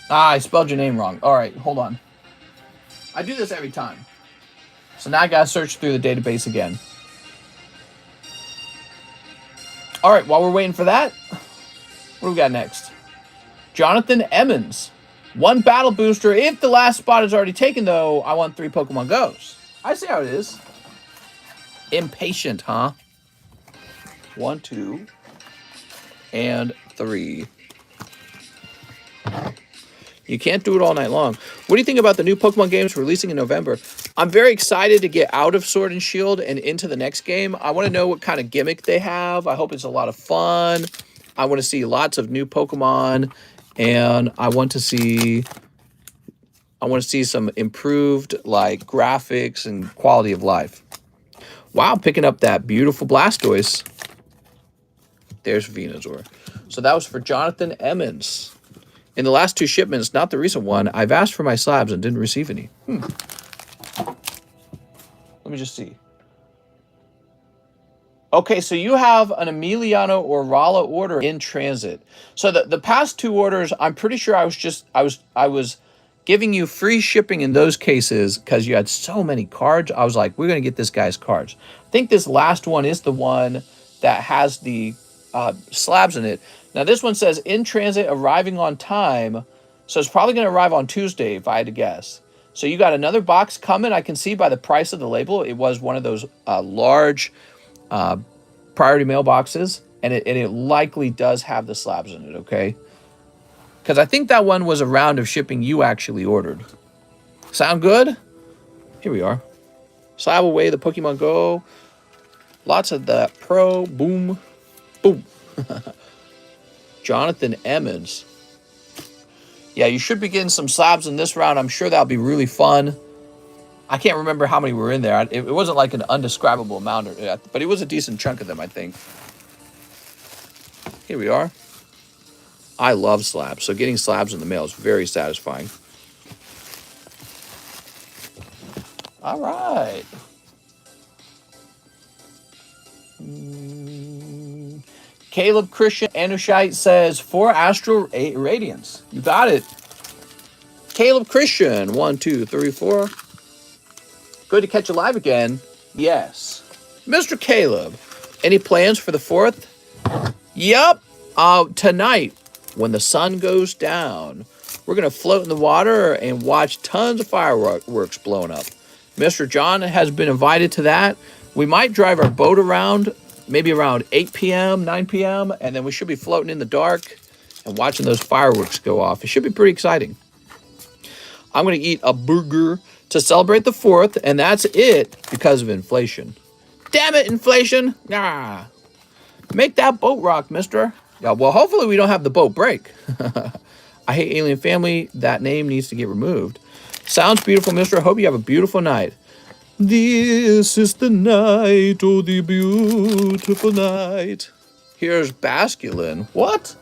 Ah, I spelled your name wrong. All right, hold on. I do this every time. So now I got to search through the database again. All right, while we're waiting for that, what do we got next? Jonathan Emmons. 1 battle booster. If the last spot is already taken, though, I want 3 Pokemon Go's. I see how it is. Impatient, huh? 1, 2, and 3. You can't do it all night long. What do you think about the new Pokemon games releasing in November? I'm very excited to get out of Sword and Shield and into the next game. I want to know what kind of gimmick they have. I hope it's a lot of fun. I want to see lots of new Pokemon, and I want to see some improved like graphics and quality of life. Wow, picking up that beautiful Blastoise. There's Venusaur. So that was for Jonathan Emmons. In the last 2 shipments, not the recent one, I've asked for my slabs and didn't receive any. Let me just see. Okay, so you have an Emiliano or Rolla order in transit. So the past two orders, I'm pretty sure I was giving you free shipping in those cases because you had so many cards. I was like, we're gonna get this guy's cards. I think this last one is the one that has the slabs in it. Now this one says in transit, arriving on time, so it's probably gonna arrive on Tuesday if I had to guess. So you got another box coming. I can see by the price of the label, it was one of those large priority mailboxes, and it likely does have the slabs in it, okay? Because I think that one was a round of shipping you actually ordered. Sound good? Here we are. SLAB-AWAY, the Pokemon Go. Lots of that Pro. Boom. Boom. Jonathan Emmons. Yeah, you should be getting some slabs in this round. I'm sure that'll be really fun. I can't remember how many were in there. It wasn't like an undescribable amount, but it was a decent chunk of them, I think. Here we are. I love slabs, so getting slabs in the mail is very satisfying. All right. Caleb Christian Anushite says 4 Astral Radiance. You got it. Caleb Christian, 1, 2, 3, 4. Good to catch you live again. Yes. Mr. Caleb, any plans for the 4th? Yup. Tonight, when the sun goes down, we're going to float in the water and watch tons of fireworks blowing up. Mr. John has been invited to that. We might drive our boat around, maybe around 8 p.m., 9 p.m., and then we should be floating in the dark and watching those fireworks go off. It should be pretty exciting. I'm going to eat a burger to celebrate the 4th, and that's it because of inflation. Damn it, inflation! Ah, make that boat rock, mister. Yeah, well, hopefully we don't have the boat break. I hate Alien Family. That name needs to get removed. Sounds beautiful, mister. I hope you have a beautiful night. This is the night, oh, the beautiful night. Here's Basculin. What?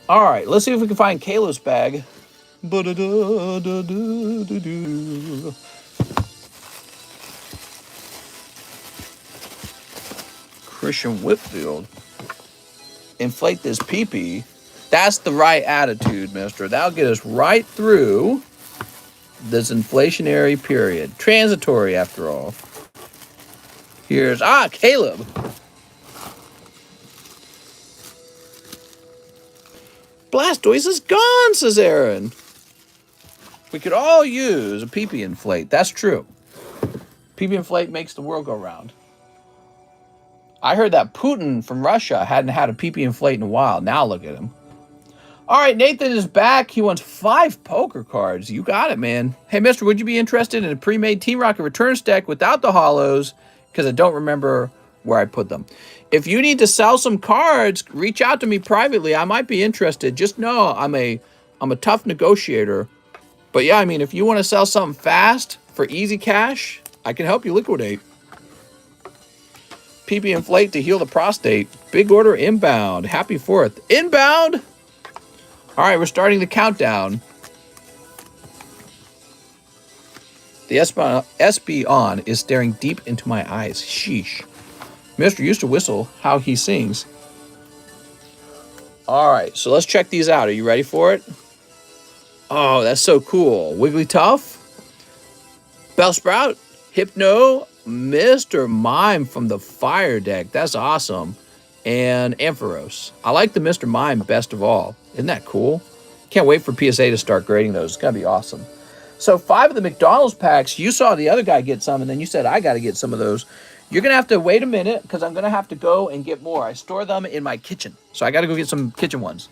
All right, let's see if we can find Kayla's bag. Christian Whitfield. Inflate this pee-pee. That's the right attitude, mister. That'll get us right through this inflationary period. Transitory, after all. Here's, Caleb. Blastoise is gone, says Aaron. We could all use a pee-pee inflate. That's true. Pee-pee inflate makes the world go round. I heard that Putin from Russia hadn't had a pee-pee inflate in a while. Now look at him. All right, Nathan is back. He wants 5 poker cards. You got it, man. Hey, mister, would you be interested in a pre-made Team Rocket returns deck without the hollows? Because I don't remember where I put them. If you need to sell some cards, reach out to me privately. I might be interested. Just know I'm a tough negotiator. But yeah, I mean, if you want to sell something fast for easy cash, I can help you liquidate. PP inflate to heal the prostate. Big order inbound. Happy 4th. Inbound! All right, we're starting the countdown. The Espeon is staring deep into my eyes. Sheesh. Mister used to whistle how he sings. All right, so let's check these out. Are you ready for it? Oh, that's so cool. Wigglytuff, Bellsprout, Hypno, Mr. Mime from the Fire deck. That's awesome. And Ampharos. I like the Mr. Mime best of all. Isn't that cool? Can't wait for PSA to start grading those. It's going to be awesome. So 5 of the McDonald's packs, you saw the other guy get some, and then you said, I got to get some of those. You're going to have to wait a minute because I'm going to have to go and get more. I store them in my kitchen. So I got to go get some kitchen ones.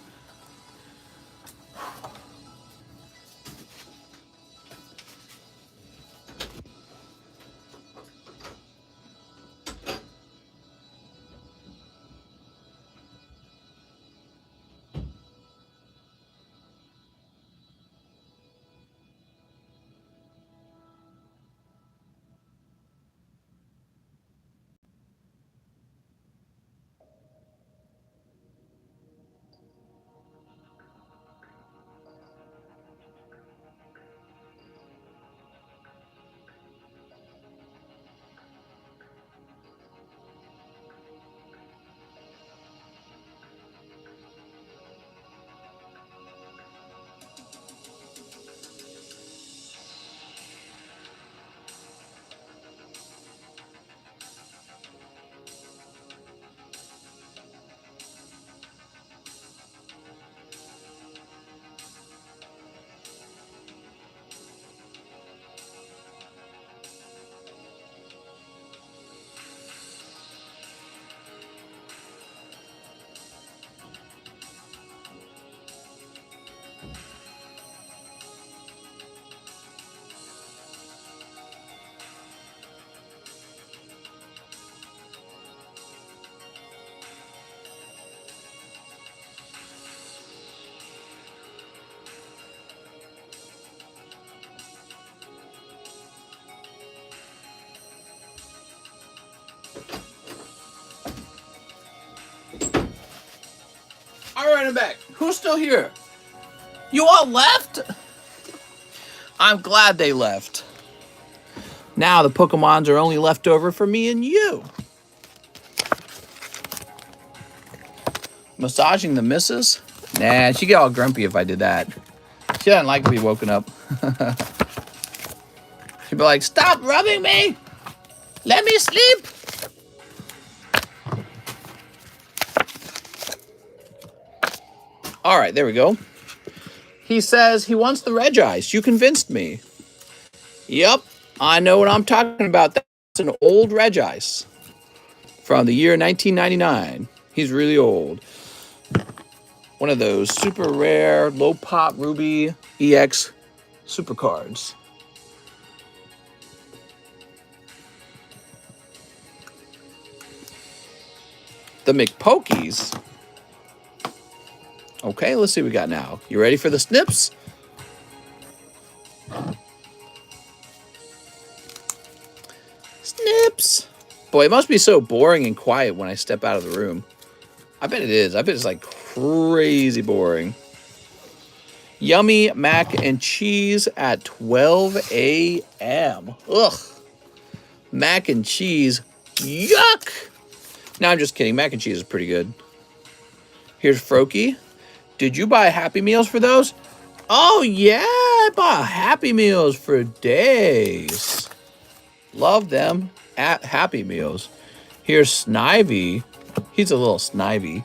running back. Who's still here? You all left? I'm glad they left. Now the Pokemons are only left over for me and you. Massaging the missus? Nah, she'd get all grumpy if I did that. She doesn't like to be woken up. She'd be like, stop rubbing me! Let me sleep! All right, there we go. He says he wants the Regice. You convinced me. Yep, I know what I'm talking about. That's an old Regice from the year 1999. He's really old. One of those super rare, low pop ruby EX super cards. The McPokies. Okay, let's see what we got now. You ready for the snips? Snips. Boy, it must be so boring and quiet when I step out of the room. I bet it is. I bet it's like crazy boring. Yummy mac and cheese at 12 a.m. Ugh. Mac and cheese. Yuck. No, I'm just kidding. Mac and cheese is pretty good. Here's Froakie. Did you buy Happy Meals for those? Oh, yeah. I bought Happy Meals for days. Love them at Happy Meals. Here's Snivy. He's a little Snivy.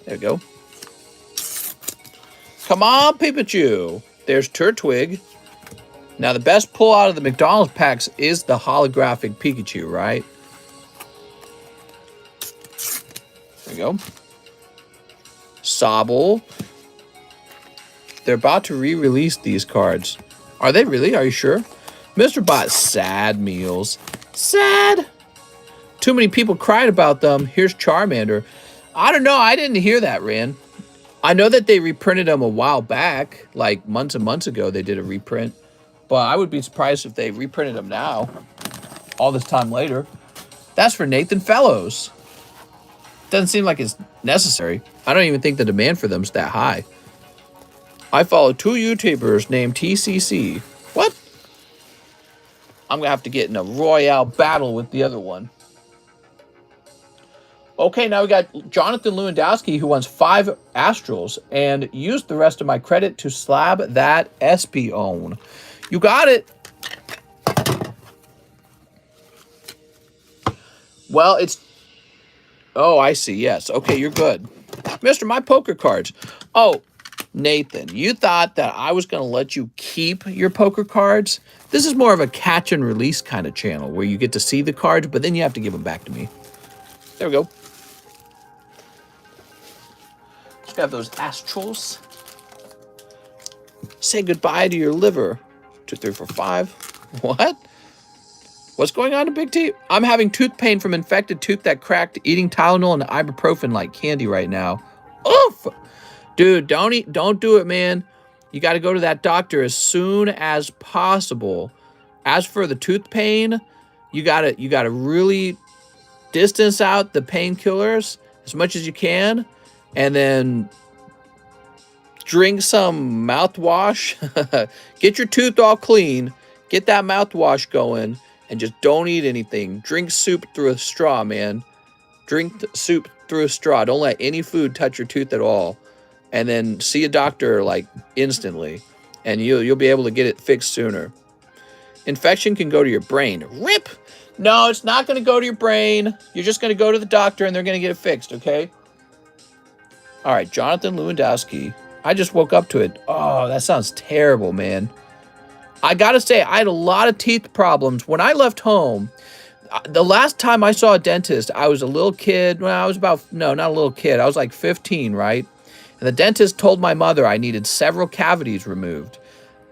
There we go. Come on, Pikachu. There's Turtwig. Now, the best pull out of the McDonald's packs is the holographic Pikachu, right? There we go. Sobble. They're about to re-release these cards. Are they really? Are you sure? Mr. Bot, sad meals. Sad. Too many people cried about them. Here's Charmander. I don't know. I didn't hear that, Ran. I know that they reprinted them a while back, like months and months ago. They did a reprint. But I would be surprised if they reprinted them now, all this time later. That's for Nathan Fellows. Doesn't seem like it's necessary. I don't even think the demand for them is that high. I follow 2 YouTubers named TCC. What? I'm going to have to get in a royale battle with the other one. Okay, now we got Jonathan Lewandowski, who wants 5 Astrals and used the rest of my credit to slab that Espeon. You got it. Well, it's... Oh, I see. Yes. Okay, you're good. Mister, my poker cards. Oh, Nathan, you thought that I was going to let you keep your poker cards? This is more of a catch and release kind of channel where you get to see the cards, but then you have to give them back to me. There we go. Just have those Astrals. Say goodbye to your liver. 2, 3, 4, 5. What? What's going on to Big T? I'm having tooth pain from infected tooth that cracked, eating Tylenol and ibuprofen like candy right now. Oof! Dude, don't do it, man. You got to go to that doctor as soon as possible. As for the tooth pain, you got to really distance out the painkillers as much as you can, and then drink some mouthwash. Get your tooth all clean. Get that mouthwash going. And just don't eat anything. Drink soup through a straw, man. Drink soup through a straw. Don't let any food touch your tooth at all. And then see a doctor, like, instantly. And you'll be able to get it fixed sooner. Infection can go to your brain. RIP! No, it's not going to go to your brain. You're just going to go to the doctor and they're going to get it fixed, okay? All right, Jonathan Lewandowski. I just woke up to it. Oh, that sounds terrible, man. I gotta say, I had a lot of teeth problems. When I left home, the last time I saw a dentist, I was a little kid. Well, I was not a little kid. I was like 15, right? And the dentist told my mother I needed several cavities removed.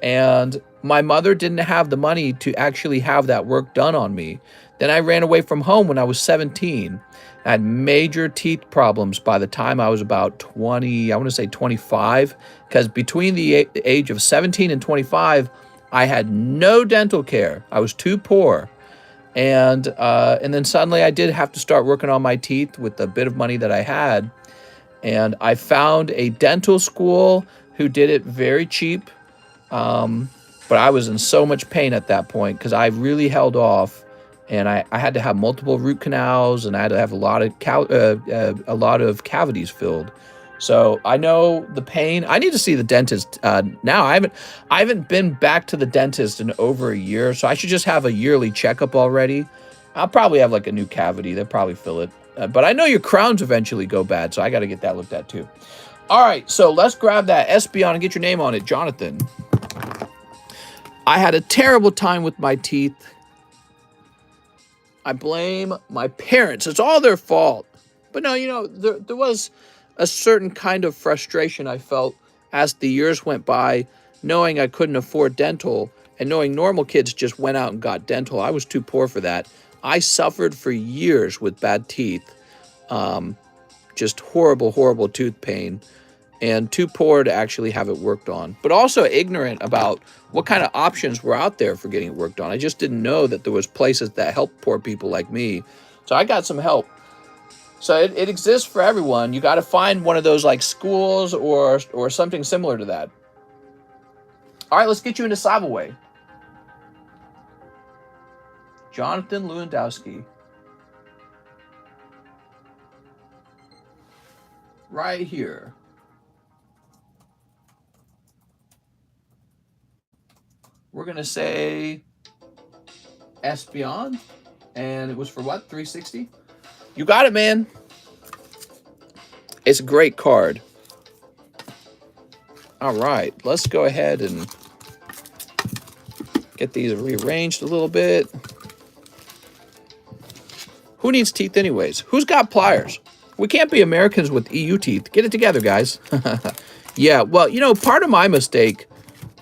And my mother didn't have the money to actually have that work done on me. Then I ran away from home when I was 17. I had major teeth problems by the time I was about 20, I want to say 25. Because between the age of 17 and 25, I had no dental care. I was too poor. And then suddenly I did have to start working on my teeth with the bit of money that I had. And I found a dental school who did it very cheap. But I was in so much pain at that point because I really held off, and I had to have multiple root canals, and I had to have a lot of cavities filled. So I know the pain. I need to see the dentist now. I haven't been back to the dentist in over a year, so I should just have a yearly checkup already. I'll probably have like a new cavity. They'll probably fill it. But I know your crowns eventually go bad, so I got to get that looked at too. All right, so let's grab that SB on and get your name on it, Jonathan. I had a terrible time with my teeth. I blame my parents. It's all their fault. But no, there was a certain kind of frustration I felt as the years went by, knowing I couldn't afford dental and knowing normal kids just went out and got dental. I was too poor for that. I suffered for years with bad teeth. Just horrible, horrible tooth pain. And too poor to actually have it worked on, but also ignorant about what kind of options were out there for getting it worked on. I just didn't know that there was places that help poor people like me. So I got some help. So it exists for everyone. You got to find one of those like schools or something similar to that. All right, let's get you into SLAB-AWAY. Jonathan Lewandowski. Right here. We're going to say Espion, and it was for what, 360? You got it, man. It's a great card. All right, let's go ahead and get these rearranged a little bit. Who needs teeth anyways? Who's got pliers? We can't be Americans with EU teeth. Get it together, guys. Yeah, well, part of my mistake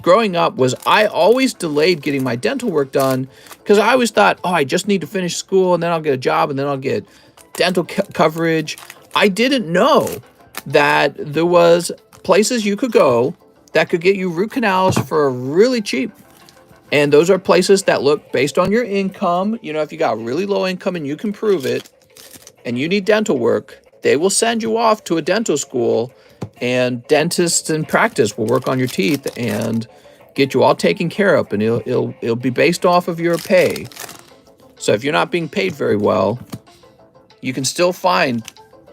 growing up was I always delayed getting my dental work done because I always thought, I just need to finish school and then I'll get a job and then I'll get dental coverage. I didn't know that there was places you could go that could get you root canals for really cheap. And those are places that look based on your income. If you got really low income and you can prove it and you need dental work, they will send you off to a dental school, and dentists in practice will work on your teeth and get you all taken care of, and it'll be based off of your pay. So if you're not being paid very well, you can still find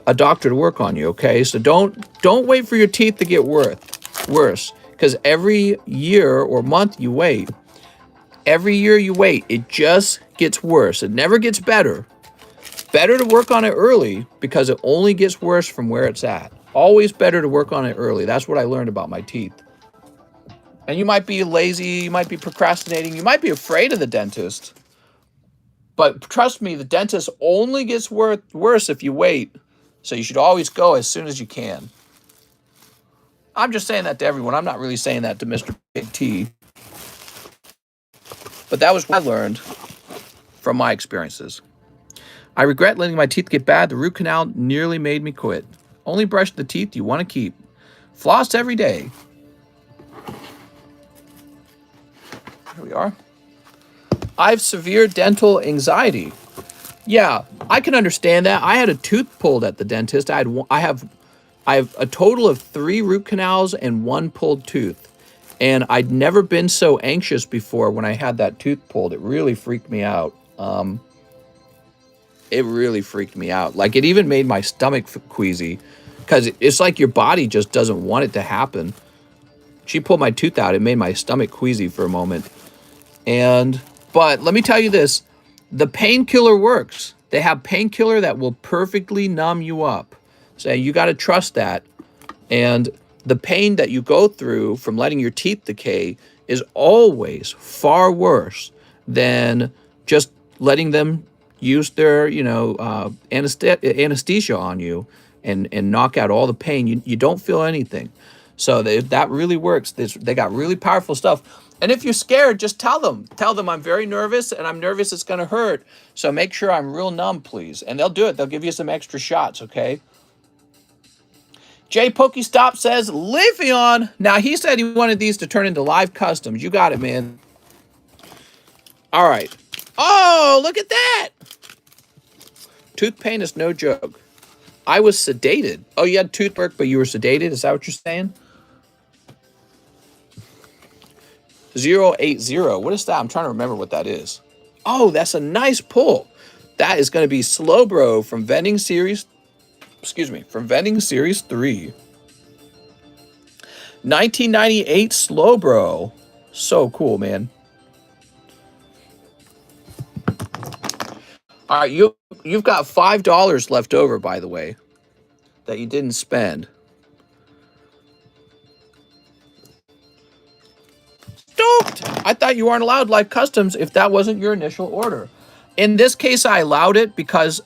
a doctor to work on you, okay? So don't wait for your teeth to get worse, because every year or month you wait, it just gets worse. It never gets better. Better to work on it early because it only gets worse from where it's at. Always better to work on it early. That's what I learned about my teeth. And you might be lazy, you might be procrastinating, you might be afraid of the dentist. But trust me, the dentist only gets worse if you wait. So you should always go as soon as you can. I'm just saying that to everyone. I'm not really saying that to Mr. Big T. But that was what I learned from my experiences. I regret letting my teeth get bad. The root canal nearly made me quit. Only brush the teeth you want to keep. Floss every day. Here we are. I have severe dental anxiety. Yeah, I can understand that. I had a tooth pulled at the dentist. I have a total of 3 root canals and 1 pulled tooth. And I'd never been so anxious before when I had that tooth pulled. It really freaked me out. It really freaked me out. Like, it even made my stomach queasy because it's like your body just doesn't want it to happen. She pulled my tooth out. It made my stomach queasy for a moment. But let me tell you this. The painkiller works. They have painkiller that will perfectly numb you up. So you got to trust that. And the pain that you go through from letting your teeth decay is always far worse than just letting them use their, anesthesia on you and knock out all the pain. You don't feel anything. So that really works. They got really powerful stuff. And if you're scared, just tell them. Tell them I'm very nervous and I'm nervous it's going to hurt. So make sure I'm real numb, please. And they'll do it. They'll give you some extra shots, okay? J Pokestop says, Livion. Now, he said he wanted these to turn into live customs. You got it, man. All right. Oh, look at that. Tooth pain is no joke. I was sedated. Oh, you had tooth work, but you were sedated? Is that what you're saying? 080. What is that? I'm trying to remember what that is. Oh, that's a nice pull. That is going to be Slowbro from Vending Series. Excuse me, from Vending Series 3. 1998 Slowbro. So cool, man. All right, you've got $5 left over, by the way, that you didn't spend. Stoked! I thought you weren't allowed live customs if that wasn't your initial order. In this case, I allowed it because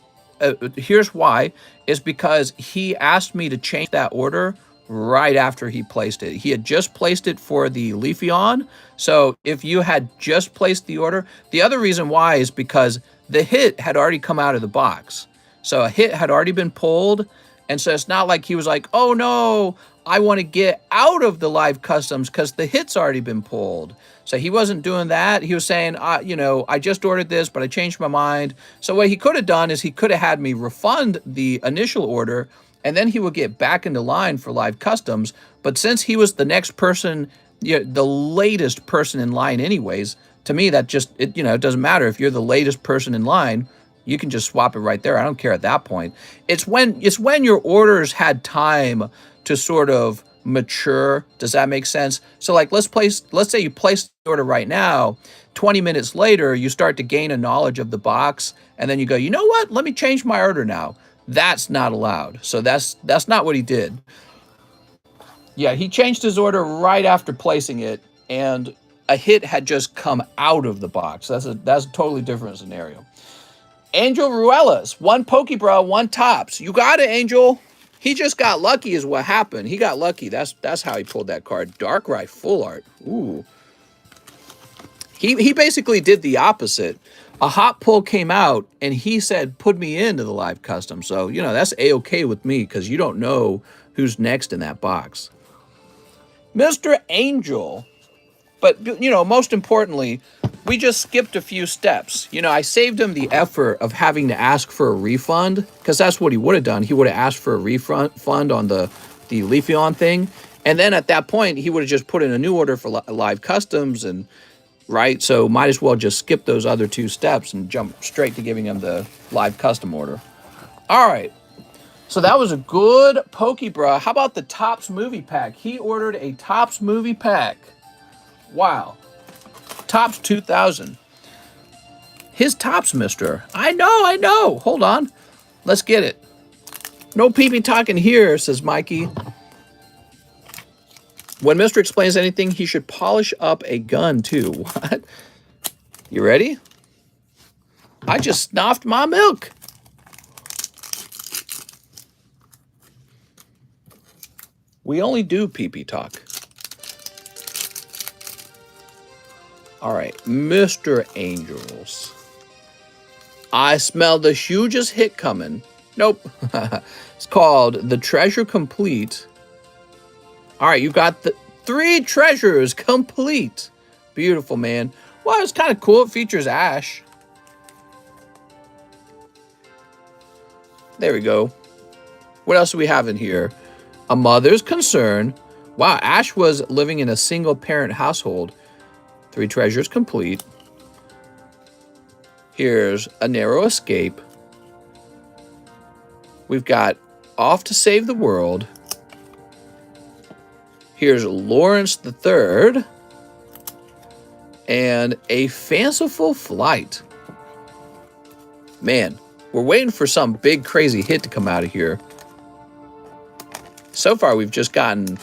here's why: is because he asked me to change that order right after he placed it. He had just placed it for the Leafeon. So if you had just placed the order, the other reason why is because the hit had already come out of the box. So a hit had already been pulled. And so it's not like he was like, oh no, I want to get out of the live customs because the hit's already been pulled. So he wasn't doing that. He was saying, you know, I just ordered this, but I changed my mind. So what he could have done is he could have had me refund the initial order, and then he would get back into line for live customs. But since he was the next person, you know, the latest person in line anyways, to me, that just, it doesn't matter. If you're the latest person in line, you can just swap it right there. I don't care at that point. It's when your orders had time to sort of mature. Does that make sense? So like, let's say you place the order right now, 20 minutes later, you start to gain a knowledge of the box, and then you go, you know what? Let me change my order now. That's not allowed. So that's not what he did. Yeah, he changed his order right after placing it, and a hit had just come out of the box. That's a totally different scenario. Angel Ruelas, 1 Pokebra, 1 Tops. You got it, Angel. He just got lucky is what happened. He got lucky. That's how he pulled that card. Darkrai Full Art. Ooh. He basically did the opposite. A hot pull came out, and he said, put me into the live custom. So, that's A-okay with me because you don't know who's next in that box. Mr. Angel. But, most importantly, we just skipped a few steps. I saved him the effort of having to ask for a refund because that's what he would have done. He would have asked for a refund on the Leafeon thing. And then at that point, he would have just put in a new order for live customs and right. So might as well just skip those other 2 steps and jump straight to giving him the live custom order. All right. So that was a good Pokebra. How about the Topps movie pack? He ordered a Topps movie pack. Wow. Topps 2000. His Topps, mister. I know. Hold on. Let's get it. No pee-pee talking here, says Mikey. When Mister explains anything, he should polish up a gun, too. What? You ready? I just snuffed my milk. We only do pee-pee talk. All right, Mr. Angels. I smell the hugest hit coming. Nope. It's called The Treasure Complete. All right, you got the 3 treasures complete. Beautiful, man. Well, it's kind of cool. It features Ash. There we go. What else do we have in here? A mother's concern. Wow, Ash was living in a single-parent household. 3 treasures complete. Here's a narrow escape. We've got off to save the world. Here's Lawrence III. And a fanciful flight. Man, we're waiting for some big crazy hit to come out of here. So far, we've just gotten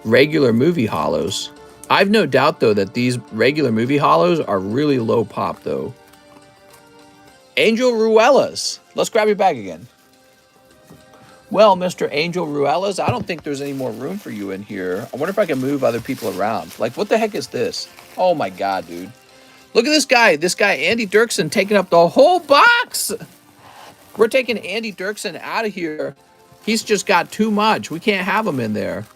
regular movie holos. I've no doubt, though, that these regular movie holos are really low pop, though. Angel Ruelas. Let's grab your bag again. Well, Mr. Angel Ruelas, I don't think there's any more room for you in here. I wonder if I can move other people around. Like, what the heck is this? Oh, my God, dude. Look at this guy. This guy, Andy Dirksen, taking up the whole box. We're taking Andy Dirksen out of here. He's just got too much. We can't have him in there.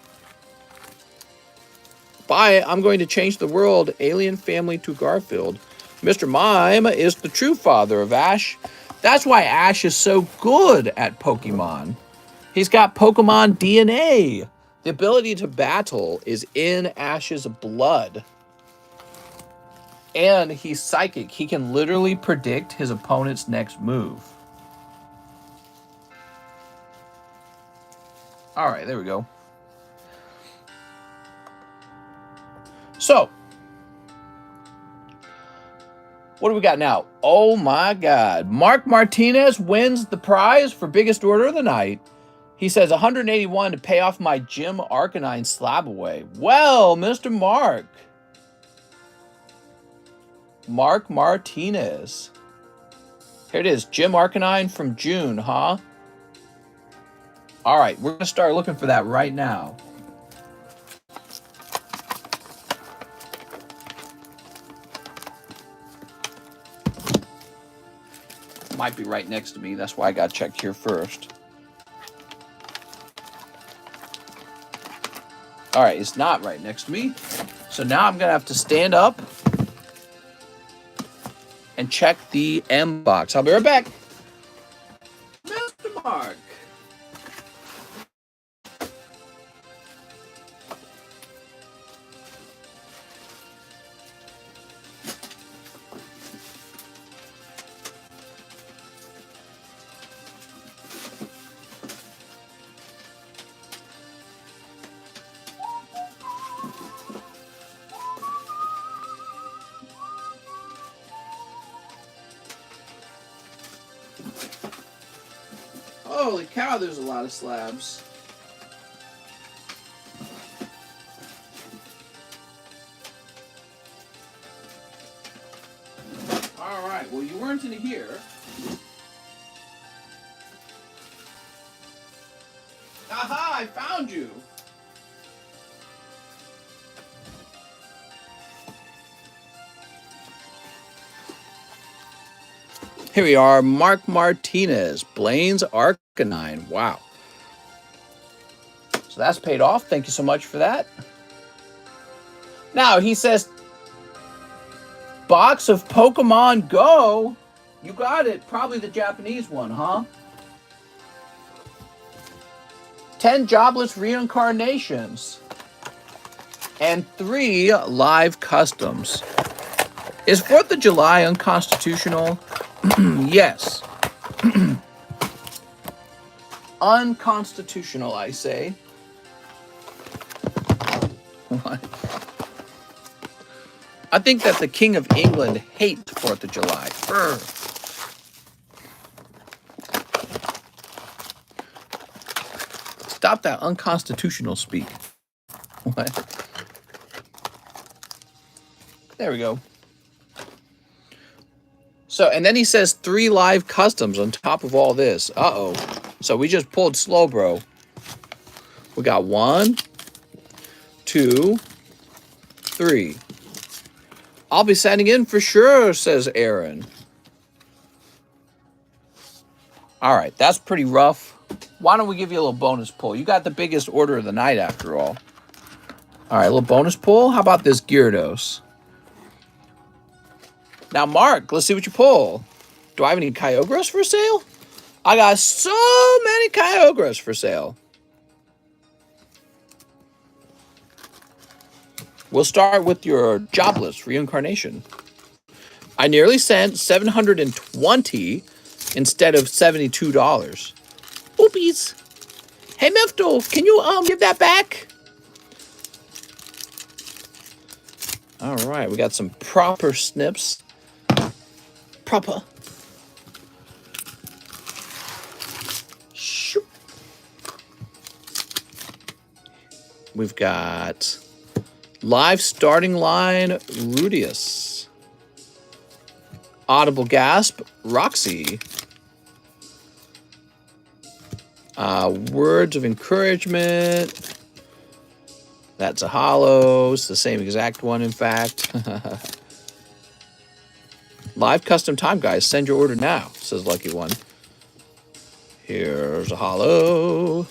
Bye. I'm going to change the world. Alien Family to Garfield. Mr. Mime is the true father of Ash. That's why Ash is so good at Pokemon. He's got Pokemon DNA. The ability to battle is in Ash's blood. And he's psychic. He can literally predict his opponent's next move. All right, there we go. So, what do we got now? Oh my God. Mark Martinez wins the prize for biggest order of the night. He says 181 to pay off my Jim Arcanine Slab-AWAY. Well, Mr. Mark. Mark Martinez. Here it is. Jim Arcanine from June, huh? All right, we're going to start looking for that right now. Might be right next to me. That's why I got checked here first. All right, it's not right next to me. So now I'm going to have to stand up and check the M box. I'll be right back. Mr. Mark. Holy cow, there's a lot of slabs. All right, well, you weren't in here. Aha, I found you. Here we are, Mark Martinez, Blaine's Arcanine. Wow. So that's paid off. Thank you so much for that. Now, he says, box of Pokemon Go. You got it. Probably the Japanese one, huh? 10 jobless reincarnations. And 3 live customs. Is 4th of July unconstitutional? Yes. Unconstitutional, I say. What? I think that the King of England hates 4th of July. Urgh. Stop that unconstitutional speak. What? There we go. So, and then he says 3 live customs on top of all this. Uh-oh. So we just pulled Slowbro. We got 1, 2, 3. I'll be sending in for sure, says Aaron. All right, that's pretty rough. Why don't we give you a little bonus pull? You got the biggest order of the night after all. All right, a little bonus pull. How about this Gyarados? Now, Mark, let's see what you pull. Do I have any Kyogres for sale? I got so many Kyogres for sale. We'll start with your jobless reincarnation. I nearly sent $720 instead of $72. Oopies. Hey, Mifto, can you give that back? All right, we got some proper snips. Proper. Shoop. We've got live starting line Rudius. Audible gasp Roxy. Words of encouragement. That's a hollow. It's the same exact one, in fact. Live custom time, guys. Send your order now, says Lucky One. Here's a hollow.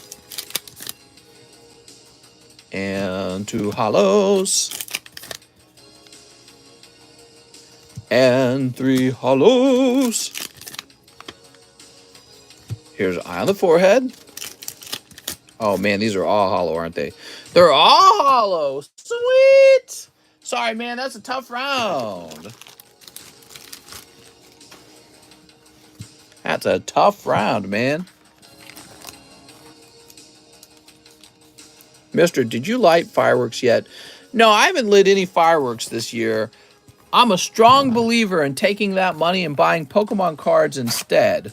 And 2 hollows. And 3 hollows. Here's an eye on the forehead. Oh man, these are all hollow, aren't they? They're all hollow. Sweet. Sorry, man, that's a tough round. That's a tough round, man. Mister, did you light fireworks yet? No, I haven't lit any fireworks this year. I'm a strong believer in taking that money and buying Pokemon cards instead.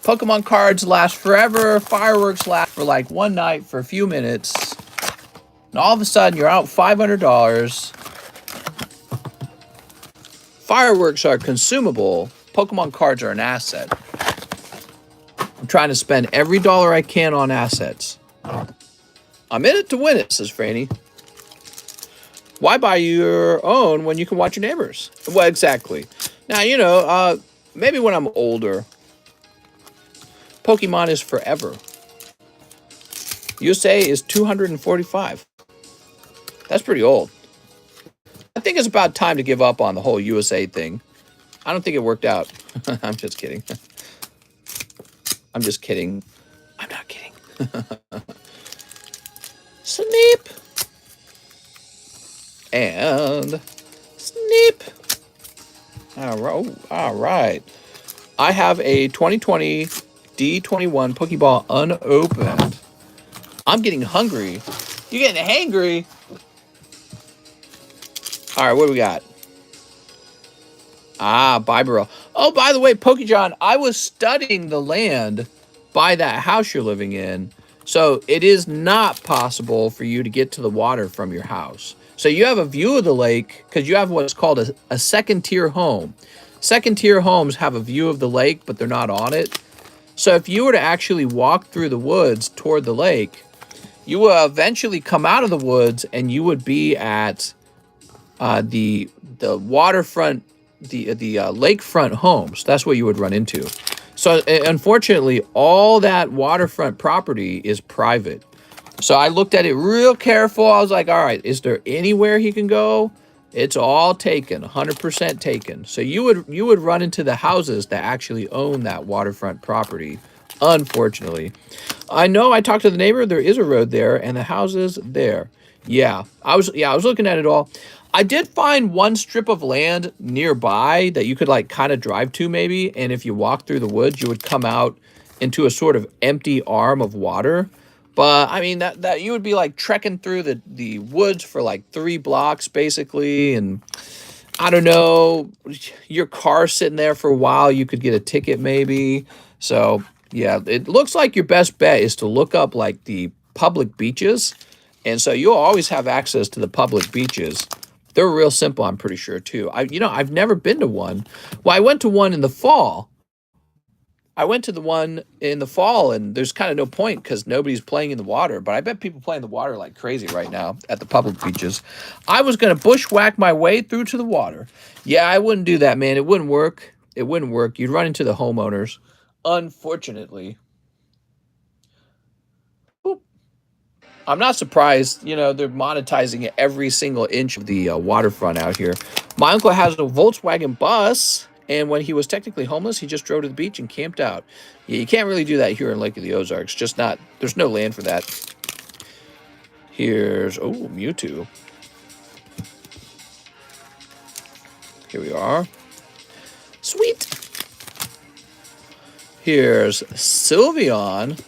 Pokemon cards last forever. Fireworks last for like one night for a few minutes. And all of a sudden, you're out $500. Fireworks are consumable. Pokemon cards are an asset. I'm trying to spend every dollar I can on assets. I'm in it to win it, says Franny. Why buy your own when you can watch your neighbors? Well, exactly. Now, you know, maybe when I'm older. Pokemon is forever. USA is 245. That's pretty old. I think it's about time to give up on the whole USA thing. I don't think it worked out. I'm just kidding. I'm just kidding. I'm not kidding. Sneep. And sneep. All right. I have a 2020 D21 Pokeball unopened. I'm getting hungry. You getting hangry? All right, what do we got? Bibarel. Oh, by the way, Pokejohn, I was studying the land by that house you're living in. So it is not possible for you to get to the water from your house. So you have a view of the lake because you have what's called a second tier home. Second tier homes have a view of the lake, but they're not on it. So if you were to actually walk through the woods toward the lake, you will eventually come out of the woods and you would be at the waterfront, the lakefront homes. That's what you would run into. So unfortunately, all that waterfront property is private. So I looked at it real careful. I was like, all right, is there anywhere he can go? It's all taken, 100% taken. So you would run into the houses that actually own that waterfront property, unfortunately. I know I talked to the neighbor, there is a road there, and the houses there. Yeah, I was looking at it all. I did find one strip of land nearby that you could like kind of drive to maybe, and if you walk through the woods, you would come out into a sort of empty arm of water. But I mean that you would be like trekking through the woods for like 3 blocks basically, and I don't know, your car sitting there for a while, you could get a ticket maybe. So yeah, it looks like your best bet is to look up like the public beaches, and so you'll always have access to the public beaches. They're real simple, I'm pretty sure too. I've never been to one. Well, I went to one in the fall. I went to the one in the fall, and there's kind of no point because nobody's playing in the water. But I bet people play in the water like crazy right now at the public beaches. I was going to bushwhack my way through to the water. Yeah, I wouldn't do that, man. It wouldn't work. It wouldn't work. You'd run into the homeowners, unfortunately. Boop. I'm not surprised. You know, they're monetizing every single inch of the waterfront out here. My uncle has a Volkswagen bus. And when he was technically homeless, he just drove to the beach and camped out. Yeah, you can't really do that here in Lake of the Ozarks. Just not, there's no land for that. Here's, oh, Mewtwo. Here we are. Sweet. Here's Sylveon.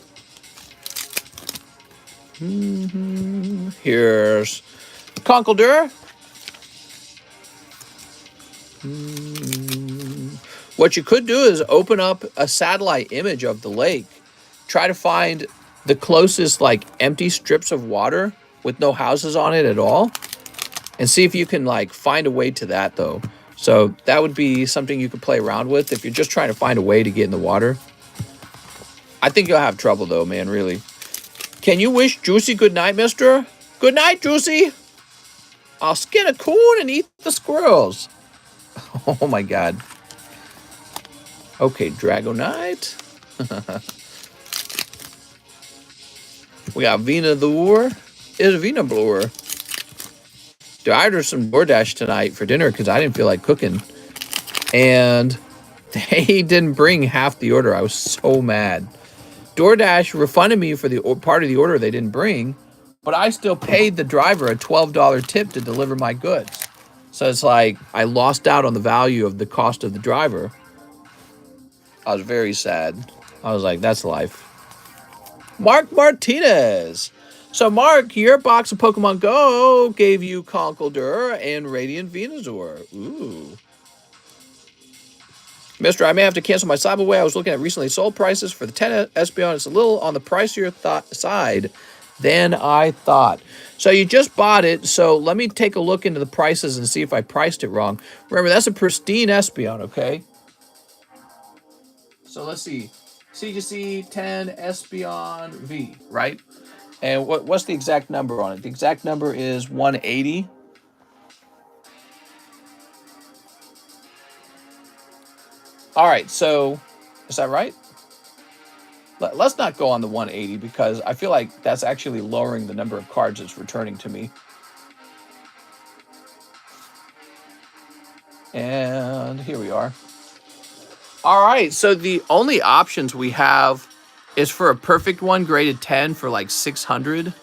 Here's Conkeldurr. What you could do is open up a satellite image of the lake. Try to find the closest like empty strips of water with no houses on it at all. And see if you can like find a way to that though. So that would be something you could play around with if you're just trying to find a way to get in the water. I think you'll have trouble though, man, really. Can you wish Juicy good night, mister? Good night, Juicy. I'll skin a coon and eat the squirrels. Oh my God. Okay, Dragonite. We got Venador. Is Venablower. Dude, I ordered some DoorDash tonight for dinner because I didn't feel like cooking. And they didn't bring half the order. I was so mad. DoorDash refunded me for the part of the order they didn't bring, but I still paid the driver a $12 tip to deliver my goods. So it's like I lost out on the value of the cost of the driver. I was very sad. I was like, that's life. Mark Martinez. So, Mark, your box of Pokemon Go gave you Conkeldurr and Radiant Venusaur. Ooh. Mister, I may have to cancel my Slab-AWAY. I was looking at recently sold prices for the 10 Espeon. It's a little on the pricier side than I thought. So you just bought it, so let me take a look into the prices and see if I priced it wrong. Remember, that's a pristine Espeon, okay? So let's see. CGC 10 Espeon V, right? And what's the exact number on it? The exact number is 180. All right, so is that right? Let's not go on the 180 because I feel like that's actually lowering the number of cards it's returning to me. And here we are. All right, so the only options we have is for a perfect one graded 10 for like 600.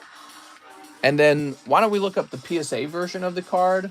And then why don't we look up the PSA version of the card?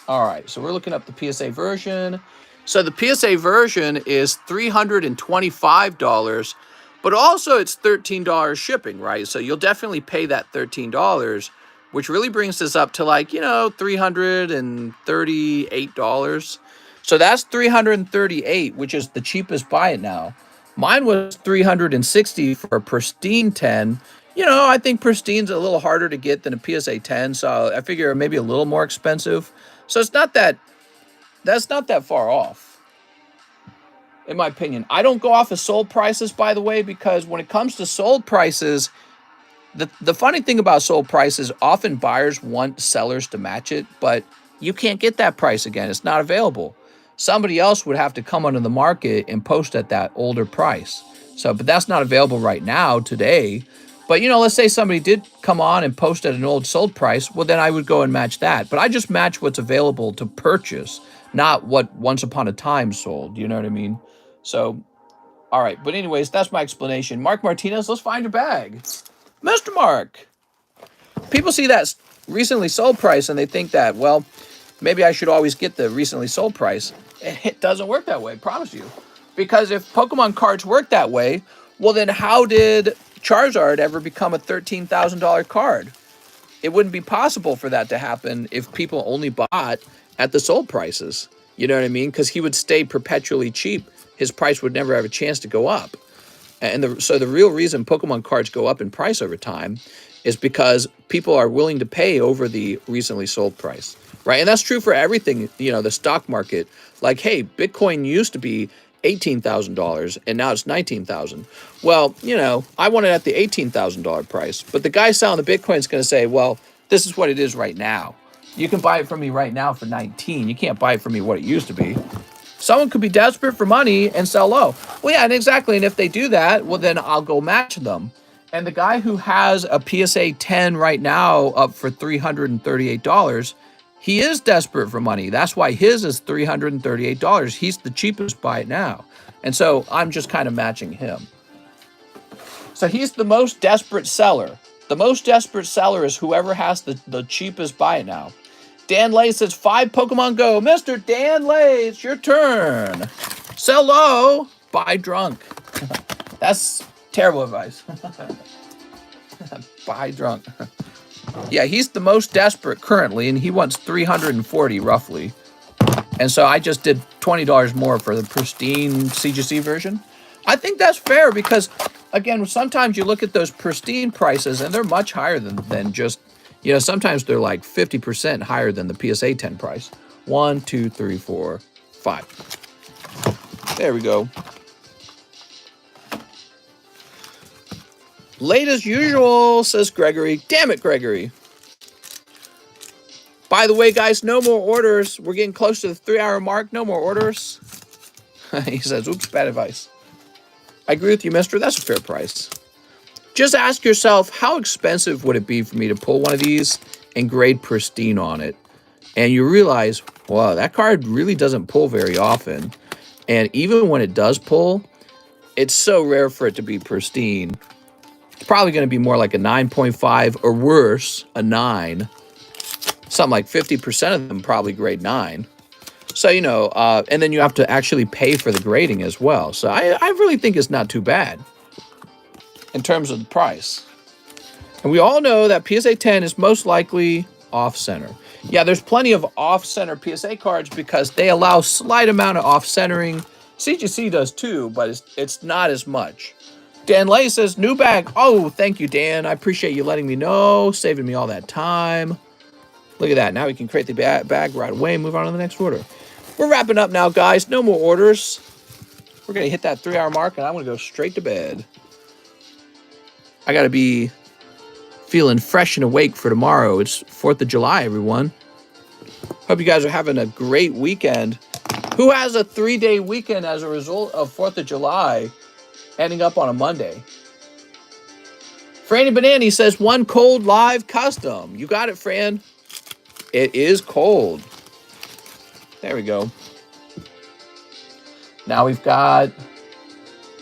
All right, so we're looking up the PSA version. So the PSA version is $325, but also it's $13 shipping, right? So you'll definitely pay that $13, which really brings this up to like, you know, $338. So that's $338, which is the cheapest buy it now. Mine was $360 for a pristine 10. You know, I think pristine's a little harder to get than a PSA 10, so I figure maybe a little more expensive. So it's not that's not that far off, in my opinion. I don't go off of sold prices, by the way, because when it comes to sold prices, the funny thing about sold prices, often buyers want sellers to match it, but you can't get that price again. It's not available. Somebody else would have to come onto the market and post at that older price. So, but that's not available right now today. But, you know, let's say somebody did come on and post at an old sold price. Well, then I would go and match that. But I just match what's available to purchase, not what once upon a time sold. You know what I mean? So, all right. But anyways, that's my explanation. Mark Martinez, let's find your bag. Mr. Mark. People see that recently sold price and they think that, well, maybe I should always get the recently sold price. It doesn't work that way, I promise you. Because if Pokemon cards work that way, well, then how did Charizard ever become a $13,000 card? It wouldn't be possible for that to happen if people only bought at the sold prices. You know what I mean? Because he would stay perpetually cheap. His price would never have a chance to go up. And so the real reason Pokemon cards go up in price over time is because people are willing to pay over the recently sold price, right? And that's true for everything, you know, the stock market. Like, hey, Bitcoin used to be $18,000 and now it's $19,000. Well, you know, I want it at the $18,000 price, but the guy selling the Bitcoin is going to say, well, this is what it is right now. You can buy it from me right now for 19. You can't buy it from me what it used to be. Someone could be desperate for money and sell low. Well, yeah, and exactly. And if they do that, well, then I'll go match them. And the guy who has a PSA 10 right now up for $338, he is desperate for money. That's why his is $338. He's the cheapest buy it now. And so I'm just kind of matching him. So he's the most desperate seller. The most desperate seller is whoever has the cheapest buy it now. Dan Lay says 5 Pokemon Go. Mr. Dan Lay, it's your turn. Sell low, buy drunk. That's terrible advice. Buy drunk. Yeah, he's the most desperate currently, and he wants 340 roughly. And so I just did $20 more for the pristine CGC version. I think that's fair because, again, sometimes you look at those pristine prices and they're much higher than just, you know, sometimes they're like 50% higher than the PSA 10 price. 1, 2, 3, 4, 5. There we go. Late as usual, says Gregory. Damn it, Gregory. By the way, guys, no more orders. We're getting close to the 3-hour mark. No more orders. He says, oops, bad advice. I agree with you, mister. That's a fair price. Just ask yourself, how expensive would it be for me to pull one of these and grade pristine on it? And you realize, wow, that card really doesn't pull very often. And even when it does pull, it's so rare for it to be pristine. It's probably going to be more like a 9.5 or worse, a 9. Something like 50% of them probably grade 9. So, you know, and then you have to actually pay for the grading as well. So I really think it's not too bad in terms of the price. And we all know that PSA 10 is most likely off-center. Yeah, there's plenty of off-center PSA cards because they allow slight amount of off-centering. CGC does too, but it's not as much. Dan Lay says, new bag. Oh, thank you, Dan. I appreciate you letting me know, saving me all that time. Look at that. Now we can create the bag right away and move on to the next order. We're wrapping up now, guys. No more orders. We're going to hit that 3-hour mark, and I'm going to go straight to bed. I got to be feeling fresh and awake for tomorrow. It's 4th of July, everyone. Hope you guys are having a great weekend. Who has a 3-day weekend as a result of 4th of July ending up on a Monday? Franny Banani says, one cold live custom. You got it, Fran. It is cold. There we go. Now we've got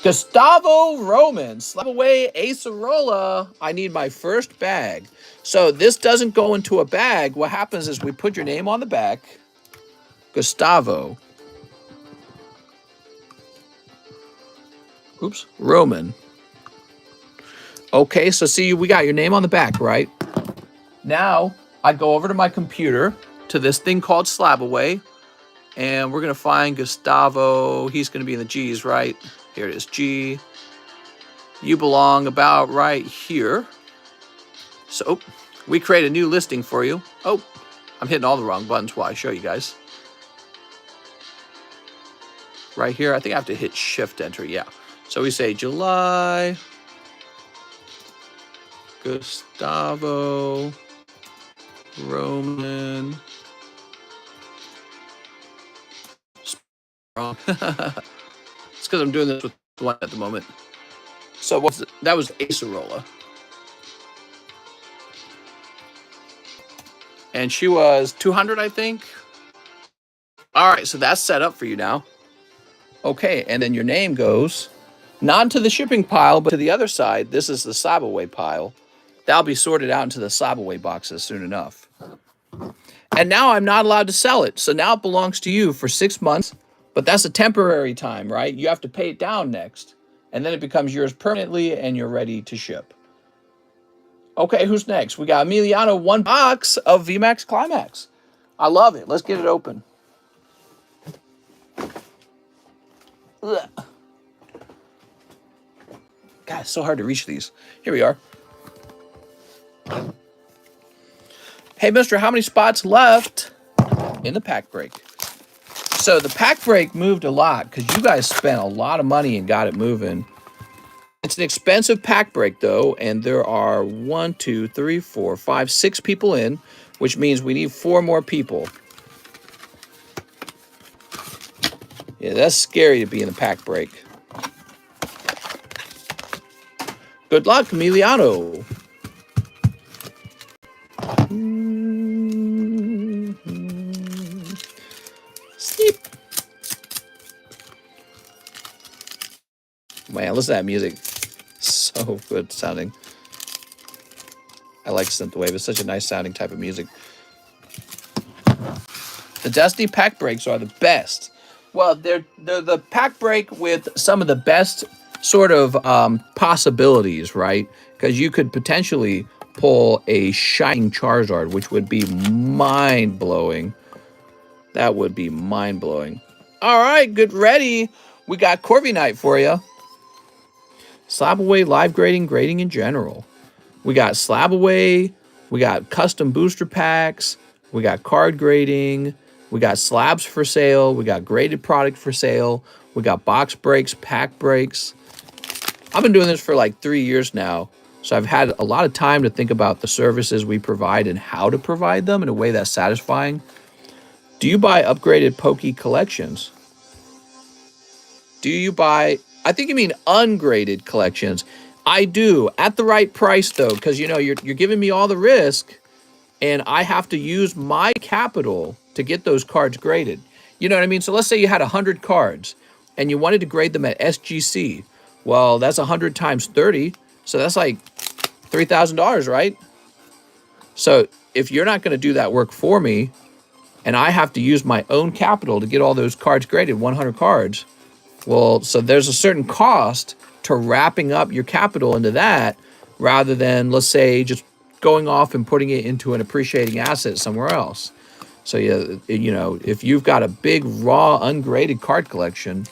Gustavo Roman, SLAB-AWAY Acerola. I need my first bag. So this doesn't go into a bag. What happens is we put your name on the back. Gustavo. Oops, Roman. Okay, so see, we got your name on the back, right? Now, I go over to my computer, to this thing called SLAB-AWAY, and we're going to find Gustavo. He's going to be in the G's, right? Here it is, G. You belong about right here. So, we create a new listing for you. Oh, I'm hitting all the wrong buttons while I show you guys. Right here, I think I have to hit Shift-Enter, yeah. So we say July, Gustavo, Roman. Wrong. It's because I'm doing this with one at the moment. So what's it? That was Acerola. And she was 200, I think. All right, so that's set up for you now. Okay, and then your name goes not to the shipping pile, but to the other side. This is the SLAB-AWAY pile. That'll be sorted out into the SLAB-AWAY boxes soon enough. And now I'm not allowed to sell it. So now it belongs to you for 6 months, but that's a temporary time, right? You have to pay it down next, and then it becomes yours permanently and you're ready to ship. Okay, who's next? We got Emiliano, 1 box of VMAX Climax. I love it. Let's get it open. Ugh. God, it's so hard to reach these. Here we are. Hey, mister, how many spots left in the pack break? So the pack break moved a lot because you guys spent a lot of money and got it moving. It's an expensive pack break, though, and there are 1, 2, 3, 4, 5, 6 people in, which means we need 4 more people. Yeah, that's scary to be in the pack break. Good luck, Emiliano. Sleep. Man, listen to that music. So good sounding. I like synthwave. It's such a nice sounding type of music. The Destiny pack breaks are the best. Well, they're the pack break with some of the best sort of possibilities, right? Because you could potentially pull a Shining Charizard, which would be mind-blowing. That would be mind-blowing. All right, get ready. We got Corby Night for you. SLAB-AWAY live grading in general. We got SLAB-AWAY. We got custom booster packs. We got card grading. We got slabs for sale. We got graded product for sale. We got box breaks, pack breaks. I've been doing this for like 3 years now. So I've had a lot of time to think about the services we provide and how to provide them in a way that's satisfying. Do you buy upgraded Poke collections? Do you buy I think you mean ungraded collections. I do, at the right price though, because you know you're giving me all the risk, and I have to use my capital to get those cards graded. You know what I mean? So let's say you had 100 cards, and you wanted to grade them at SGC. Well, that's 100 times 30, so that's like $3,000, right? So if you're not going to do that work for me, and I have to use my own capital to get all those cards graded, 100 cards, well, so there's a certain cost to wrapping up your capital into that, rather than, let's say, just going off and putting it into an appreciating asset somewhere else. So yeah, you know, if you've got a big raw ungraded card collection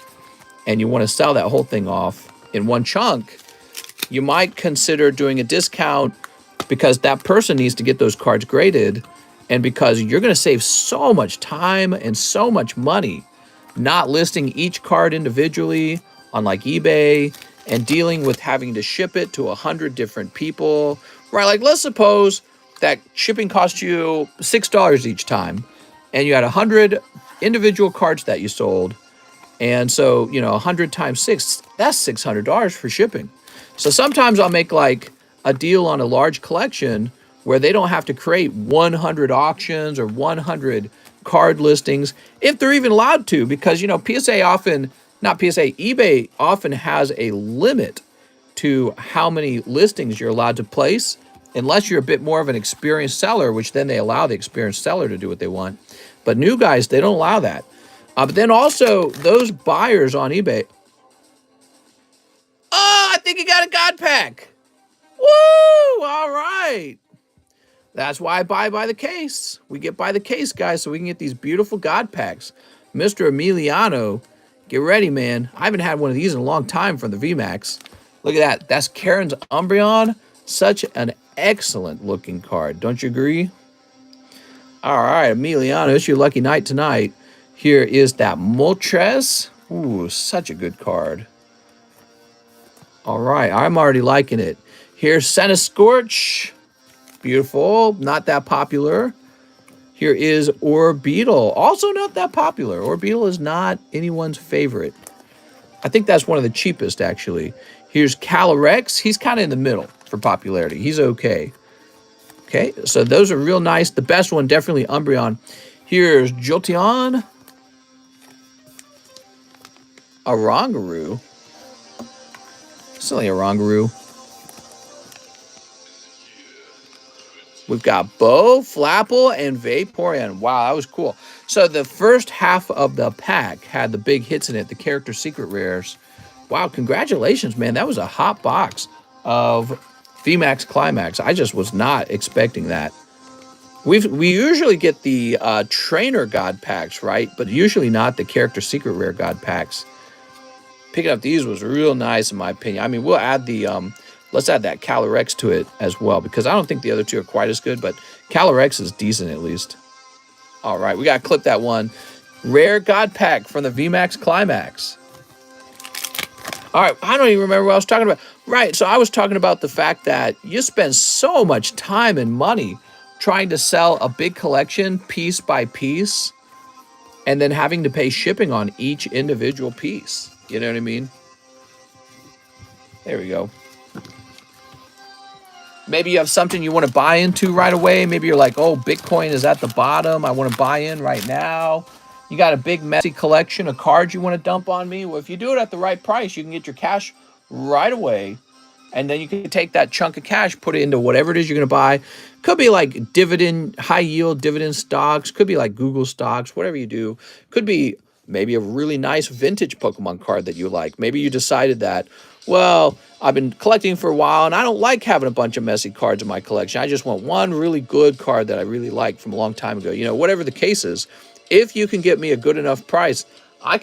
and you want to sell that whole thing off in one chunk, you might consider doing a discount, because that person needs to get those cards graded, and because you're going to save so much time and so much money not listing each card individually on like eBay and dealing with having to ship it to 100 different people, right? Like, let's suppose that shipping cost you $6 each time, and you had 100 individual cards that you sold. And so, you know, 100 times 6, that's $600 for shipping. So sometimes I'll make like a deal on a large collection where they don't have to create 100 auctions or 100 card listings, if they're even allowed to, because, you know, eBay often has a limit to how many listings you're allowed to place, unless you're a bit more of an experienced seller, which then they allow the experienced seller to do what they want. But new guys, they don't allow that. But then also those buyers on eBay. Oh, I think you got a God Pack. Woo! All right. That's why I buy by the case. We get by the case, guys, so we can get these beautiful God Packs. Mr. Emiliano, get ready, man. I haven't had one of these in a long time from the VMAX. Look at that. That's Karen's Umbreon. Such an excellent looking card. Don't you agree? All right, Emiliano, it's your lucky night tonight. Here is that Moltres. Ooh, such a good card. All right, I'm already liking it. Here's Senna Scorch. Beautiful, not that popular. Here is Orbeetle, also not that popular. Orbeetle is not anyone's favorite. I think that's one of the cheapest, actually. Here's Calyrex. He's kind of in the middle for popularity. He's okay. Okay, so those are real nice. The best one, definitely Umbreon. Here's Jolteon. Oranguru. Silly Oranguru. We've got Bo, Flapple, and Vaporeon. Wow, that was cool. So the first half of the pack had the big hits in it, the character secret rares. Wow, congratulations, man. That was a hot box of VMAX Climax. I just was not expecting that. We usually get the trainer God packs, right? But usually not the character secret rare God packs. Picking up these was real nice, in my opinion. I mean, we'll add the... let's add that Calyrex to it as well, because I don't think the other two are quite as good, but Calyrex is decent at least. All right, we got to clip that one. Rare God Pack from the VMAX Climax. All right, I don't even remember what I was talking about. Right, so I was talking about the fact that you spend so much time and money trying to sell a big collection piece by piece, and then having to pay shipping on each individual piece. You know what I mean? There we go. Maybe you have something you want to buy into right away. Maybe you're like, oh, Bitcoin is at the bottom. I want to buy in right now. You got a big messy collection of cards you want to dump on me. Well, if you do it at the right price, you can get your cash right away. And then you can take that chunk of cash, put it into whatever it is you're going to buy. Could be like dividend, high yield dividend stocks. Could be like Google stocks, whatever you do. Could be maybe a really nice vintage Pokemon card that you like. Maybe you decided that, well, I've been collecting for a while and I don't like having a bunch of messy cards in my collection. I just want one really good card that I really like from a long time ago. You know, whatever the case is, if you can get me a good enough price, I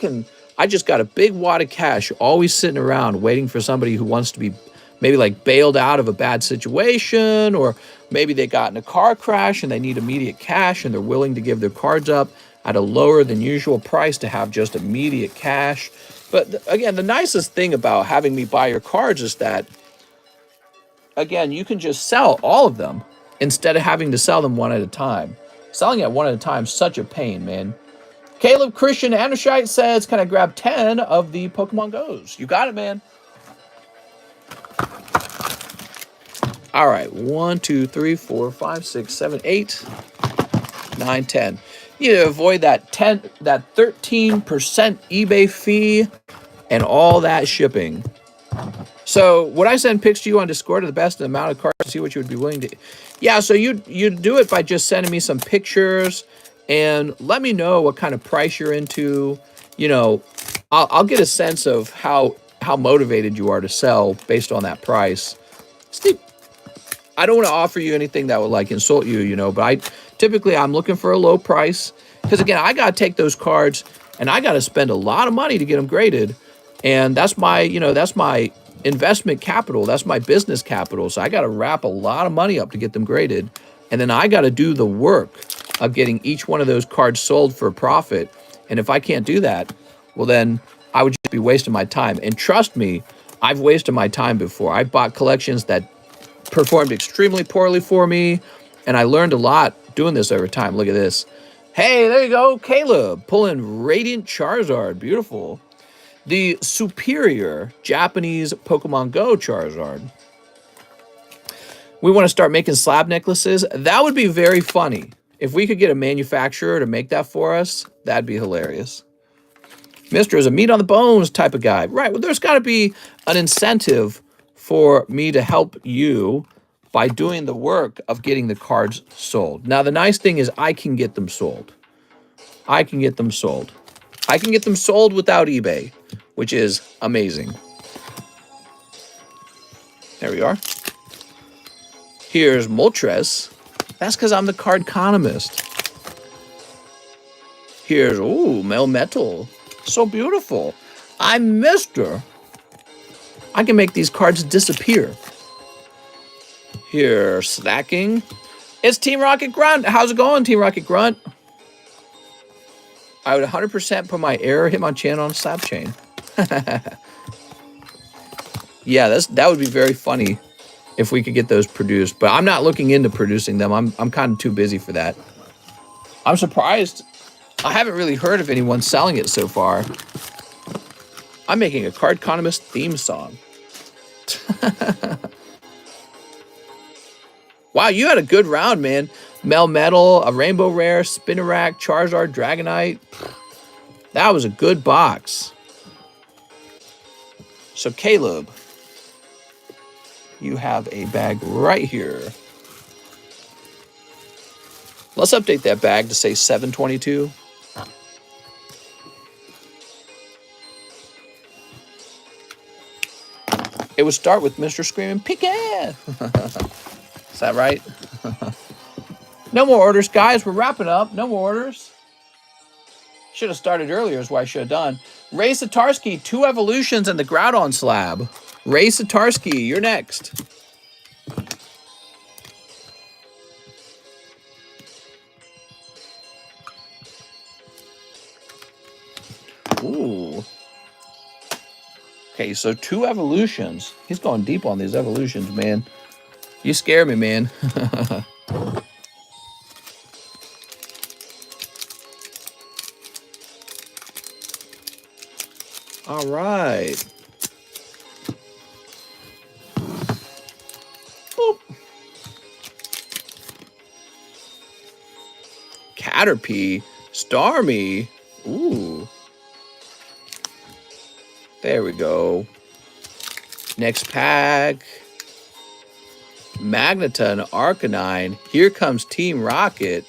just got a big wad of cash always sitting around waiting for somebody who wants to be maybe like bailed out of a bad situation, or maybe they got in a car crash and they need immediate cash and they're willing to give their cards up at a lower than usual price to have just immediate cash. But again, the nicest thing about having me buy your cards is that, again, you can just sell all of them instead of having to sell them one at a time. Selling at one at a time is such a pain, man. Caleb Christian Andershite says, can I grab 10 of the Pokemon Go's? You got it, man. All right. 1, 2, 3, 4, 5, 6, 7, 8, 9, 10. You need to avoid that 13% eBay fee and all that shipping. So would I send pics to you on Discord of the best amount of cards to see what you would be willing to? Yeah, so you'd do it by just sending me some pictures and let me know what kind of price you're into. You know, I'll get a sense of how motivated you are to sell based on that price. Steve, I don't want to offer you anything that would like insult you, you know, but I'm looking for a low price because again, I got to take those cards and I got to spend a lot of money to get them graded. And that's my, that's my investment capital. That's my business capital. So I got to wrap a lot of money up to get them graded. And then I got to do the work of getting each one of those cards sold for a profit. And if I can't do that, well, then I would just be wasting my time. And trust me, I've wasted my time before. I bought collections that performed extremely poorly for me. And I learned a lot doing this over time. Look at this. Hey, there you go. Caleb pulling Radiant Charizard. Beautiful. The superior Japanese Pokemon Go Charizard. We want to start making slab necklaces. That would be very funny. If we could get a manufacturer to make that for us, that'd be hilarious. Mr. is a meat on the bones type of guy. Right, well, there's got to be an incentive for me to help you by doing the work of getting the cards sold. Now, the nice thing is I can get them sold. I can get them sold. I can get them sold without eBay, which is amazing. There we are. Here's Moltres. That's because I'm the Cardconomist. Here's, ooh, Melmetal. So beautiful. I'm Mr. I can make these cards disappear. Here, Slacking. It's Team Rocket Grunt. How's it going, Team Rocket Grunt? I would 100% put my error Hitmonchan on a slab chain. Yeah, that would be very funny if we could get those produced. But I'm not looking into producing them. I'm kind of too busy for that. I'm surprised. I haven't really heard of anyone selling it so far. I'm making a Cardconomist theme song. Wow, you had a good round, man. Melmetal, a Rainbow Rare, Spinarak, Charizard, Dragonite. That was a good box. So, Caleb, you have a bag right here. Let's update that bag to say 722. It would start with Mr. Screaming, Pika! Is that right? No more orders, guys. We're wrapping up. No more orders. Should have started earlier is what I should have done. Ray Satarski, 2 evolutions and the Groudon slab. Ray Satarski, you're next. Ooh. Okay, so 2 evolutions. He's going deep on these evolutions, man. You scare me, man. All right. Boop. Caterpie. Starmie. Ooh. There we go. Next pack. Magneton, Arcanine. Here comes Team Rocket.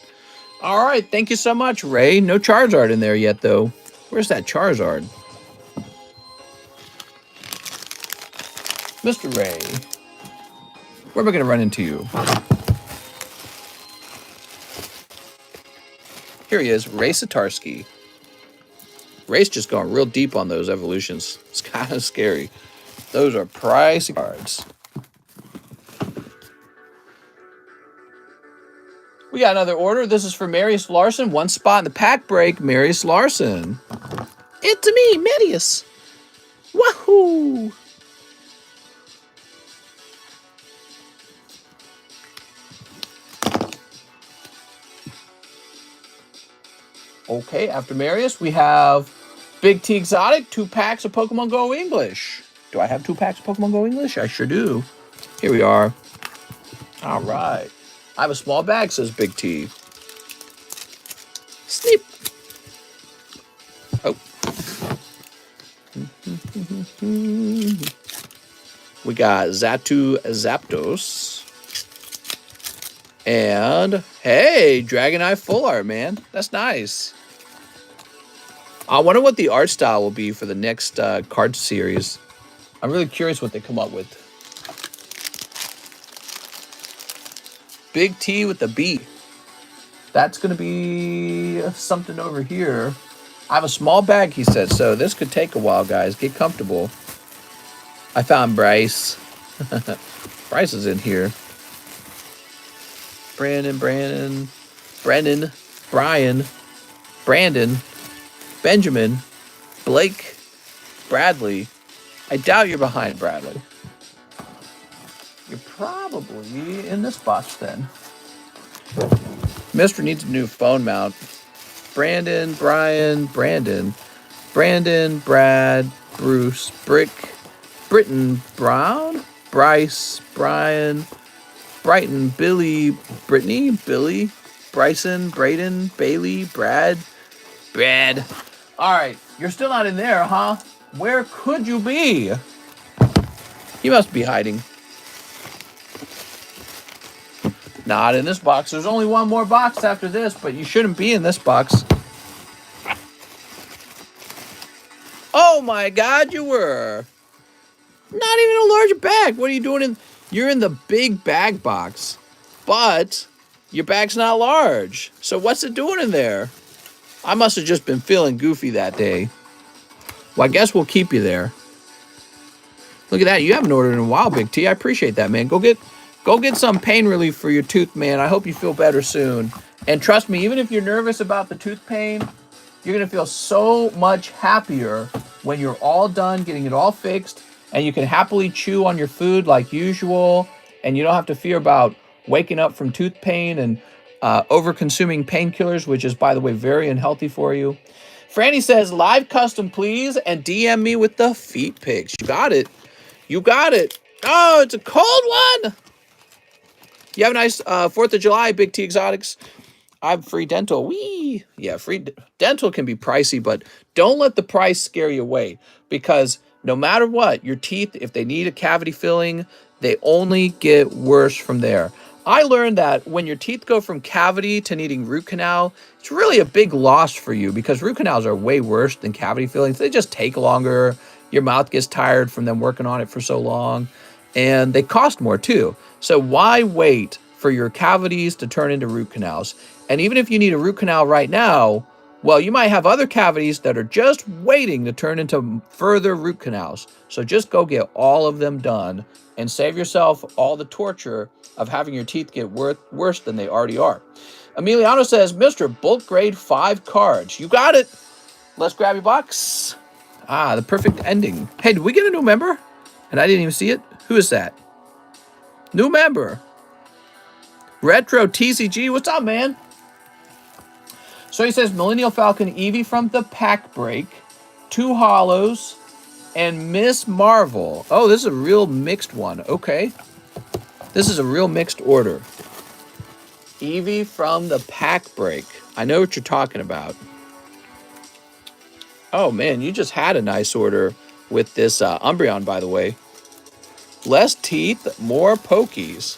All right, thank you so much, Ray. No Charizard in there yet, though. Where's that Charizard? Mr. Ray. Where am I going to run into you? Here he is, Ray Satarski. Ray's just going real deep on those evolutions. It's kind of scary. Those are pricey cards. We got another order. This is for Marius Larson. 1 spot in the pack break. Marius Larson. It's me, Marius. Wahoo! Okay, after Marius, we have Big T Exotic, 2 packs of Pokemon Go English. Do I have 2 packs of Pokemon Go English? I sure do. Here we are. All right. I have a small bag, says Big T. Snip. Oh. We got Zatu Zapdos. And, hey, Dragonite Full Art, man. That's nice. I wonder what the art style will be for the next card series. I'm really curious what they come up with. Big T with the B. That's going to be something over here. I have a small bag, he said, so this could take a while, guys. Get comfortable. I found Bryce. Bryce is in here. Brandon, Brian, Benjamin, Blake, Bradley. I doubt you're behind Bradley. You're probably in this box then. Mister needs a new phone mount. Brandon, Brian, Brandon, Brad, Bruce, Brick, Britton, Brown, Bryce, Brian, Brighton, Billy, Brittany, Billy, Bryson, Braden, Bailey, Brad. All right, you're still not in there, huh? Where could you be? You must be hiding. Not in this box. There's only one more box after this, but you shouldn't be in this box. Oh my God, you were. Not even a large bag. What are you doing in? You're in the big bag box, but your bag's not large. So what's it doing in there? I must have just been feeling goofy that day. Well, I guess we'll keep you there. Look at that. You haven't ordered in a while, Big T. I appreciate that, man. Go get some pain relief for your tooth, man. I hope you feel better soon. And trust me, even if you're nervous about the tooth pain, you're going to feel so much happier when you're all done getting it all fixed and you can happily chew on your food like usual and you don't have to fear about waking up from tooth pain and over-consuming painkillers, which is, by the way, very unhealthy for you. Franny says, live custom, please, and DM me with the feet pics. You got it. You got it. Oh, it's a cold one. You have a nice 4th of July, Big T Exotics. I have free dental. Wee. Yeah, free dental can be pricey, but don't let the price scare you away because no matter what, your teeth, if they need a cavity filling, they only get worse from there. I learned that when your teeth go from cavity to needing root canal, it's really a big loss for you because root canals are way worse than cavity fillings. They just take longer. Your mouth gets tired from them working on it for so long, and they cost more too. So why wait for your cavities to turn into root canals? And even if you need a root canal right now, well, you might have other cavities that are just waiting to turn into further root canals. So just go get all of them done and save yourself all the torture of having your teeth get worse than they already are. Emiliano says, Mr. Bulk Grade 5 cards. You got it. Let's grab your box. Ah, the perfect ending. Hey, did we get a new member? And I didn't even see it. Who is that? New member. Retro TCG. What's up, man? So he says Millennial Falcon Eevee from the pack break, 2 hollows, and Miss Marvel. Oh, this is a real mixed one. Okay. This is a real mixed order. Eevee from the pack break. I know what you're talking about. Oh, man, you just had a nice order with this Umbreon, by the way. Less teeth, more pokies.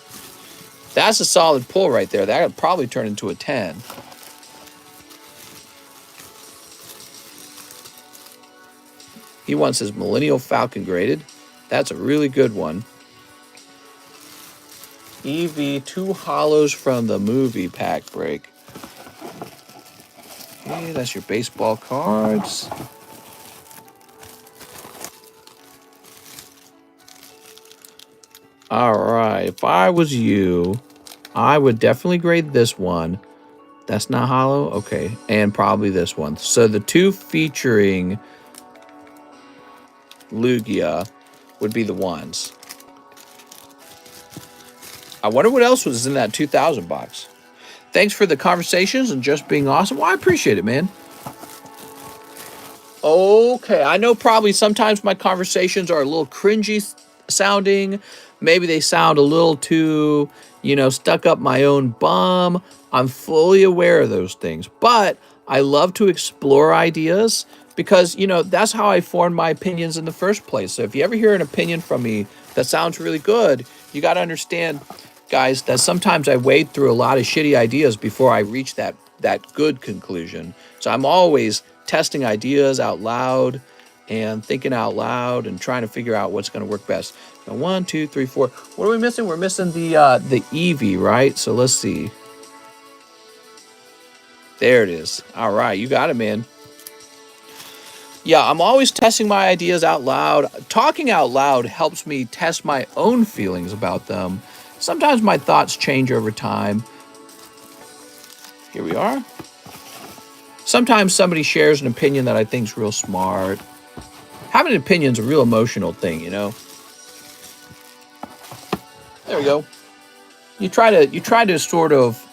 That's a solid pull right there. That would probably turn into a 10. He wants his Millennial Falcon graded. That's a really good one. Eevee, 2 hollows from the movie pack break. Okay, that's your baseball cards. All right, if I was you, I would definitely grade this one. That's not hollow? Okay, and probably this one. So the 2 featuring Lugia would be the ones. I wonder what else was in that 2000 box. Thanks for the conversations and just being awesome. Well, I appreciate it, man. Okay, I know probably sometimes my conversations are a little cringy sounding. Maybe they sound a little too, stuck up my own bum. I'm fully aware of those things. But I love to explore ideas because, that's how I formed my opinions in the first place. So if you ever hear an opinion from me that sounds really good, you got to understand, guys, that sometimes I wade through a lot of shitty ideas before I reach that good conclusion. So I'm always testing ideas out loud and thinking out loud and trying to figure out what's going to work best. Now, 1, 2, 3, 4. What are we missing? We're missing the Eevee, right? So let's see. There it is. All right, you got it, man. Yeah, I'm always testing my ideas out loud. Talking out loud helps me test my own feelings about them. Sometimes my thoughts change over time. Here we are. Sometimes somebody shares an opinion that I think is real smart. Having an opinion is a real emotional thing, There we go. You try to sort of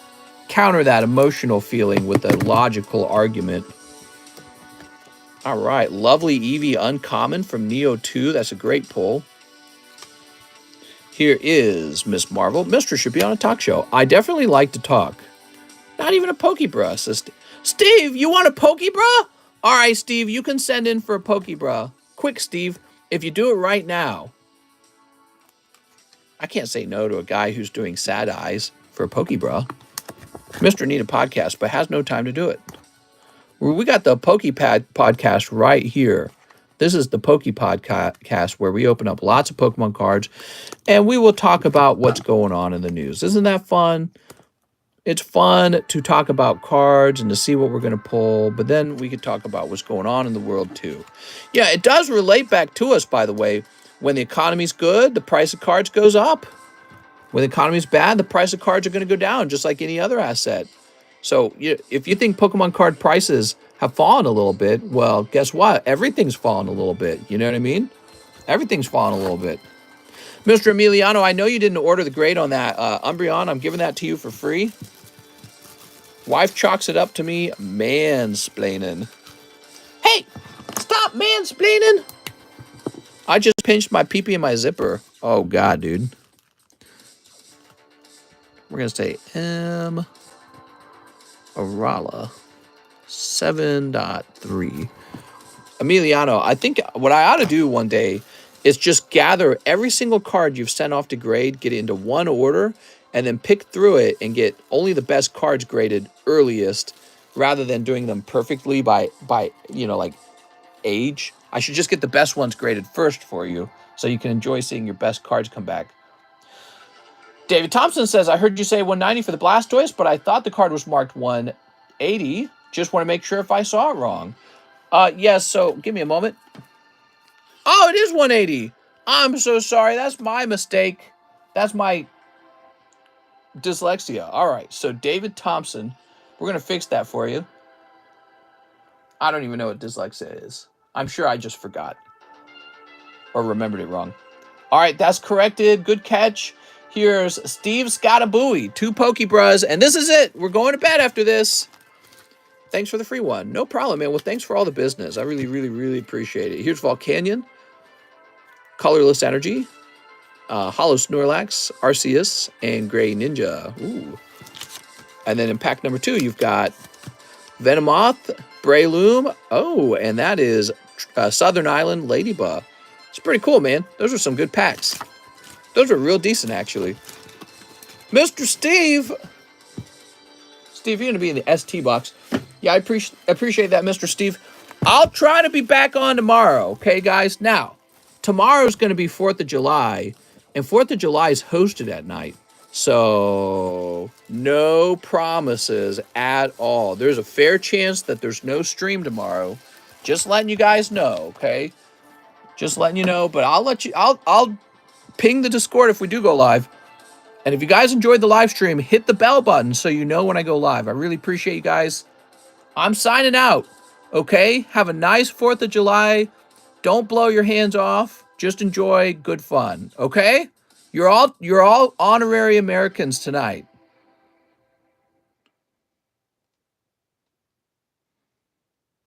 counter that emotional feeling with a logical argument. All right, lovely Eevee Uncommon from Neo 2. That's a great pull. Here is Miss Marvel. Mistress should be on a talk show. I definitely like to talk. Not even a Pokebra, says Steve. You want a Pokebra? All right, Steve, you can send in for a Pokebra. Quick, Steve, if you do it right now. I can't say no to a guy who's doing sad eyes for a Pokebra. Mr. Need a podcast, but has no time to do it. We got the Pokepad podcast right here. This is the Poke Podcast where we open up lots of Pokemon cards and we will talk about what's going on in the news. Isn't that fun? It's fun to talk about cards and to see what we're going to pull, but then we could talk about what's going on in the world too. Yeah, it does relate back to us, by the way. When the economy's good, the price of cards goes up. When the economy's bad, the price of cards are going to go down, just like any other asset. So if you think Pokemon card prices have fallen a little bit, well, guess what? Everything's fallen a little bit. You know what I mean? Everything's fallen a little bit. Mr. Emiliano, I know you didn't order the grade on that. Umbreon, I'm giving that to you for free. Wife chalks it up to me, mansplaining. Hey, stop mansplaining. I just pinched my pee-pee in my zipper. Oh, God, dude. We're going to say M. Arala 7.3. Emiliano, I think what I ought to do one day is just gather every single card you've sent off to grade, get it into one order, and then pick through it and get only the best cards graded earliest rather than doing them perfectly by like age. I should just get the best ones graded first for you so you can enjoy seeing your best cards come back. David Thompson says, I heard you say 190 for the Blastoise, but I thought the card was marked 180. Just want to make sure if I saw it wrong. Yes, so give me a moment. Oh, it is 180. I'm so sorry. That's my mistake. That's my dyslexia. All right, so David Thompson, we're going to fix that for you. I don't even know what dyslexia is. I'm sure I just forgot or remembered it wrong. All right, that's corrected. Good catch. Here's Steve Scottabooey, 2 Pokebras, and this is it. We're going to bed after this. Thanks for the free one. No problem, man. Well, thanks for all the business. I really, really, really appreciate it. Here's Volcanion, Colorless Energy, Hollow Snorlax, Arceus, and Gray Ninja. Ooh. And then in pack number 2, you've got Venomoth, Breloom. Oh, and that is Southern Island Ladybug. It's pretty cool, man. Those are some good packs. Those are real decent, actually. Mr. Steve. Steve, you're going to be in the ST box. Yeah, I appreciate that, Mr. Steve. I'll try to be back on tomorrow, okay, guys? Now, tomorrow's going to be 4th of July, and 4th of July is hosted at night. So, no promises at all. There's a fair chance that there's no stream tomorrow. Just letting you guys know, okay? Just letting you know, but I'll ping the Discord if we do go live. And if you guys enjoyed the live stream, hit the bell button so you know when I go live. I really appreciate you guys. I'm signing out. Okay? Have a nice 4th of July. Don't blow your hands off. Just enjoy good fun. Okay? You're all honorary Americans tonight.